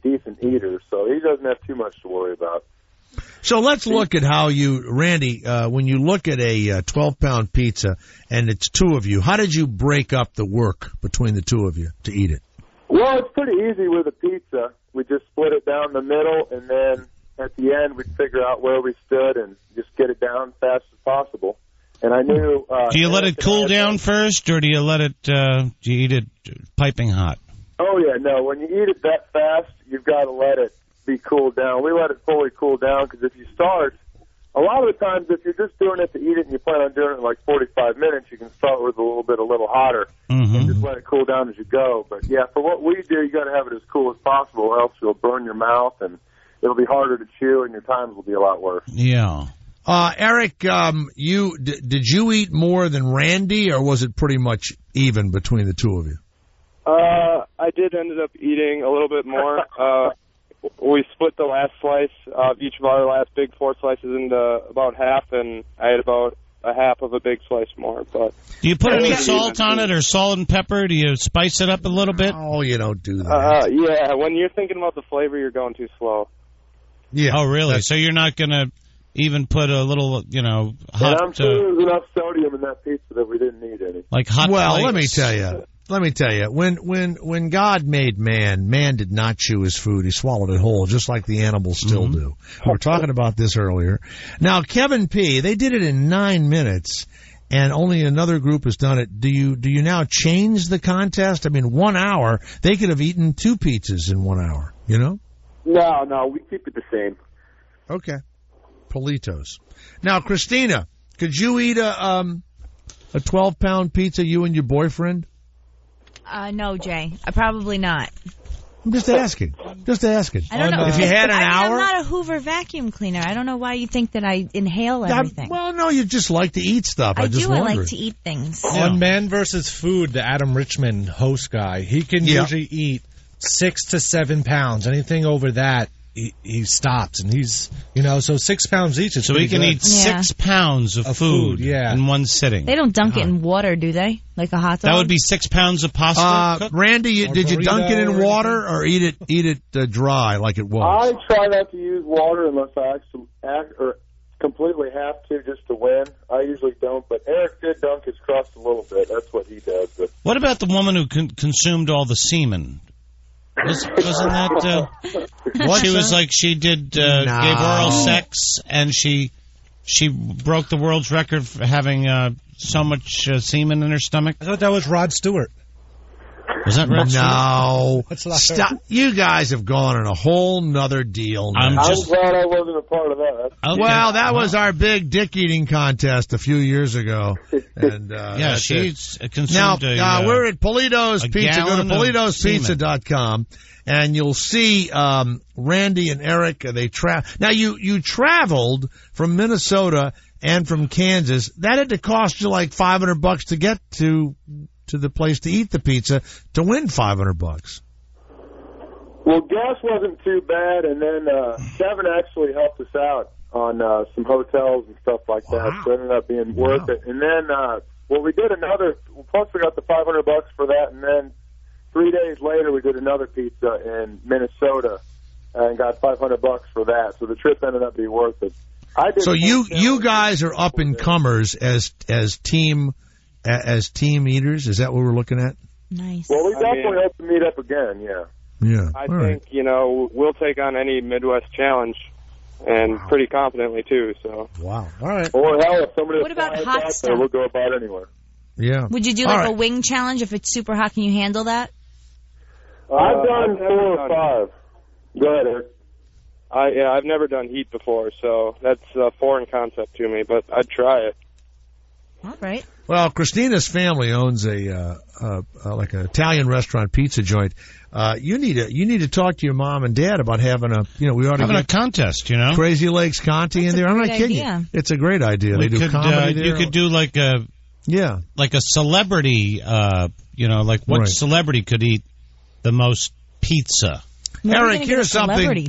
decent eaters, so he doesn't have too much to worry about. So let's look at how Randy, when you look at a 12-pound pizza and it's 2 of you, how did you break up the work between the 2 of you to eat it? Well, it's pretty easy with a pizza. We just split it down the middle, and then at the end we'd figure out where we stood and just get it down as fast as possible. And I knew. Do you let it cool down first, or do you let it? Do you eat it piping hot? Oh yeah, no. When you eat it that fast, you've got to let it be cooled down. We let it fully cool down because if you start, a lot of the times if you're just doing it to eat it and you plan on doing it in like 45 minutes, you can start with a little hotter and just let it cool down as you go. But yeah, for what we do, you got to have it as cool as possible, or else you'll burn your mouth and it'll be harder to chew, and your times will be a lot worse. Yeah. Eric, did you eat more than Randy, or was it pretty much even between the two of you? I did ended up eating a little bit more. We split the last slice of each of our last big 4 slices into about half, and I had about a half of a big slice more. But do you put any salt on it, or salt and pepper? Do you spice it up a little bit? Oh, you don't do that. Yeah, when you're thinking about the flavor, you're going too slow. Yeah. Oh, really? So you're not going to even put a little, hot... And I'm sure there's enough sodium in that pizza that we didn't need any. Like hot Well, plates. let me tell you. When God made man did not chew his food. He swallowed it whole, just like the animals still do. We were talking about this earlier. Now, Kevin P., they did it in 9 minutes, and only another group has done it. Do you now change the contest? I mean, 1 hour, they could have eaten 2 pizzas in 1 hour, No, we keep it the same. Okay. Palitos. Now, Kristina, could you eat a 12-pound pizza, you and your boyfriend? No, Jay. Probably not. I'm just asking. I don't know. If you had an hour? I'm not a Hoover vacuum cleaner. I don't know why you think that I inhale everything. Well, no, you just like to eat stuff. I just do. wondered. I like to eat things. On Man vs. Food, the Adam Richman host guy, he can usually eat 6 to 7 pounds. Anything over that, he stops, and he's, so 6 pounds each is so he can good. eat 6 pounds of food in one sitting. They don't dunk it in water, do they? Like a hot dog? That would be 6 pounds of pasta. Randy, did you dunk it in water or eat it dry like it was? I try not to use water unless I actually completely have to, just to win. I usually don't, but Eric did dunk his crust a little bit. That's what he does. But what about the woman who consumed all the semen? Wasn't that? She was like she did gave oral sex, and she broke the world's record for having so much semen in her stomach. I thought that was Rod Stewart. Was that Rod Stewart? No. Stop. You guys have gone on a whole nother deal now. I'm glad I wasn't a part of that. Okay. Well, that was our big dick-eating contest a few years ago. And, she's consumed now, we're at Palido's Pizza. Go to PalidosPizza.com, and you'll see Randy and Eric. Now, you traveled from Minnesota and from Kansas. That had to cost you like $500 to get to the place to eat the pizza to win $500. Well, gas wasn't too bad, and then Kevin actually helped us out on some hotels and stuff like that, so it ended up being worth it. And then, we did plus we got the $500 for that, and then 3 days later we did another pizza in Minnesota and got $500 for that, so the trip ended up being worth it. So you guys are up and comers as team eaters? Is that what we're looking at? Nice. Well, we definitely hope to meet up again, yeah. Yeah. I think, we'll take on any Midwest challenge, and pretty confidently, too, so. Wow. All right. Or, hell, if somebody what about hot stuff? we'll go about anywhere. Yeah. Would you do a wing challenge if it's super hot? Can you handle that? I've done 4 or 5. Go ahead, Eric. I've never done heat before, so that's a foreign concept to me, but I'd try it. All right. Well, Christina's family owns like an Italian restaurant pizza joint. You need to talk to your mom and dad about having we ought to have a contest, Crazy Legs Conti in there. I'm not kidding idea. you. It's a great idea. They do comedy there. You could do like a celebrity, what celebrity could eat the most pizza? Eric, here's something.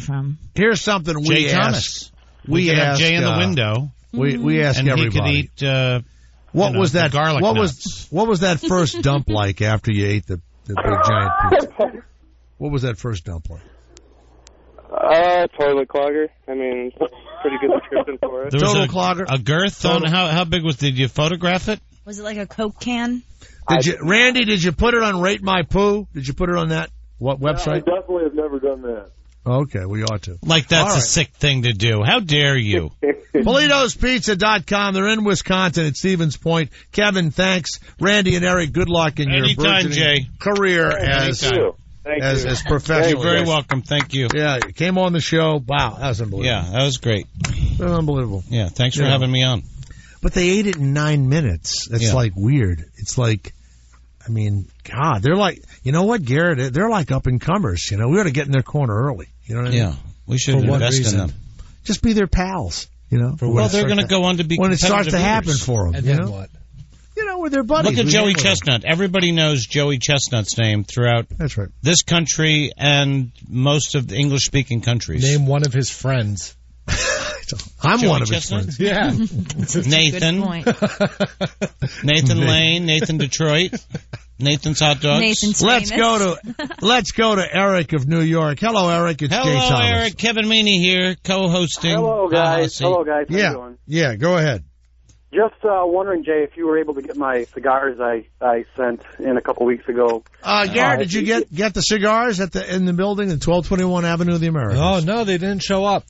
Here's something Jay we Thomas. asked. We could have Jay in the window. We asked and everybody. He could eat. What was that? Garlic nuts. What was that first dump like after you ate the big giant pizza? What was that first dump like? Toilet clogger. I mean, pretty good description for it. Total clogger. A girth on how big was? Did you photograph it? Was it like a Coke can? Randy, did you put it on Rate My Poo? Did you put it on that website? I definitely have never done that. Okay, we ought to. Like that's All right. a sick thing to do. How dare you? PalidosPizza.com. They're in Wisconsin at Stevens Point. Kevin, thanks. Randy and Eric, good luck in your Anytime, burgeoning Jay. career as professionals. You're very welcome. Thank you. Yeah, you came on the show. Wow, that was unbelievable. Yeah, that was great. That was unbelievable. Yeah, thanks for having me on. But they ate it in 9 minutes. That's like weird. It's like, I mean, God, they're like, you know what, Garrett? They're like up and comers. You know, we ought to get in their corner early. You know what I mean? Yeah, we should invest in them. Just be their pals. You know, well, they're going to go on to be when it starts to happen leaders. for them. And you then know? what? You know, with their buddies. Look at Joey Chestnut. Everybody knows Joey Chestnut's name throughout this country and most of the English-speaking countries. Name one of his friends. I'm Joey one of Chestnut? his friends. Yeah. Nathan. Nathan Lane. Nathan Detroit. Nathan's Hot Dogs. Nathan's Let's go to Eric of New York. Hello, Eric. It's Jay Hello, Thomas. Eric. Kevin Meaney here, co-hosting. Hello, guys. Hello, guys. How you doing? Yeah, go ahead. Just wondering, Jay, if you were able to get my cigars I sent in a couple weeks ago. Garrett, did you get the cigars in the building at 1221 Avenue of the Americas? Oh, no, they didn't show up.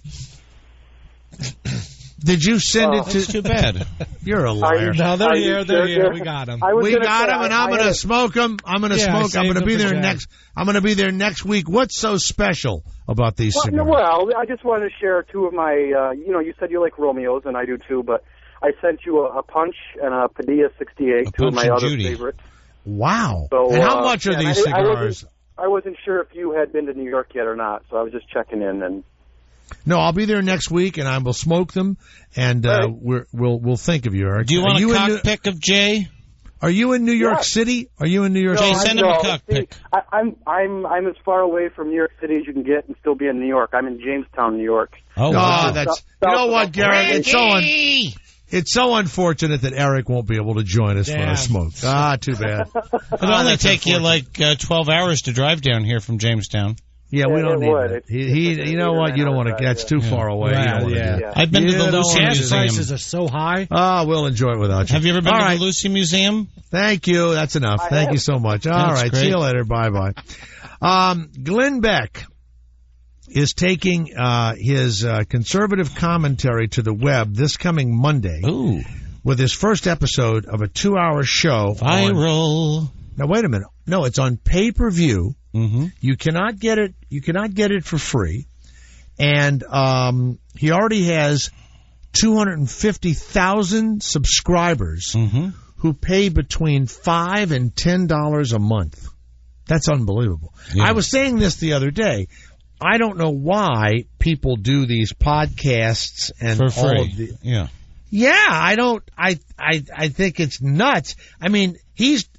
Did you send it to... That's too bad. You're a liar. No, they're here. We got them. We got them, and I'm going to smoke them. I'm going to smoke. I'm going to be there next. I'm going to be there next week. What's so special about these cigars? Well, I just wanted to share two of my. You said you like Romeos, and I do too. But I sent you a Punch and a Padilla 68, two of my other favorites. Wow! So, and how much are these cigars? I wasn't sure if you had been to New York yet or not, so I was just checking in. And no, I'll be there next week, and I will smoke them, and we'll think of you, Eric. Do you want a cockpick of Jay? Are you in New York City? Are you in New York Jay, City? send him a cockpick. I'm as far away from New York City as you can get and still be in New York. I'm in Jamestown, New York. Oh, wow. That's you know what, Garrett? It's so unfortunate that Eric won't be able to join us for a smoke. Too bad. It'll only take you like 12 hours to drive down here from Jamestown. Yeah, we don't need that. You know what? You don't want to. That's too far away. I've been to the Lucy Museum. Prices are so high. We'll enjoy it without you. Have you ever been to the Lucy Museum? Thank you. That's enough. Thank you so much. All right. Great. See you later. Bye-bye. Glenn Beck is taking his conservative commentary to the web this coming Monday. Ooh. With his first episode of a 2-hour show. Viral. Now, wait a minute. No, it's on pay-per-view. Mm-hmm. You cannot get it. You cannot get it for free, and he already has 250,000 subscribers who pay between $5 and $10 a month. That's unbelievable. Yeah. I was saying this the other day. I don't know why people do these podcasts and for free. All of the. Yeah, I don't. I think it's nuts. I mean,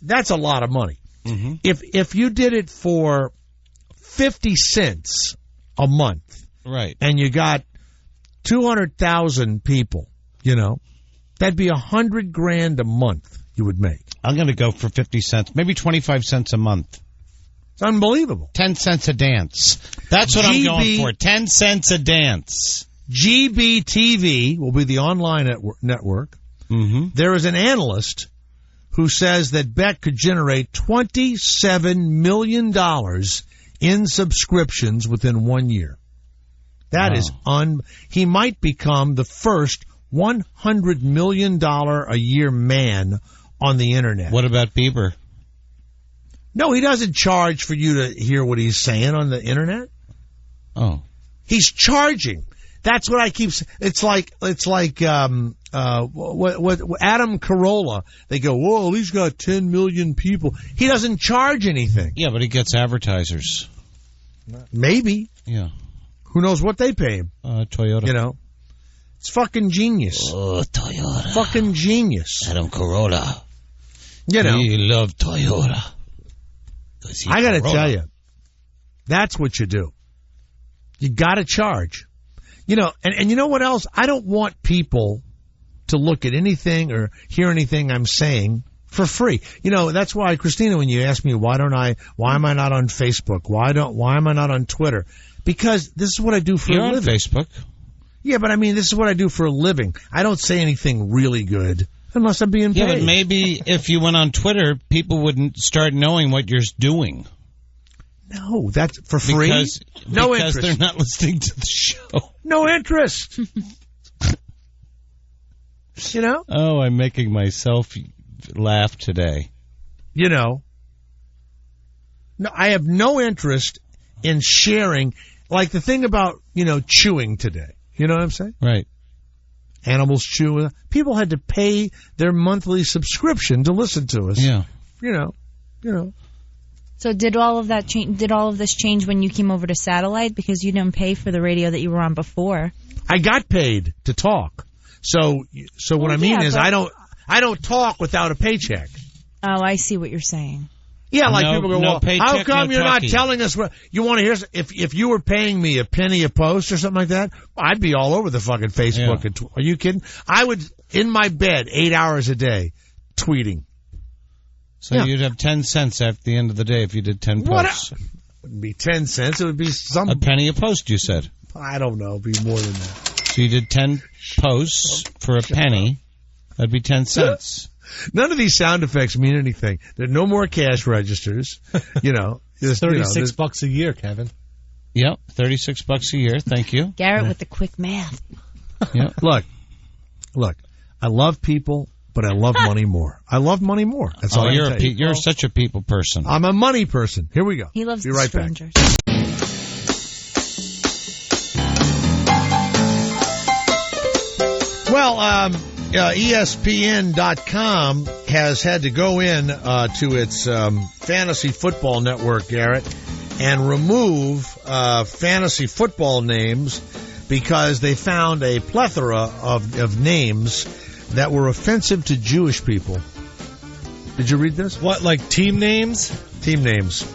that's a lot of money. Mm-hmm. If you did it for 50 cents a month, right, and you got 200,000 people, that'd be $100,000 a month you would make. I'm going to go for 50 cents, maybe 25 cents a month. It's unbelievable. 10 cents a dance. That's what I'm going for. 10 cents a dance. GBTV will be the online network. Mm-hmm. There is an analyst who says that Beck could generate $27 million in subscriptions within 1 year. That is he might become the first $100 million a year man on the internet. What about Bieber? No, he doesn't charge for you to hear what he's saying on the internet. Oh. He's charging. That's what I keep saying. It's like Adam Carolla. They go, whoa, he's got 10 million people. He doesn't charge anything. Yeah, but he gets advertisers. Maybe. Yeah. Who knows what they pay him? Toyota. It's fucking genius. Oh, Toyota. Fucking genius. Adam Carolla. We love Toyota. I got to tell you, that's what you do. You got to charge. And you know what else? I don't want people to look at anything or hear anything I'm saying for free. That's why, Kristina, when you ask me why am I not on Facebook? Why am I not on Twitter? Because this is what I do for a living. You're on Facebook. Yeah, but I mean, this is what I do for a living. I don't say anything really good unless I'm being paid. Yeah, but maybe if you went on Twitter, people wouldn't start knowing what you're doing. No, that's for free. No because interest. They're not listening to the show. No interest. You know? Oh, I'm making myself laugh today. You know? No, I have no interest in sharing, like the thing about, chewing today. You know what I'm saying? Right. Animals chew. People had to pay their monthly subscription to listen to us. Yeah. You know. So did all of that change? Did all of this change when you came over to satellite because you didn't pay for the radio that you were on before? I got paid to talk. So what I mean is I don't talk without a paycheck. Oh, I see what you're saying. Yeah, like people go, well, paycheck, how come you're talking. not telling us what you want to hear? If you were paying me a penny a post or something like that, I'd be all over the fucking Facebook. Yeah. Are you kidding? I would, in my bed, 8 hours a day, tweeting. So you'd have 10 cents at the end of the day if you did 10 posts. It wouldn't be 10 cents. It would be a penny a post, you said. I don't know. It'd be more than that. So you did 10 posts for a penny. That'd be 10 cents. None of these sound effects mean anything. There are no more cash registers. It's $36 a year, Kevin. Yep, $36 a year. Thank you. Garrett with the quick math. Yeah. Look. I love people, but I love money more. I love money more. That's all. You're such a people person. I'm a money person. Here we go. He loves Be right strangers. Back. Well, ESPN.com has had to go in to its fantasy football network, Garrett, and remove fantasy football names because they found a plethora of names that were offensive to Jewish people. Did you read this? What, like team names? Team names.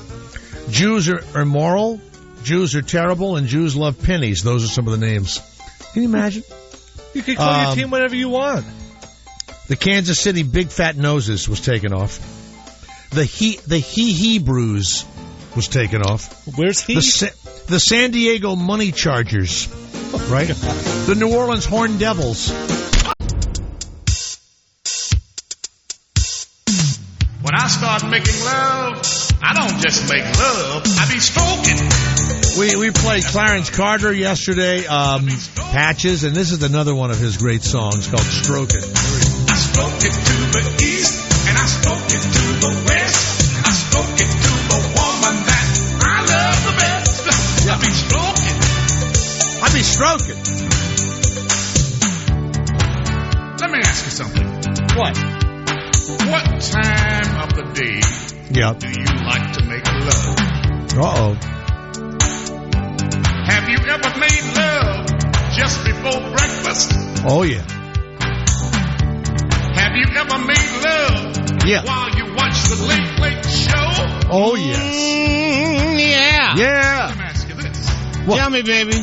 Jews are immoral, Jews are terrible, and Jews love pennies. Those are some of the names. Can you imagine? You can call your team whatever you want. The Kansas City Big Fat Noses was taken off. The Hebrews was taken off. Where's he? The San Diego Money Chargers, right? The New Orleans Horned Devils. When I start making love, I don't just make love, I be stroking. We played Clarence Carter yesterday, Patches, and this is another one of his great songs called Stroke It. I stroke it to the east, and I stroke it to the west. I stroke it to the woman that I love the best. I be stroking. Let me ask you something. What? What time of the day do you like to make love? Uh-oh. Have you ever made love just before breakfast? Oh, yeah. Have you ever made love while you watch the Late Late Show? Oh, yes. Yeah. Yeah. Let me ask you this. What? Tell me, baby.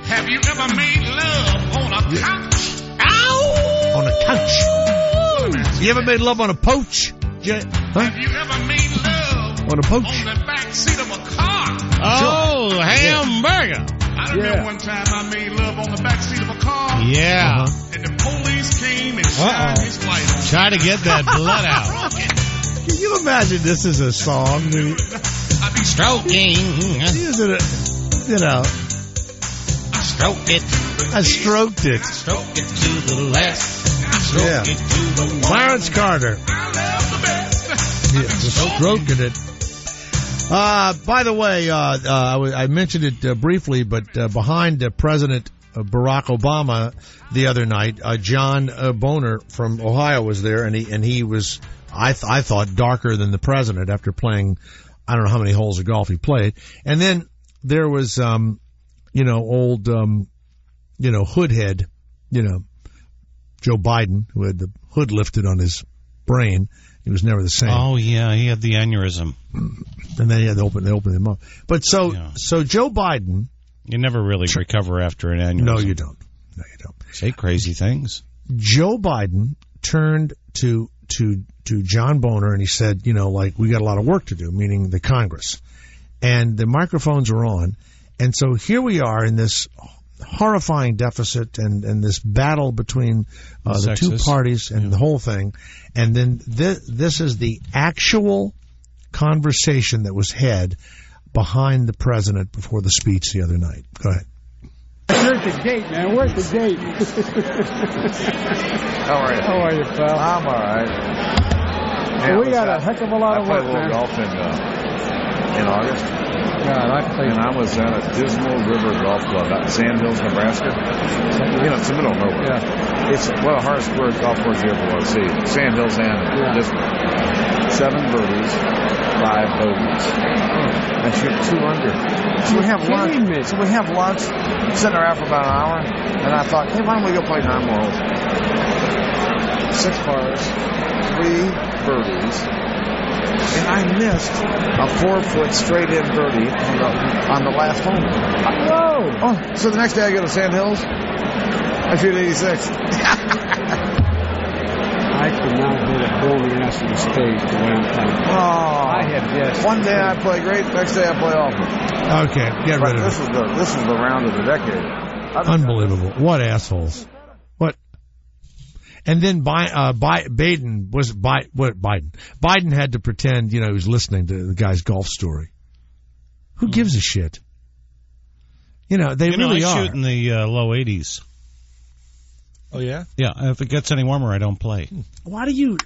Have you ever made love on a couch? Ow! On a couch. You ever made love on a poach? Have you ever made love on a poach? On the back seat of a car? Oh, sure. Hamburger. I remember one time I made love on the back seat of a car. Yeah. And the police came and shined his light on. Try to get that blood out. Can you imagine this is a song? I be stroking. I stroked it. I stroked it. Stroke it to the left. Yeah. Clarence Carter. Stroking it. By the way, I mentioned it briefly, but behind President Barack Obama the other night, John Boner from Ohio was there, and he was, I thought, darker than the president after playing, I don't know how many holes of golf he played. And then there was, old, hoodhead, Joe Biden, who had the hood lifted on his brain. He was never the same. Oh, yeah, he had the aneurysm. And then they opened him up. But so Joe Biden... You never really recover after an aneurysm. No, you don't. Say crazy things. Joe Biden turned to John Boner and he said, we got a lot of work to do, meaning the Congress. And the microphones are on. And so here we are in this horrifying deficit and this battle between the two parties and the whole thing. And then this is the actual conversation that was had behind the president before the speech the other night. Go ahead. Where's the gate, man? Where's the gate? How are you? How are you, pal? I'm all right. Well, we got a heck of a lot of work, man. I played a little golf in August. God, and I was at a Dismal River Golf Club out in Sand Hills, Nebraska. It's the middle of nowhere. Yeah. It's one of the hardest golf courses you ever want to see. Sand Hills and Dismal. 7 birdies, 5 bogeys. And shoot 2 under. So we have lunch. So we have lunch, sitting around for about an hour, and I thought, hey, why don't we go play 9 more holes? 6 pars, 3 birdies, and I missed a 4-foot straight-in birdie on the last hole. Whoa! Oh, so the next day I go to Sand Hills, I shoot 86. I could not hit a bogey ass to the stage the way I'm playing. Oh, I had guessed. One day I play great, next day I play awful. Okay, get rid of it. This is the round of the decade. Unbelievable. What assholes. What? And then Biden had to pretend, he was listening to the guy's golf story. Who gives a shit? They really I are. shoot in the low 80s. Oh yeah? Yeah, if it gets any warmer, I don't play. Why do you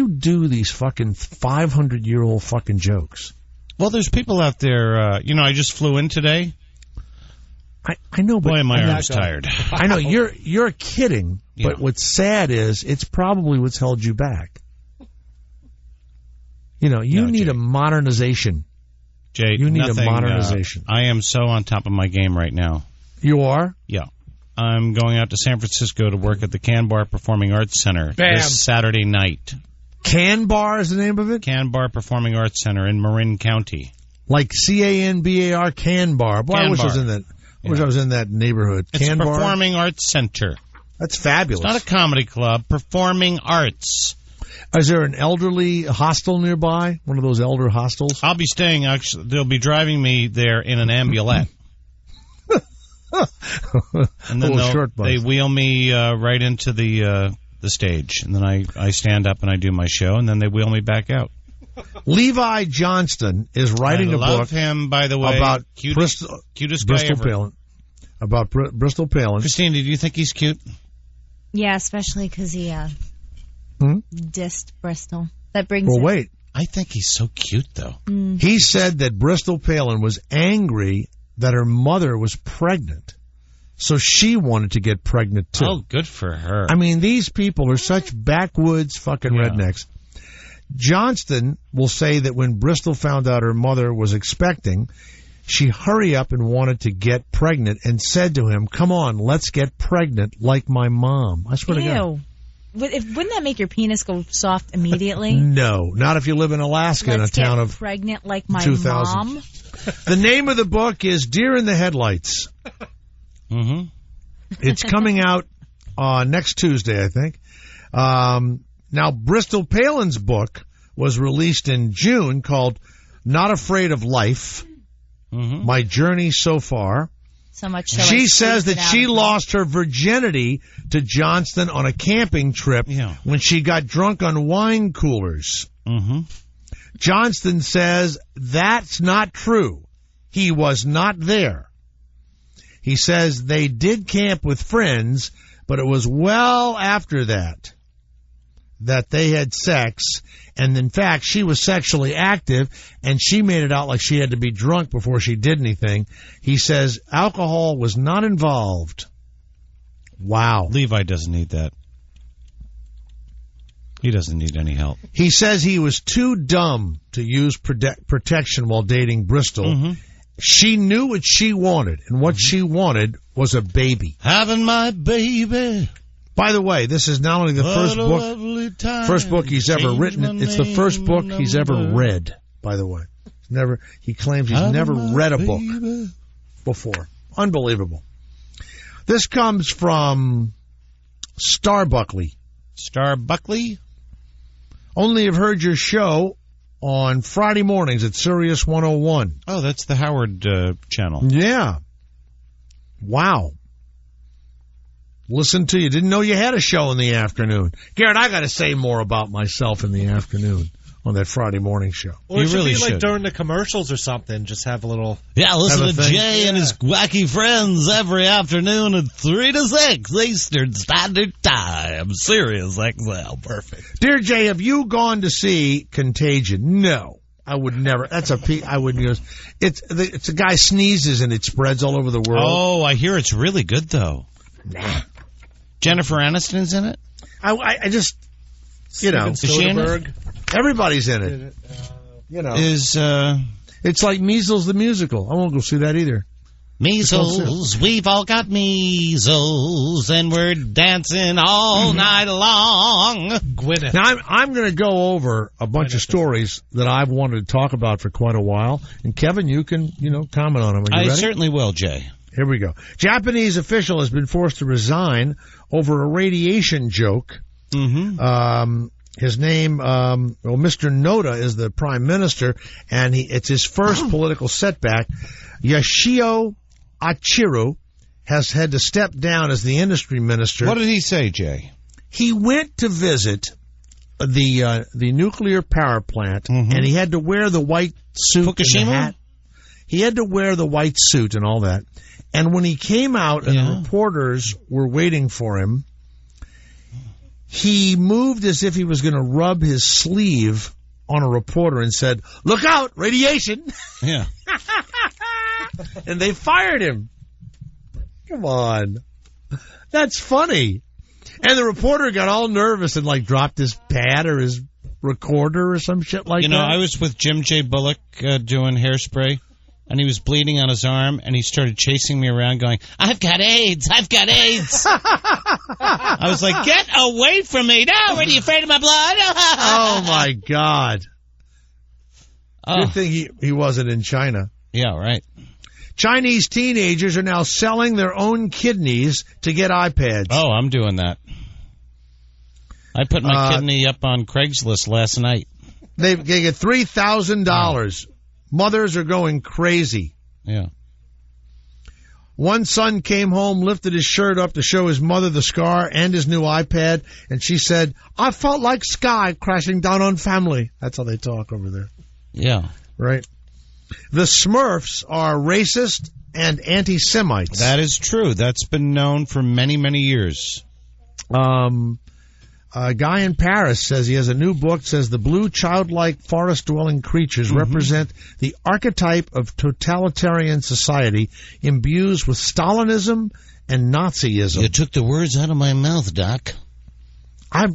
do these fucking 500-year-old fucking jokes? Well, there's people out there, I just flew in today. I know, but boy, my arm's tired. I know you're kidding, but what's sad is it's probably what's held you back. You need a modernization. Jay, you need a modernization. I am so on top of my game right now. You are? Yeah. I'm going out to San Francisco to work at the Can Bar Performing Arts Center this Saturday night. Can Bar is the name of it? Can Bar Performing Arts Center in Marin County. Like CANBAR, Can Bar. Boy, I wish I was in that. I wish I was in that neighborhood. It's Can Bar? Performing Arts Center. That's fabulous. It's not a comedy club. Performing arts. Is there an elderly hostel nearby? One of those elder hostels? I'll be staying. Actually, they'll be driving me there in an ambulette. And then they wheel me right into the stage, and then I stand up and I do my show, and then they wheel me back out. Levi Johnston is writing a book. I love him, by the way. About cutest Bristol guy ever. Palin. About Bristol Palin. Christine, do you think he's cute? Yeah, especially because he dissed Bristol. That brings. Well, wait. I think he's so cute, though. He said that Bristol Palin was angry that her mother was pregnant, so she wanted to get pregnant too. Oh, good for her. I mean, these people are such backwoods fucking rednecks. Johnston will say that when Bristol found out her mother was expecting, she hurried up and wanted to get pregnant and said to him, "Come on, let's get pregnant like my mom." I swear to God. Wouldn't that make your penis go soft immediately? No, not if you live in Alaska in a town of pregnant like my 2,000. mom. The name of the book is Deer in the Headlights. Mm-hmm. It's coming out next Tuesday, I think. Now, Bristol Palin's book was released in June called Not Afraid of Life, My Journey So Far. So much so she says that she lost her virginity to Johnston on a camping trip when she got drunk on wine coolers. Mm-hmm. Johnston says that's not true. He was not there. He says they did camp with friends, but it was well after that they had sex, and in fact, she was sexually active, and she made it out like she had to be drunk before she did anything. He says alcohol was not involved. Wow. Levi doesn't need that. He doesn't need any help. He says he was too dumb to use protection while dating Bristol. Mm-hmm. She knew what she wanted, and what she wanted was a baby. Having my baby. By the way, this is not only the first book he's ever written. It's the first book he's ever read. By the way, he claims he's never read a book before. Unbelievable. This comes from Starbuckley. Starbuckley? Only have heard your show on Friday mornings at Sirius 101. Oh, that's the Howard channel. Yeah. Wow. Listen to you. Didn't know you had a show in the afternoon. Garrett, I got to say more about myself in the afternoon. on that Friday morning show. Or it should be like during the commercials or something. Just have a little... Yeah, listen to Jay and his wacky friends every afternoon at 3 to 6 Eastern Standard Time. Sirius XM. Perfect. Dear Jay, have you gone to see Contagion? No. I would never. That's I wouldn't use. It's a guy sneezes and it spreads all over the world. Oh, I hear it's really good though. Nah. Jennifer Aniston's in it. I just, you know, is she in it? Everybody's in it. You know, it's like Measles the musical. I won't go see that either. Measles, we've all got measles, and we're dancing all night long. Gwyneth. Now, I'm going to go over a bunch of stories that I've wanted to talk about for quite a while. And, Kevin, you can, comment on them. Are you ready? Certainly will, Jay. Here we go. Japanese official has been forced to resign over a radiation joke. Mm-hmm. His name, Mr. Noda is the prime minister, and it's his first political setback. Yoshio Achiru has had to step down as the industry minister. What did he say, Jay? He went to visit the nuclear power plant, and he had to wear the white suit Fukushima? and the hat. He had to wear the white suit and all that. And when he came out and the reporters were waiting for him, he moved as if he was going to rub his sleeve on a reporter and said, "Look out, radiation." Yeah. And they fired him. Come on. That's funny. And the reporter got all nervous and dropped his pad or his recorder or some shit like that. I was with Jim J. Bullock doing Hairspray, and he was bleeding on his arm, and he started chasing me around going, "I've got AIDS, I've got AIDS." I was like, "Get away from me. No, are you afraid of my blood?" Oh, my God. Good thing he wasn't in China. Yeah, right. Chinese teenagers are now selling their own kidneys to get iPads. Oh, I'm doing that. I put my kidney up on Craigslist last night. They get $3,000. Mothers are going crazy. Yeah. One son came home, lifted his shirt up to show his mother the scar and his new iPad, and she said, "I felt like sky crashing down on family." That's how they talk over there. Yeah. Right. The Smurfs are racist and anti-Semites. That is true. That's been known for many, many years. A guy in Paris says he has a new book, says the blue childlike forest-dwelling creatures represent the archetype of totalitarian society imbued with Stalinism and Nazism. You took the words out of my mouth, Doc. I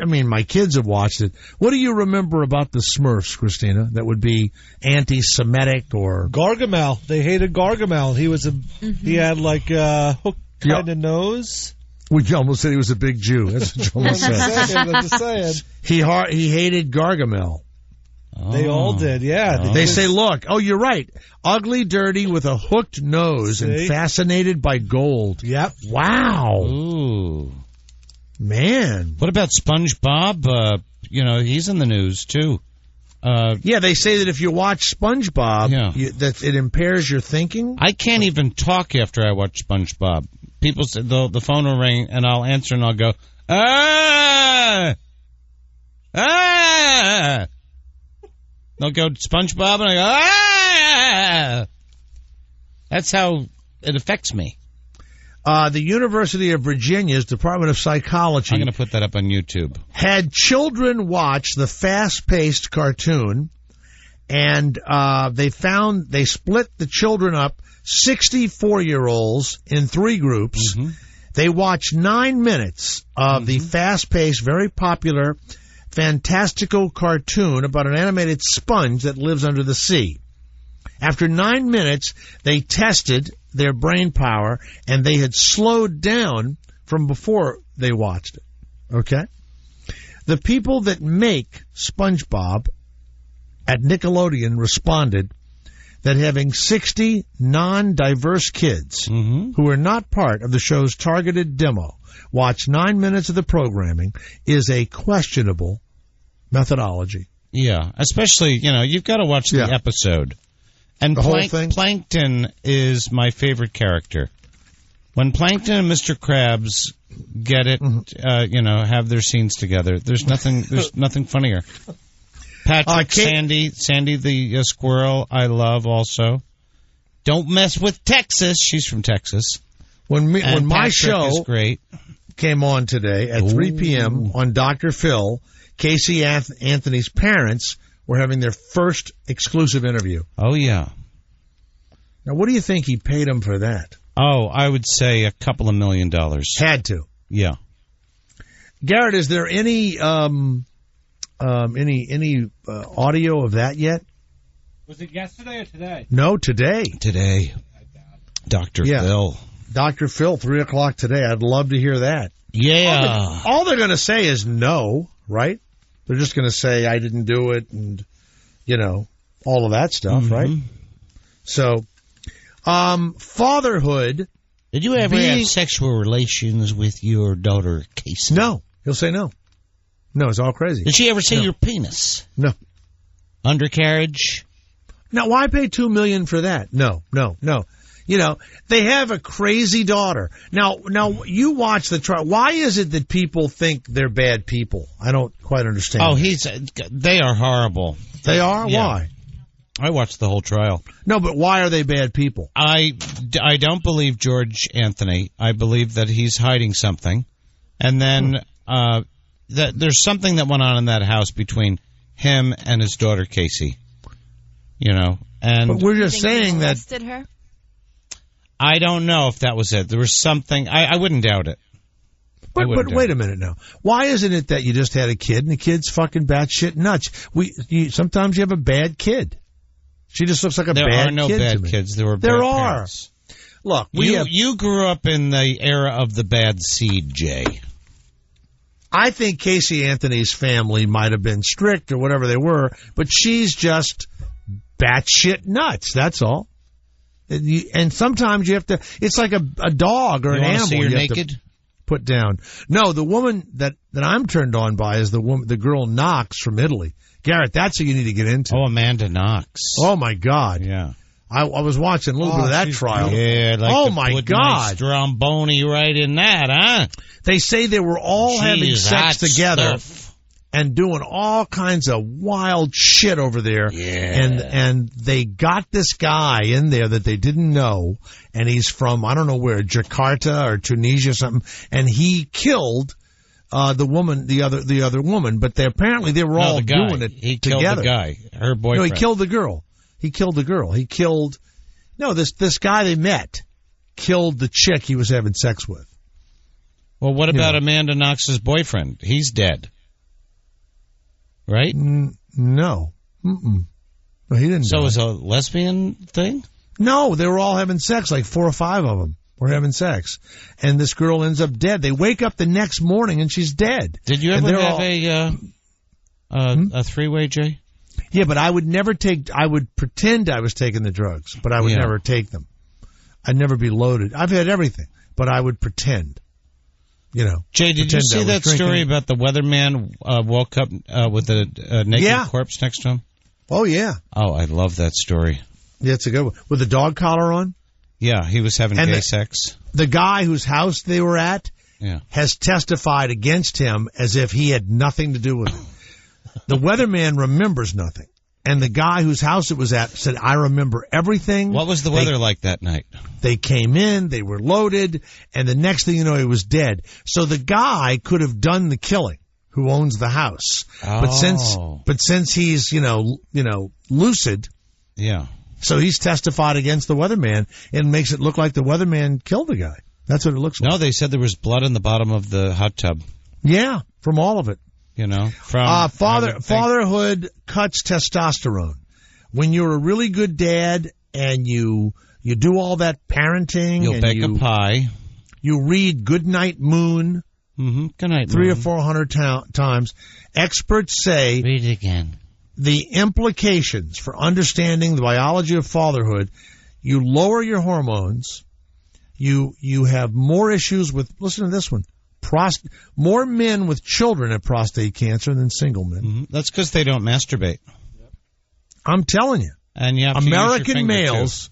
mean, my kids have watched it. What do you remember about the Smurfs, Christina, that would be anti-Semitic or... Gargamel. They hated Gargamel. He had a hook kind of nose. We almost said he was a big Jew. That's what you almost said. I'm just saying. He hated Gargamel. Oh. They all did, yeah. They say, look, you're right. Ugly, dirty, with a hooked nose and fascinated by gold. Yep. Wow. Ooh. Man. What about SpongeBob? He's in the news, too. Yeah, they say that if you watch SpongeBob, that it impairs your thinking. I can't even talk after I watch SpongeBob. People say the phone will ring, and I'll answer, and I'll go, "Ah! Ah!" They'll go, "SpongeBob," and I go, "Ah!" That's how it affects me. The University of Virginia's Department of Psychology... I'm going to put that up on YouTube. ...had children watch the fast-paced cartoon, and they split the children up, 64-year-olds in 3 groups. Mm-hmm. They watched 9 minutes of the fast-paced, very popular, fantastical cartoon about an animated sponge that lives under the sea. After 9 minutes, they tested their brain power, and they had slowed down from before they watched it. Okay? The people that make SpongeBob at Nickelodeon responded that having 60 non-diverse kids who are not part of the show's targeted demo watch 9 minutes of the programming is a questionable methodology. Yeah, especially, you've got to watch the episode. And the whole thing? Plankton is my favorite character. When Plankton and Mr. Krabs get it, have their scenes together, there's nothing funnier. Patrick, Sandy the squirrel, I love also. Don't mess with Texas. She's from Texas. When my Patrick show is great. came on today at 3 p.m. on Dr. Phil, Casey Anthony's parents were having their first exclusive interview. Oh, yeah. Now, what do you think he paid him for that? Oh, I would say a couple of $1 million. Had to. Yeah. Garrett, is there any audio of that yet? Was it yesterday or today? No, today. Today. Dr. Phil. Dr. Phil, 3 o'clock today. I'd love to hear that. Yeah. All they're going to say is no, right? They're just going to say, I didn't do it, and, all of that stuff, right? So, fatherhood. Did you ever have sexual relations with your daughter, Casey? No. He'll say no. No, it's all crazy. Did she ever say your penis? No. Undercarriage? Now, why pay $2 million for that? No. They have a crazy daughter. Now, you watch the trial. Why is it that people think they're bad people? I don't quite understand. Oh, they are horrible. They are? Yeah. Why? I watched the whole trial. No, but why are they bad people? I don't believe George Anthony. I believe that he's hiding something. And then that there's something that went on in that house between him and his daughter, Casey. And but we're just saying that. Arrested her? I don't know if that was it. There was something. I wouldn't doubt it. But wait a minute now. Why isn't it that you just had a kid and the kid's fucking batshit nuts? Sometimes you have a bad kid. She just looks like a bad kid. There are no bad kids. There were bad parents. Look, you grew up in the era of the bad seed, Jay. I think Casey Anthony's family might have been strict or whatever they were, but she's just batshit nuts. That's all. And sometimes you have to. It's like a dog or an animal. See her you have naked? To put down. No, the woman that I'm turned on by is the girl Knox from Italy. Garrett, that's who you need to get into. Oh, Amanda Knox. Oh my God. Yeah. I was watching a little bit of that trial. Yeah, oh my God. Stromboni right in that, huh? They say they were all having sex together. And doing all kinds of wild shit over there. Yeah. And they got this guy in there that they didn't know, and he's from, I don't know where, Jakarta or Tunisia or something, and he killed the woman, the other woman, but apparently they were all doing it he together. He killed the guy, her boyfriend. No, he killed the girl. This guy they met killed the chick he was having sex with. Well, what about Amanda Knox's boyfriend? He's dead. Right? No. No, he didn't. So it was a lesbian thing? No, they were all having sex, like 4 or 5 of them were having sex. And this girl ends up dead. They wake up the next morning and she's dead. Did you ever have a three-way, Jay? Yeah, but I would pretend I was taking the drugs, but I would never take them. I'd never be loaded. I've had everything, but I would pretend. Jay, did you see that story about the weatherman woke up with a naked corpse next to him? Oh, yeah. Oh, I love that story. Yeah, it's a good one. With the dog collar on? Yeah, he was having gay sex. The guy whose house they were at has testified against him as if he had nothing to do with it. The weatherman remembers nothing. And the guy whose house it was at said, I remember everything. What was the weather like that night? They came in, they were loaded, and the next thing you know, he was dead. So the guy could have done the killing, who owns the house. Oh. But since he's, lucid. Yeah. So he's testified against the weatherman and makes it look like the weatherman killed the guy. That's what it looks like. No, they said there was blood in the bottom of the hot tub. Yeah, from all of it. From fatherhood cuts testosterone. When you're a really good dad and you do all that parenting, you'll bake a pie. You read Goodnight Moon. Mm-hmm. Goodnight 300 or 400 times. Experts say read it again. The implications for understanding the biology of fatherhood: you lower your hormones. You have more issues with. Listen to this one. More men with children have prostate cancer than single men. Mm-hmm. That's because they don't masturbate. I'm telling you. And you have American males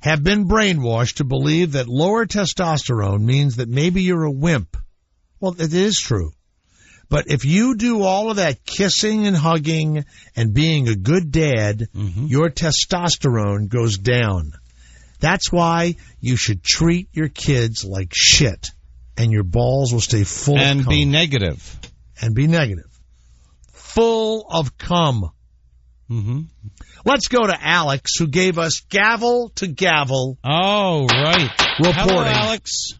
have been brainwashed to believe that lower testosterone means that maybe you're a wimp. Well, it is true. But if you do all of that kissing and hugging and being a good dad, your testosterone goes down. That's why you should treat your kids like shit, and your balls will stay full of cum. And be negative. And be negative. Full of cum. Let's go to Alex, who gave us gavel to gavel. Oh, right. Reporting. Hello, Alex.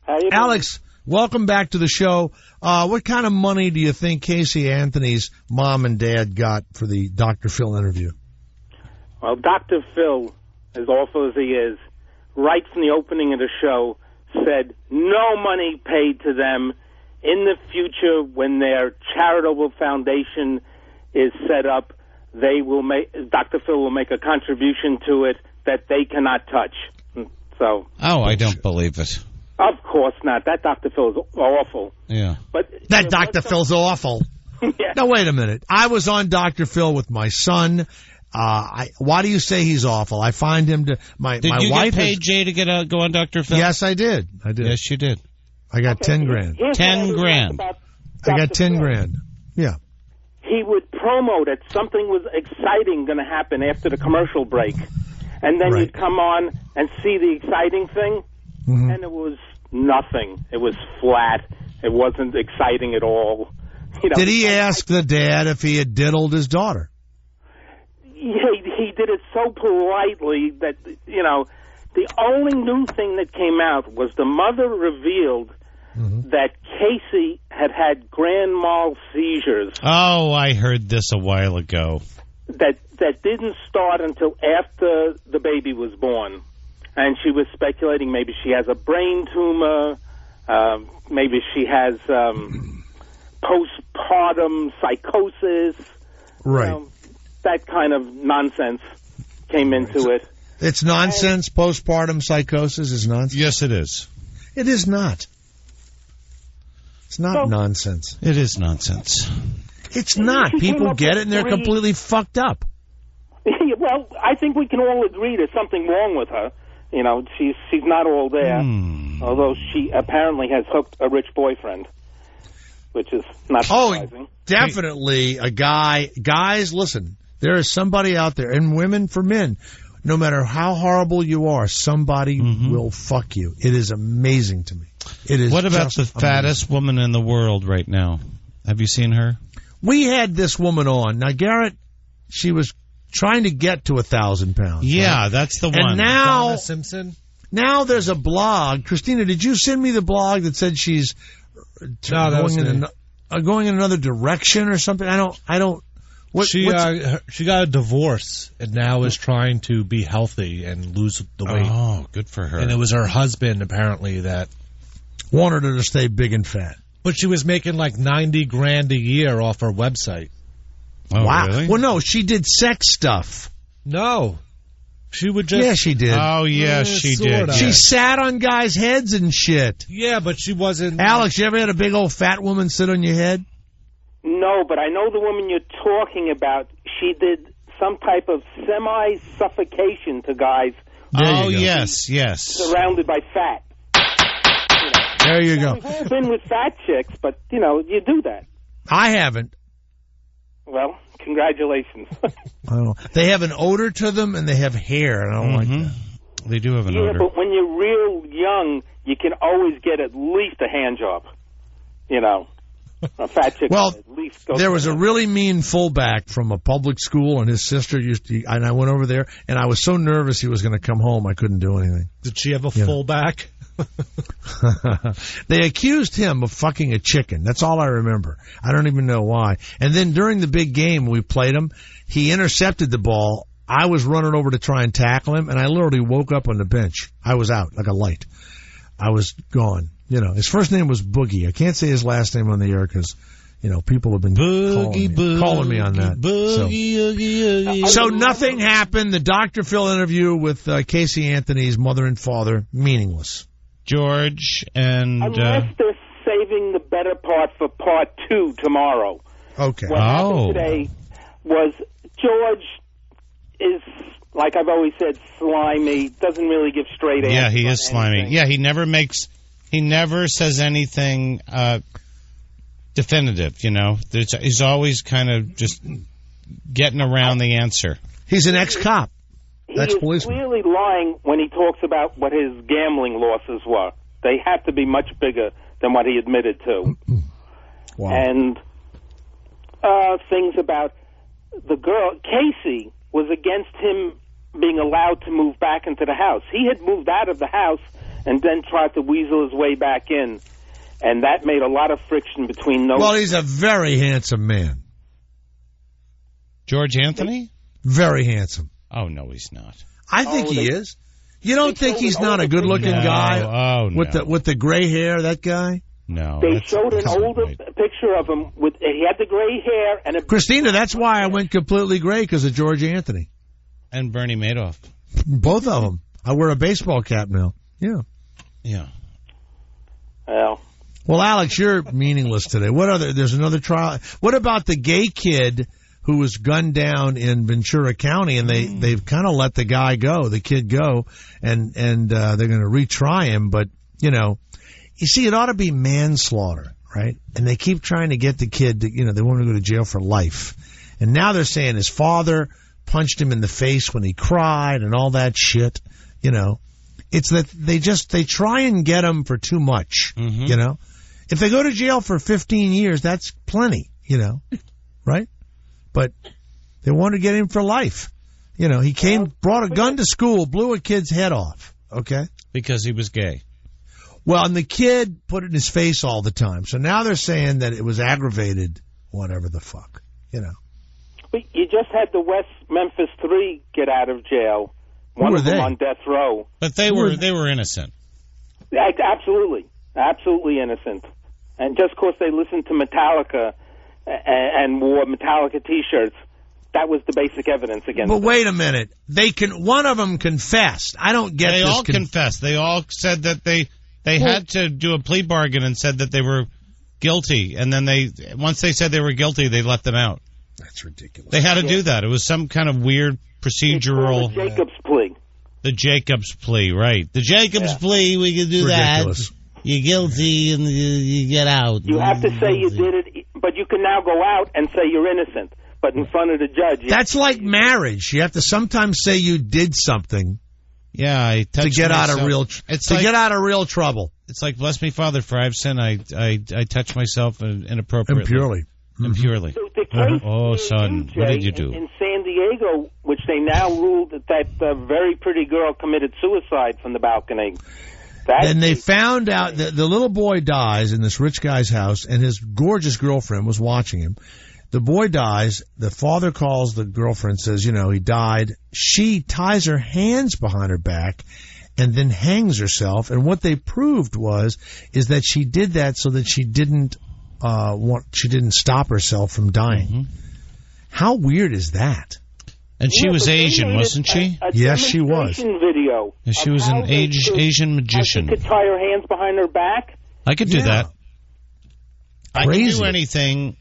How you doing? Alex, welcome back to the show. What kind of money do you think Casey Anthony's mom and dad got for the Dr. Phil interview? Well, Dr. Phil, as awful as he is, right from the opening of the show, said no money paid to them. In the future, when their charitable foundation is set up, Dr. Phil will make a contribution to it that they cannot touch. So. Oh, I don't believe it. Of course not. That Dr. Phil is awful. Yeah. But that Dr. Phil's awful. Yeah. Now, wait a minute. I was on Dr. Phil with my son. Why do you say he's awful? I find him to... Did you wife get paid, Jay, to go on Dr. Phil? Yes, I did. Yes, you did. I got 10 grand. 10 grand. I got 10 grand. Yeah. He would promo that something was exciting going to happen after the commercial break. And then you'd come on and see the exciting thing, and it was nothing. It was flat. It wasn't exciting at all. Did he ask the dad if he had diddled his daughter? He did it so politely that, the only new thing that came out was the mother revealed that Casey had grand mal seizures. Oh, I heard this a while ago. That didn't start until after the baby was born. And she was speculating maybe she has a brain tumor, maybe she has postpartum psychosis. Right. That kind of nonsense came into it. It's nonsense. Postpartum psychosis is nonsense. Yes, it is. It is not. It's not nonsense. It is nonsense. It's not. People get it and they're completely fucked up. Well, I think we can all agree there's something wrong with her. She's not all there. Although she apparently has hooked a rich boyfriend, which is not surprising. Oh, definitely a guy. Guys, listen, there is somebody out there, and women for men, no matter how horrible you are, somebody will fuck you. It is amazing to me. It is. What about the fattest woman in the world right now? Have you seen her? We had this woman on. Now, Garrett, she was trying to get to 1,000 pounds. Yeah, right? that's the one. And now, Donna Simpson? Now there's a blog. Christina, did you send me the blog that said she's going in another direction or something? I don't. She got a divorce and now is trying to be healthy and lose the weight. Oh, good for her. And it was her husband apparently that wanted her to stay big and fat. But she was making like $90,000 a year off her website. Oh, wow. Really? Well, no, she did sex stuff. No. She would just... Yeah, she did. Oh, yeah, she did. She sat on guys' heads and shit. Yeah, but she wasn't... Alex, you ever had a big old fat woman sit on your head? No, but I know the woman you're talking about. She did some type of semi-suffocation to guys. Oh, yes. Surrounded by fat. There you go. We've all been with fat chicks, but, you do that. I haven't. Well, congratulations. They have an odor to them, and they have hair, and I don't like that. They do have an odor. Yeah, but when you're real young, you can always get at least a hand job. A fat chick. Well, at least go there was a really mean fullback from a public school, and his sister and I went over there, and I was so nervous he was going to come home, I couldn't do anything. Did she have a fullback? They accused him of fucking a chicken. That's all I remember. I don't even know why. And then during the big game we played him, he intercepted the ball. I was running over to try and tackle him, and I literally woke up on the bench. I was out like a light. I was gone. His first name was Boogie. I can't say his last name on the air because, people have been calling me on that. So nothing happened. The Dr. Phil interview with Casey Anthony's mother and father, meaningless. George and... Unless they're saving the better part for part 2 tomorrow. Okay. What happened today was George is, like I've always said, slimy, doesn't really give straight answers. Yeah, he is slimy. Anything. Yeah, he never says anything definitive, He's always kind of just getting around the answer. He's an ex-cop. That's he is policeman. clearly lying when he talks about what his gambling losses were. They have to be much bigger than what he admitted to. Wow. And things about the girl, Casey, was against him being allowed to move back into the house. He had moved out of the house and then tried to weasel his way back in. And that made a lot of friction between those. Well, he's a very handsome man. George Anthony? Very handsome. Oh, no, he's not. I think he is. You don't think he's not a good-looking guy? Oh, no. With the gray hair, that guy? No. They showed an older picture of him. He had the gray hair and a... Christina, that's why I went completely gray, because of George Anthony. And Bernie Madoff. Both of them. I wear a baseball cap now. Yeah. Yeah. Well, Alex, you're meaningless today. There's another trial. What about the gay kid who was gunned down in Ventura County, and they've kind of let the kid go, and they're going to retry him, but, you see, it ought to be manslaughter, right? And they keep trying to get the kid to, they want to go to jail for life. And now they're saying his father punched him in the face when he cried and all that shit, It's that they try and get him for too much, If they go to jail for 15 years, that's plenty, right? But they want to get him for life. He brought a gun to school, blew a kid's head off, okay? Because he was gay. Well, and the kid put it in his face all the time. So now they're saying that it was aggravated, whatever the fuck, But you just had the West Memphis 3 get out of jail. One of them on death row. But they were innocent. Absolutely. Absolutely innocent. And just because they listened to Metallica and wore Metallica T-shirts, that was the basic evidence against them. But wait a minute. One of them confessed. I don't get this. They all confessed. They all said that they had to do a plea bargain and said that they were guilty. And then once they said they were guilty, they let them out. That's ridiculous. They had to do that. It was some kind of weird procedural... The Jacobs plea. The Jacobs plea, right. The Jacobs plea, we can do ridiculous. That. You're guilty and you get out. You have to say you did it, but you can now go out and say you're innocent. But in front of the judge... That's like marriage. You have to sometimes say you did something. Yeah, I touched to get myself. out of real trouble. It's like, bless me, Father, for I've sinned. I touched myself inappropriately. Impurely. Impurely. Oh, son, what did you do? In San Diego, which they now ruled that very pretty girl committed suicide from the balcony. And they found out that the little boy dies in this rich guy's house, and his gorgeous girlfriend was watching him. The boy dies. The father calls the girlfriend, says, he died. She ties her hands behind her back and then hangs herself. And what they proved is that she did that so that she didn't stop herself from dying. Mm-hmm. How weird is that? And she was Asian, wasn't she? Yes, she was. Video. And she was an Asian magician. She could tie her hands behind her back. I could do that. I Crazy. can do anything.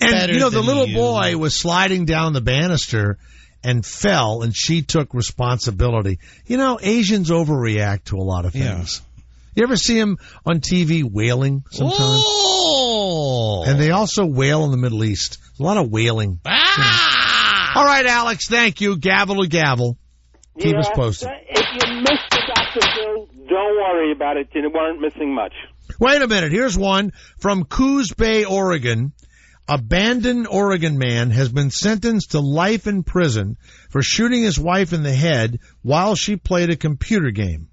And the little boy was sliding down the banister and fell, and she took responsibility. Asians overreact to a lot of things. Yeah. You ever see them on TV wailing sometimes? Oh! And they also wail in the Middle East. A lot of wailing. All right, Alex, thank you. Gavel to gavel. Keep us posted. If you missed the Dr. Phil, don't worry about it. You weren't missing much. Wait a minute. Here's one from Coos Bay, Oregon. Abandoned Oregon man has been sentenced to life in prison for shooting his wife in the head while she played a computer game.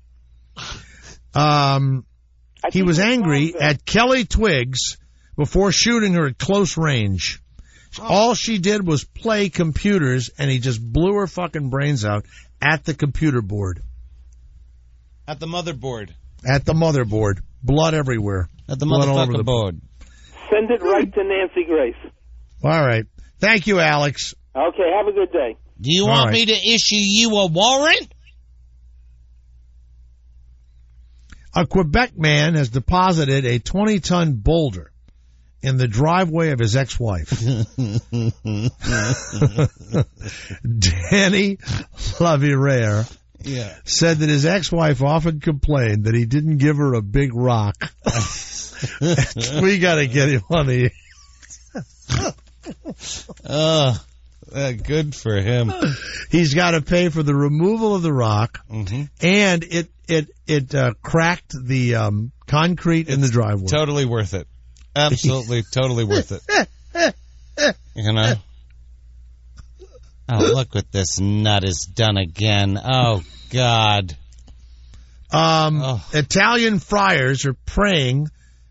He was angry at Kelly Twiggs before shooting her at close range. All she did was play computers, and he just blew her fucking brains out at the computer board. At the motherboard. At the motherboard. Blood everywhere. At the motherfucking board. Send it right to Nancy Grace. All right. Thank you, Alex. Okay, have a good day. Do you want me to issue you a warrant? A Quebec man has deposited a 20-ton boulder in the driveway of his ex-wife. Danny Lavirere said that his ex-wife often complained that he didn't give her a big rock. We got to get him on the Good for him. He's got to pay for the removal of the rock, and it cracked the concrete in the driveway. Totally worth it. Absolutely, totally worth it. You know? Oh, look what this nut has done again. Oh, God. Italian friars are praying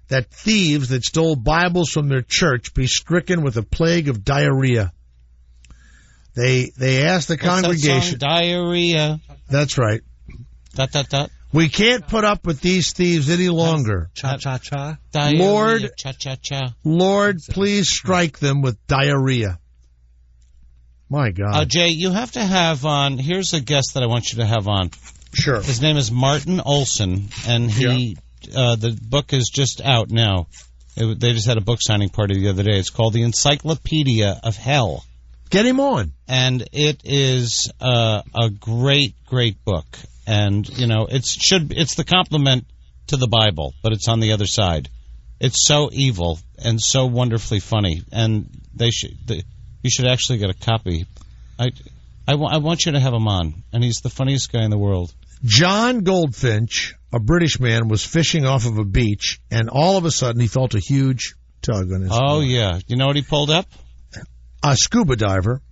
that thieves that stole Bibles from their church be stricken with a plague of diarrhea. They asked the congregation. That song, diarrhea. That's right. Dot, dot, dot. We can't put up with these thieves any longer. Cha-cha-cha. Lord, cha-cha-cha. Lord, please strike them with diarrhea. My God. Jay, you have to have on, here's a guest that I want you to have on. Sure. His name is Martin Olson, and the book is just out now. They just had a book signing party the other day. It's called The Encyclopedia of Hell. Get him on. And it is a great, great book. And, you know, it's the complement to the Bible, but it's on the other side. It's so evil and so wonderfully funny. And you should actually get a copy. I want you to have him on. And he's the funniest guy in the world. John Goldfinch, a British man, was fishing off of a beach, and all of a sudden he felt a huge tug on his board. Yeah. You know what he pulled up? A scuba diver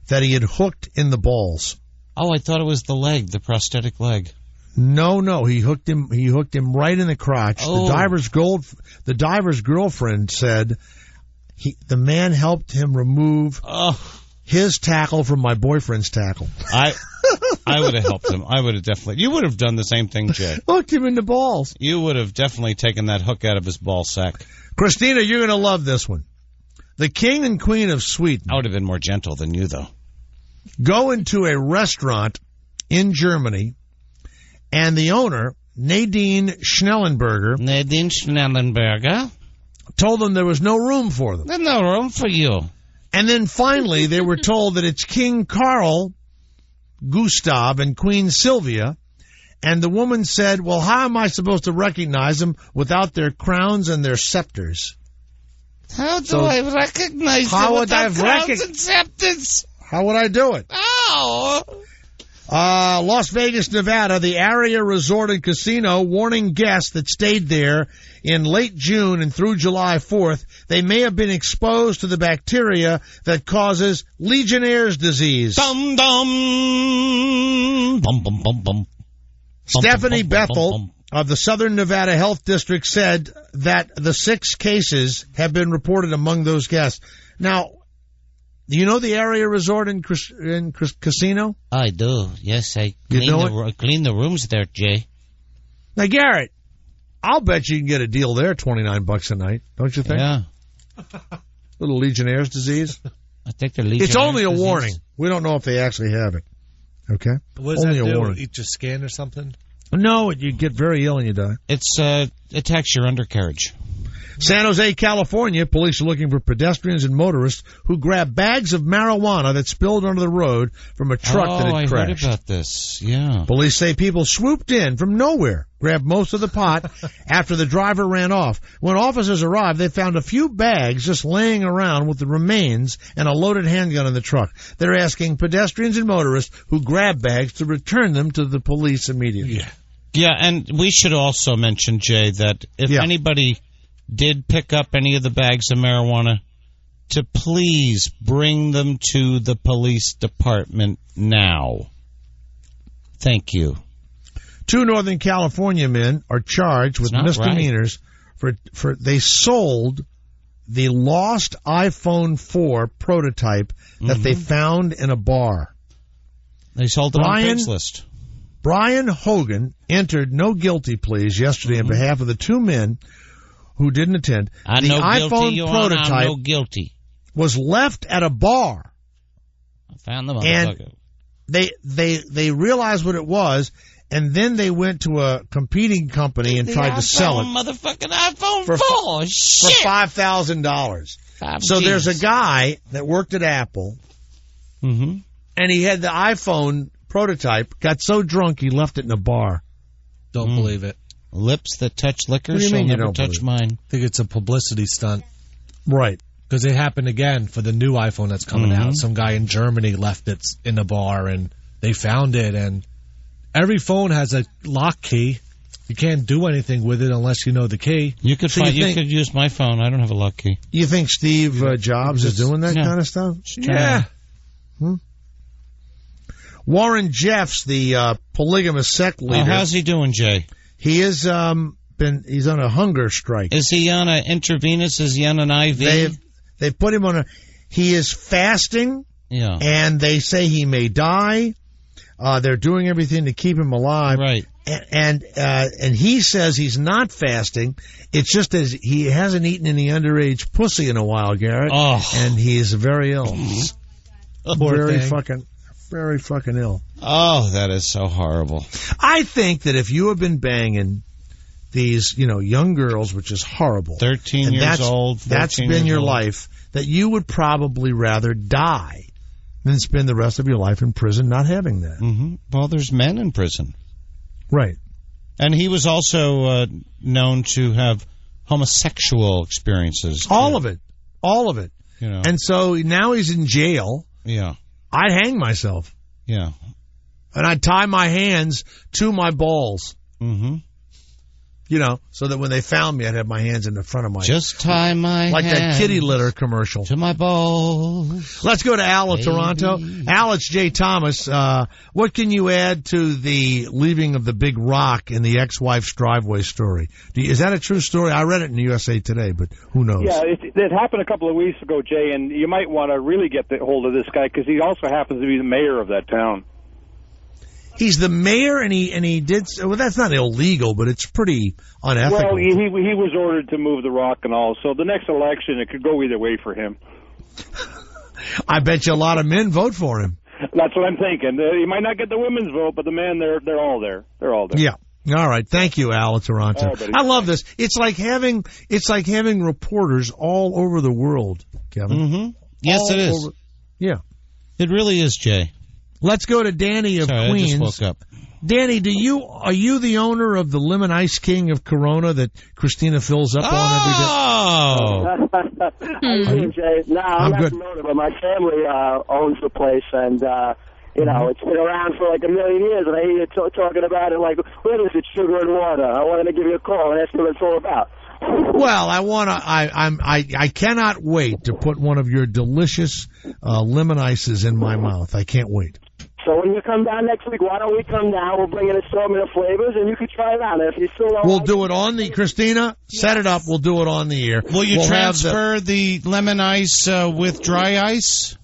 that he had hooked in the balls. Oh, I thought it was the leg, the prosthetic leg. No, he hooked him right in the crotch. Oh. The diver's girlfriend said the man helped him remove his tackle from my boyfriend's tackle. I would have helped him. I would have definitely. You would have done the same thing, Jay. Hooked him in the balls. You would have definitely taken that hook out of his ball sack. Christina, you're going to love this one. The King and Queen of Sweden. I would have been more gentle than you, though. Go into a restaurant in Germany, and the owner, Nadine Schnellenberger, told them there was no room for them. There's no room for you. And then finally they were told that it's King Carl Gustav and Queen Sylvia, and the woman said, well, how am I supposed to recognize them without their crowns and their scepters? How do I recognize them without crowns and scepters? How would I do it? Oh! Las Vegas, Nevada, the Aria Resort and Casino warning guests that stayed there in late June and through July 4th they may have been exposed to the bacteria that causes Legionnaire's disease. Dum dum. Bum bum bum bum. Stephanie Bethel of the Southern Nevada Health District said that the 6 cases have been reported among those guests. Now, do you know the Area Resort and Casino? I do. Yes, I clean the rooms there, Jay. Now, Garrett, I'll bet you can get a deal there, $29 a night, don't you think? Yeah. Little Legionnaire's disease. I think they're Legionnaire's It's only a disease. warning. We don't know if they actually have it. Okay? What does only that a do? warning. Eat your skin or something? No, you get very ill and you die. It's attacks your undercarriage. San Jose, California, police are looking for pedestrians and motorists who grabbed bags of marijuana that spilled onto the road from a truck that had crashed. I heard about this, yeah. Police say people swooped in from nowhere, grabbed most of the pot after the driver ran off. When officers arrived, they found a few bags just laying around with the remains and a loaded handgun in the truck. They're asking pedestrians and motorists who grabbed bags to return them to the police immediately. Yeah, and we should also mention, Jay, that if anybody did pick up any of the bags of marijuana, to please bring them to the police department now. Thank you. 2 Northern California men are charged with misdemeanors for they sold the lost iPhone 4 prototype that they found in a bar. They sold it on Craigslist. Brian Hogan entered no guilty pleas yesterday on behalf of the 2 men who didn't attend. The iPhone prototype was left at a bar. I found them. And they realized what it was, and then they went to a competing company and tried to sell it. Motherfucking iPhone 4. For $5,000. So there's a guy that worked at Apple, and he had the iPhone prototype, got so drunk he left it in a bar. Don't believe it. Lips that touch liquor What do you shall mean you never don't touch believe mine. I think it's a publicity stunt. Right. Because it happened again for the new iPhone that's coming out. Some guy in Germany left it in a bar, and they found it. And every phone has a lock key. You can't do anything with it unless you know the key. You could you could use my phone. I don't have a lock key. You think Steve Jobs is doing that kind of stuff? Yeah. Warren Jeffs, the polygamous sect leader. How's he doing, Jay? He is he's on a hunger strike. Is he on an intravenous? Is he on an IV? They put him on he is fasting. Yeah. And they say he may die. They're doing everything to keep him alive. Right. And he says he's not fasting. It's just as he hasn't eaten any underage pussy in a while, Garrett. Oh. And he's very ill. Very thing. fucking ill. Oh, that is so horrible. I think that if you have been banging these, young girls, which is horrible. 13 years old, 14 that's been your life, that you would probably rather die than spend the rest of your life in prison not having that. Mm-hmm. Well, there's men in prison. Right. And he was also known to have homosexual experiences. All of it. And so now he's in jail. Yeah. I'd hang myself. Yeah. And I'd tie my hands to my balls. Mm-hmm. So that when they found me, I'd have my hands in the front of my... Just tie my like hands that kitty litter commercial. to my balls. Let's go to Al of Toronto. Al, it's Jay Thomas. What can you add to the leaving of the big rock in the ex-wife's driveway story? Is that a true story? I read it in the USA Today, but who knows? Yeah, it happened a couple of weeks ago, Jay, and you might want to really get the hold of this guy because he also happens to be the mayor of that town. He's the mayor, and he did. Well, that's not illegal, but it's pretty unethical. Well, he was ordered to move the rock and all. So the next election, it could go either way for him. I bet you a lot of men vote for him. That's what I'm thinking. He might not get the women's vote, but the men, they're all there. They're all there. Yeah. All right. Thank you, Al of Toronto. Right, I love this. It's like having reporters all over the world, Kevin. Mm-hmm. Yes, it is. Yeah. It really is, Jay. Let's go to Danny of Queens. I just woke up. Danny, are you the owner of the Lemon Ice King of Corona that Kristina fills up on every day? How you doing, Jay? No, I'm not good. the owner, but my family owns the place, and it's been around for like a million years, and I hear you talking about it like, what is it, sugar and water? I wanted to give you a call and ask you what it's all about. Well, I cannot wait to put one of your delicious lemon ices in my mouth. I can't wait. So when you come down next week, why don't we come down? We'll bring an assortment of flavors, and you can try it out. If you still don't we'll do it on the Kristina. Set it up. We'll do it on the air. Will you transfer the lemon ice with dry ice?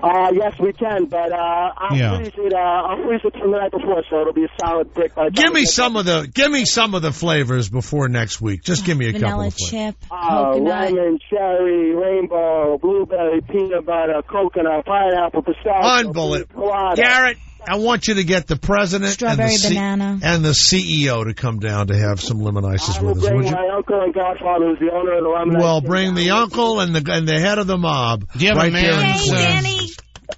Yes, we can, but I'll freeze it from the night before, so it'll be a solid brick. Give me some of the flavors before next week. Just give me a couple of flavors. Vanilla chip, coconut, lemon, cherry, rainbow, blueberry, peanut butter, coconut, pineapple, pistachio. Unbelievable, Garrett. I want you to get the president strawberry and the CEO to come down to have some lemon ices with us. Would you? My uncle and godfather, who's the owner of the lemon ice. Well, bring the uncle and the head of the mob. Do you have right a man? there in Danny.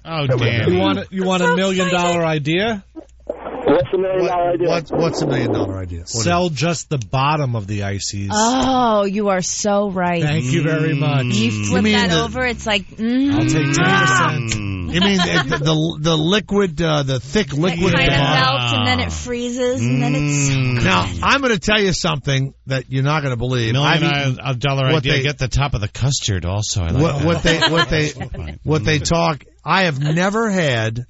Oh, damn! You want $1 million idea? What's $1 million idea? What's $1 million idea? Sell just the bottom of the ices. Oh, you are so right. Thank you very much. You flip that over, it's like, I'll take 10%. You mean the liquid, the thick liquid? It kind of melts and then it freezes and then it's so good. Now, I'm going to tell you something that you're not going to believe. $1 million idea. Get the top of the custard also. I like what they talk. I have never had,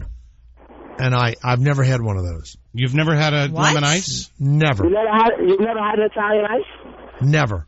and I've never had one of those. You've never had a lemon ice? Never. You've never had an Italian ice? Never.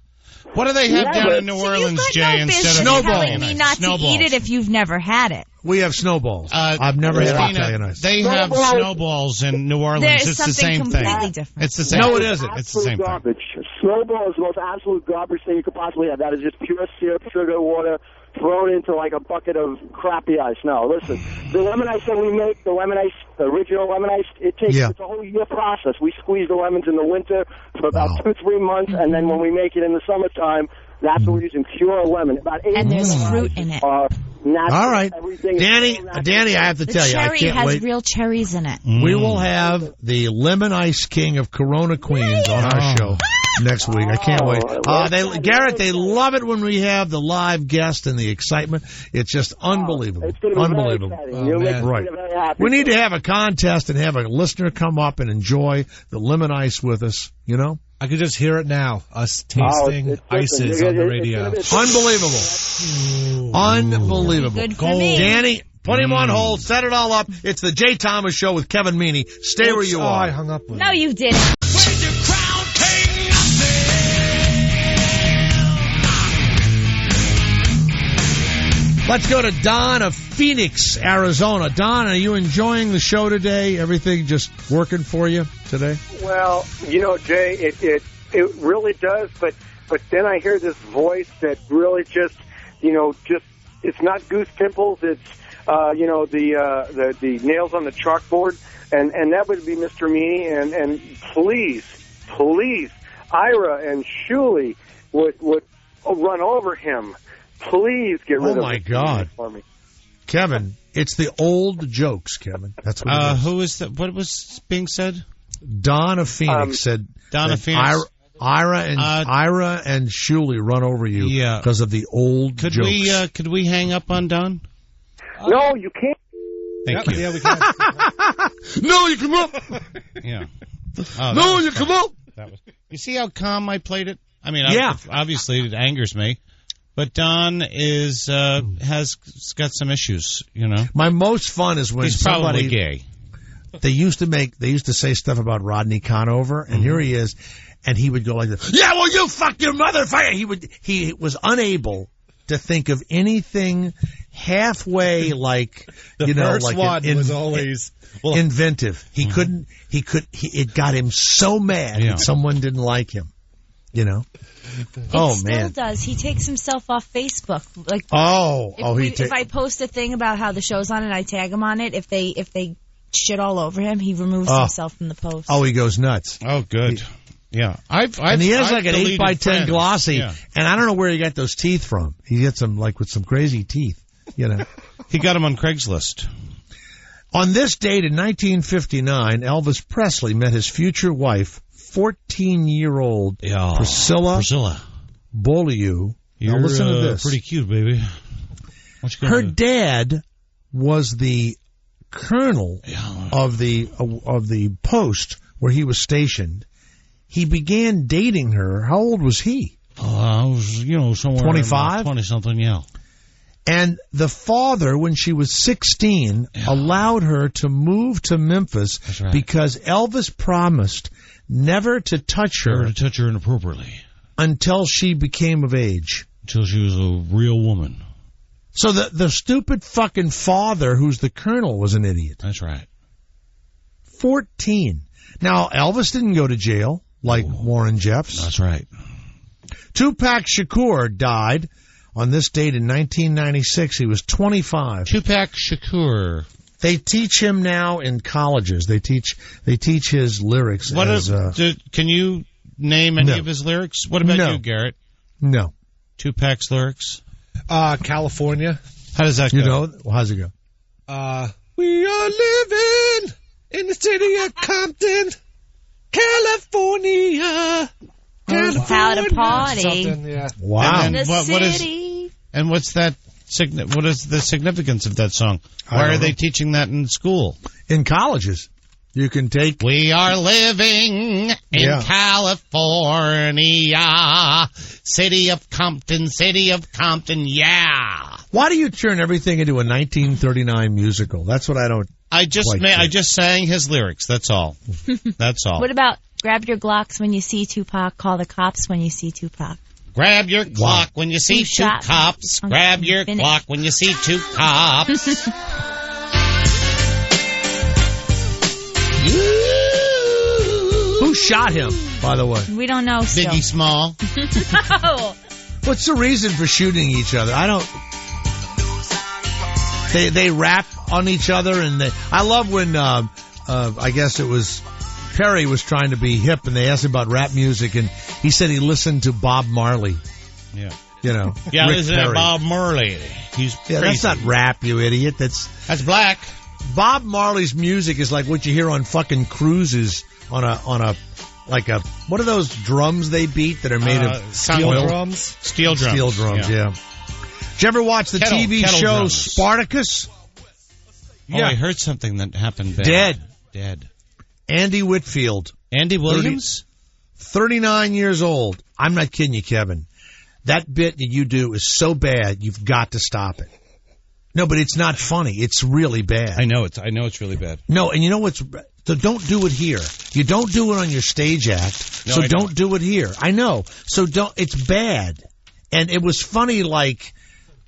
What do they have down in New Orleans, Jay, instead of snowballs? Telling me not to eat it if you've never had it. We have snowballs. I've never had Italian ice. They have snowballs in New Orleans. There's it's the same thing. completely different. It's the same. No, it isn't. It's the same garbage. Snowball is the most absolute garbage thing you could possibly have. That is just pure syrup, sugar, water, thrown into like a bucket of crappy ice. No, listen, the lemon ice that we make, the original lemon ice, it's a whole year process. We squeeze the lemons in the winter for about 2-3 months, and then when we make it in the summertime, that's when we're using pure lemon. About 80% and there's fruit in it. Not All right. everything. Danny, I have to tell you, I cherry can't has wait. real cherries in it. We will have the Lemon Ice King of Corona Queens on our show next week. I can't wait. Garrett, they love it when we have the live guest and the excitement. It's just unbelievable. It's going to be Unbelievable. very exciting. You'll make me Right. very happy. We need to have a contest and have a listener come up and enjoy the lemon ice with us, you know? I could just hear it now. Us tasting ices on the radio. Unbelievable. Unbelievable. Good for me. Danny, put him on hold. Set it all up. It's the Jay Thomas Show with Kevin Meaney. Stay where you are. I hung up with No, you didn't. Let's go to Don of Phoenix, Arizona. Don, are you enjoying the show today? Everything just working for you today? Well, you know, Jay, it really does, but then I hear this voice that really just it's not goose pimples, it's the nails on the chalkboard, and that would be Mr. Meaney, and please, Ira and Shuley would run over him. Please get rid of him. Oh, my God. For me. Kevin, it's the old jokes, Kevin. That's what it is. Who is that? What was being said? Don of Phoenix said Don of Phoenix. Ira and Shuley run over you because of the old jokes. Could we hang up on Don? No, you can't. Thank you. Yeah, we can. No, you come up. Yeah. No, you come up. You see how calm I played it? I mean, yeah. Obviously it angers me. But Don has got some issues, you know. My most fun is when he's probably gay. They used to say stuff about Rodney Conover, and here he is, and he would go like this. Yeah, well, you fuck your motherfucker. He was unable to think of anything halfway like the first like one was always inventive. He couldn't. It got him so mad that someone didn't like him. You know. It still does. He takes himself off Facebook. Like, if I post a thing about how the show's on and I tag him on it, if they shit all over him, he removes himself from the post. Oh, he goes nuts. Oh, good. Yeah, and he has like an 8x10 glossy, yeah. And I don't know where he got those teeth from. He gets them like with some crazy teeth. You know, he got them on Craigslist. On this date in 1959, Elvis Presley met his future wife, 14-year-old Priscilla Beaulieu. You're listen to this. Pretty cute, baby. Her dad was the colonel of the post where he was stationed. He began dating her. How old was he? I was, somewhere 25, 20-something, yeah. And the father, when she was 16, allowed her to move to Memphis because Elvis promised never to touch her inappropriately until she became of age. Until she was a real woman. So the stupid fucking father, who's the colonel, was an idiot. That's right. 14. Now, Elvis didn't go to jail like Warren Jeffs. That's right. Tupac Shakur died on this date in 1996. He was 25. Tupac Shakur. They teach him now in colleges. They teach his lyrics. Can you name any of his lyrics? What about you, Garrett? No. Tupac's lyrics? California. How does that go? How's it go? We are living in the city of Compton, California. How to party. Yeah. Wow. In the city. What's that? What is the significance of that song? Why are they teaching that in school? In colleges. You can take... We are living in California, city of Compton, yeah. Why do you turn everything into a 1939 musical? That's what I don't... I just sang his lyrics, that's all. That's all. What about grab your Glocks when you see Tupac, call the cops when you see Tupac? Grab your Glock when you see two cops. Grab your Glock when you see two cops. Who shot him, by the way? We don't know still. Biggie Small. No. What's the reason for shooting each other? I don't... They rap on each other, and I love when, I guess it was... Perry was trying to be hip, and they asked him about rap music, and he said he listened to Bob Marley. Yeah. You know. Yeah, Rick listen Perry. to Bob Marley. He's Yeah, crazy. that's not rap, you idiot. That's black. Bob Marley's music is like what you hear on fucking cruises on a what are those drums they beat that are made of steel oil? drums? Steel drums. Steel drums, yeah. Did you ever watch the TV show drums. Spartacus? Oh, I heard something that happened bad. Dead. Andy Whitfield. Andy Williams? 39 years old. I'm not kidding you, Kevin. That bit that you do is so bad, you've got to stop it. No, but it's not funny. It's really bad. I know it's really bad. No, and you know what's... So don't do it here. You don't do it on your stage act. No, so I don't do it here. I know. So don't... It's bad. And it was funny like,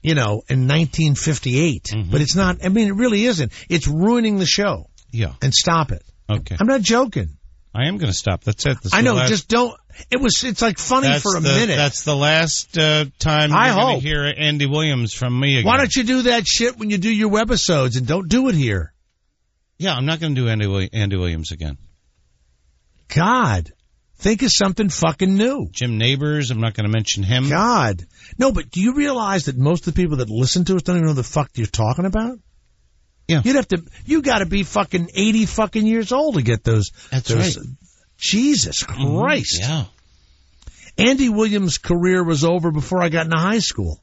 in 1958. Mm-hmm. But it's not... I mean, it really isn't. It's ruining the show. Yeah. And stop it. Okay. I'm not joking. I am going to stop. That's it. I know. Just don't... It's like funny for a minute. That's the last time you're going to hear Andy Williams from me again. Why don't you do that shit when you do your webisodes and don't do it here? Yeah, I'm not going to do Andy Williams again. God. Think of something fucking new. Jim Neighbors, I'm not going to mention him. God. No, but do you realize that most of the people that listen to us don't even know the fuck you're talking about? Yeah. You got to be fucking 80 fucking years old to get those. That's right. Jesus Christ. Yeah. Andy Williams' career was over before I got into high school.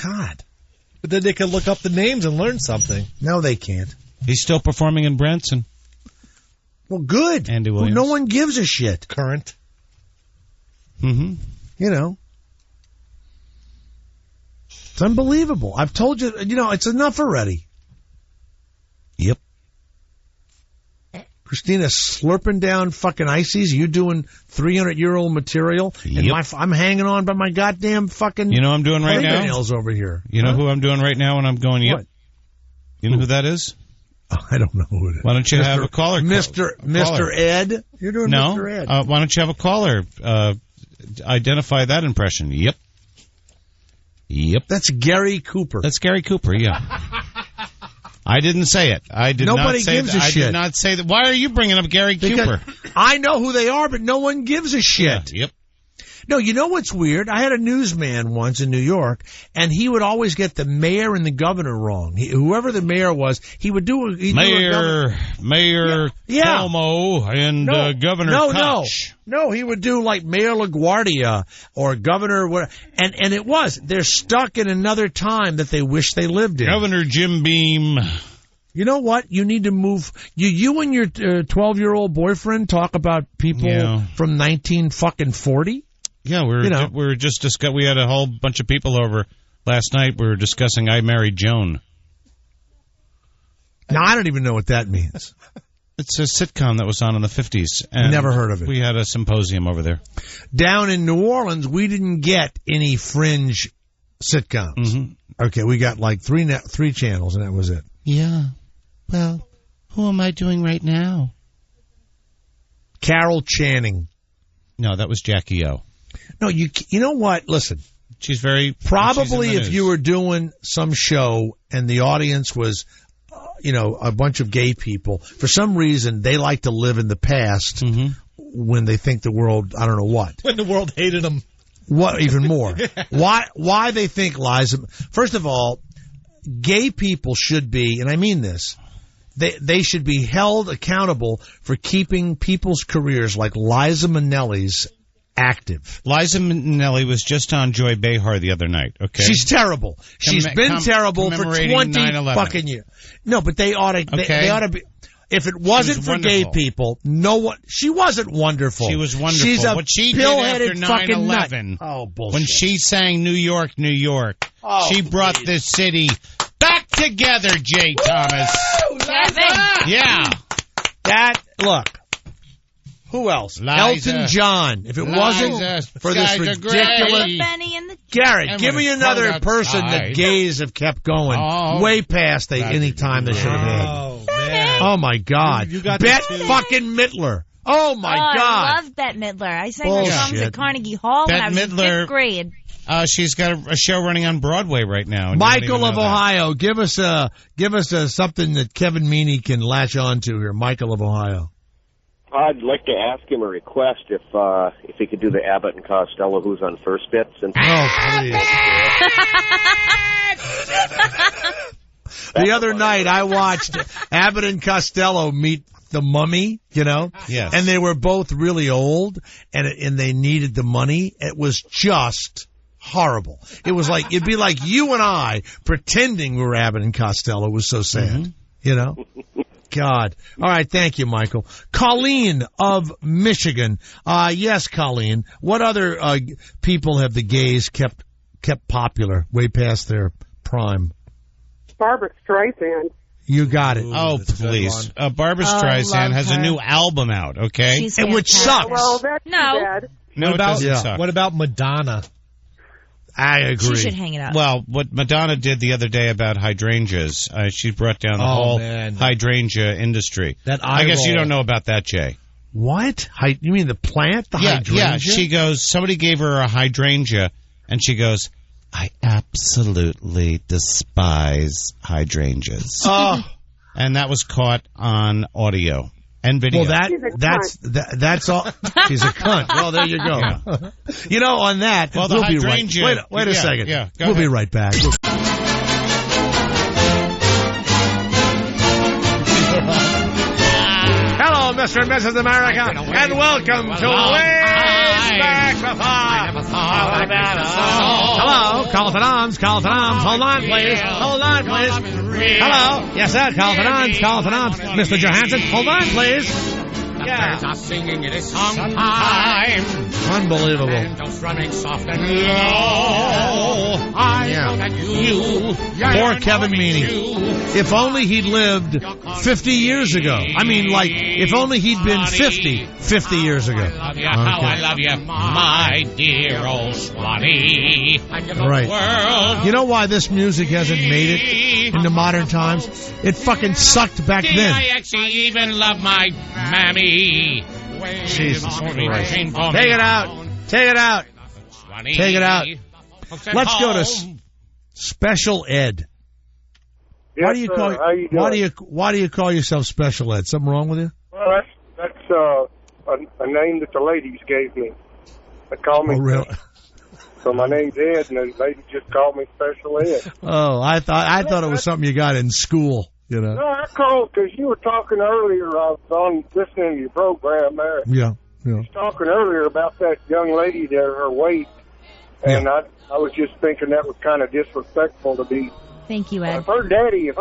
God. But then they can look up the names and learn something. No, they can't. He's still performing in Branson. Well, good. Andy Williams. Well, no one gives a shit. Current. Mm-hmm. It's unbelievable. I've told you, it's enough already. Yep. Kristina slurping down fucking ices. You doing 300-year-old material. Yep. And I'm hanging on by my goddamn fucking You know what I'm doing right now? fingernails over here. You know who I'm doing right now when I'm going, yep? What? You know who that is? I don't know who it is. Why don't you have a caller? Mr. Ed? You're doing No. Mr. Ed. Why don't you have a caller identify that impression? Yep. Yep. That's Gary Cooper. That's Gary Cooper, yeah. I didn't say it. Nobody gives a shit. I did not say that. Why are you bringing up Gary Cooper? I know who they are, but no one gives a shit. Yeah, yep. No, you know what's weird? I had a newsman once in New York, and he would always get the mayor and the governor wrong. Whoever the mayor was, he would do a Mayor Yeah. Cuomo and Governor Koch. No, he would do like Mayor LaGuardia or Governor, and it was. They're stuck in another time that they wish they lived in. Governor Jim Beam. You know what? You need to move. You and your 12-year-old boyfriend talk about people from 1940. Yeah, we were just discussing. We had a whole bunch of people over last night. We were discussing I Married Joan. Now, I don't even know what that means. It's a sitcom that was on in the 50s. And never heard of it. We had a symposium over there. Down in New Orleans, we didn't get any fringe sitcoms. Mm-hmm. Okay, we got like three channels, and that was it. Yeah. Well, who am I doing right now? Carol Channing. No, that was Jackie O. No, you know what? Listen. She's very... Probably she's in the if news. you were doing some show and the audience was, a bunch of gay people, for some reason they like to live in the past when they think the world, I don't know what. When the world hated them. What, even more. Why they think Liza... First of all, gay people should be, and I mean this, they should be held accountable for keeping people's careers like Liza Minnelli's active. Liza Minnelli was just on Joy Behar the other night, okay? She's terrible. She's been terrible for 20 9/11. fucking years. No, but they ought to, they ought to be... If it wasn't for gay people, she wasn't wonderful. She was wonderful. She's a what she did after pill-headed fucking 9/11, nut. Oh, bullshit. when she sang New York, New York, she brought this city back together, Jay Thomas. Yeah. Look. Who else? Liza. Elton John. If it wasn't for this ridiculous... Garrett, give me another person that gays have kept going way past any time they should have had. Oh, man. Oh, my God. You got Bette fucking Midler. Oh, my God. I love Bette Midler. I sang her songs at Carnegie Hall when I was in 5th grade. She's got a show running on Broadway right now. Michael of Ohio, give us something that Kevin Meaney can latch on to here. Michael of Ohio. I'd like to ask him a request if he could do the Abbott and Costello Who's on First bit. Since The other night, I watched Abbott and Costello meet the mummy, you know? Yes. And they were both really old, and they needed the money. It was just horrible. It was like, it'd be like you and I pretending we were Abbott and Costello. It was so sad, you know? God. All right, thank you, Michael. Colleen of Michigan. Yes, Colleen. What other people have the gays kept popular way past their prime? Barbara Streisand. You got it. Oh, please. Barbara Streisand has a new album out, okay? Which sucks. Well, that's too bad. No, what it doesn't suck. What about Madonna? I agree. She should hang it up. Well, what Madonna did the other day about hydrangeas, she brought down the whole hydrangea industry. I guess you don't know about that, Jay. What? You mean the plant, the hydrangea? Yeah, she goes, somebody gave her a hydrangea, and she goes, I absolutely despise hydrangeas. Oh. And that was caught on audio and video. Well, that's all. She's a cunt. Well, there you go. Yeah. You know, on that, well, we'll be right. Wait a second. Yeah, we'll be right back. Hello, Mr. and Mrs. America, and welcome to Ways Back Before. Hello, Carlton Arms. Hold on, please. Hello. Yes, sir, Carlton Arms. Mr. Johansson, hold on, please. Yeah. Are singing it is sometime. Unbelievable. And just running soft and low. I know that you. Poor Kevin Meaney. If only he'd lived 50 years ago. I mean, like, if only he'd been 50 years ago. How I love you, my dear old Swanee. Right. You know why this music hasn't made it into modern times? It fucking sucked back then. I actually even love my mammy. Jesus Christ. Take it out. Let's go to Special Ed. Yes, why do you call How you doing? why do you call yourself Special Ed? Something wrong with you? Well, that's a name that the ladies gave me. They call me. Oh, really? So my name's Ed, and the ladies just call me Special Ed. Oh, I thought it was something you got in school. You know? No, I called because you were talking earlier. I was on listening to your program there. Yeah. You was talking earlier about that young lady there, her weight, and I was just thinking that was kind of disrespectful to be. Thank you, Ed. If her daddy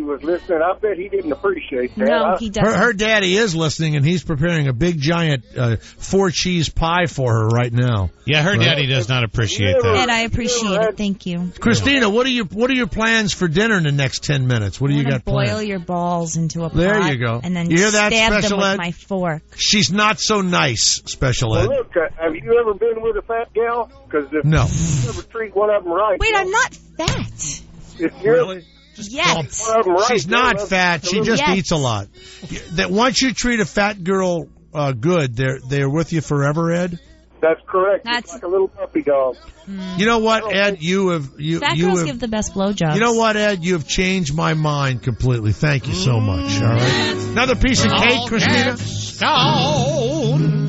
was listening, I bet he didn't appreciate that. No, he doesn't. Her daddy is listening, and he's preparing a big, giant 4-cheese pie for her right now. Yeah, her daddy does not appreciate that. Ed, I appreciate it. Thank you. Christina, what are your plans for dinner in the next 10 minutes? What do you got planned? Boil your balls into a pot. There you go. And then you hear that, stab Special them Ed? with my fork. She's not so nice, Special Ed. Well, look, have you ever been with a fat gal? Because if no. you ever treat one of them right. Wait, I'm not fat. Really? Yes. She's not fat. She just eats a lot. That once you treat a fat girl good, they're with you forever, Ed. That's correct. That's like a little puppy dog. You know what, Ed? Fat girls give the best blowjobs. You know what, Ed? You have changed my mind completely. Thank you so much. All right. Another piece of cake, Christina. Stone.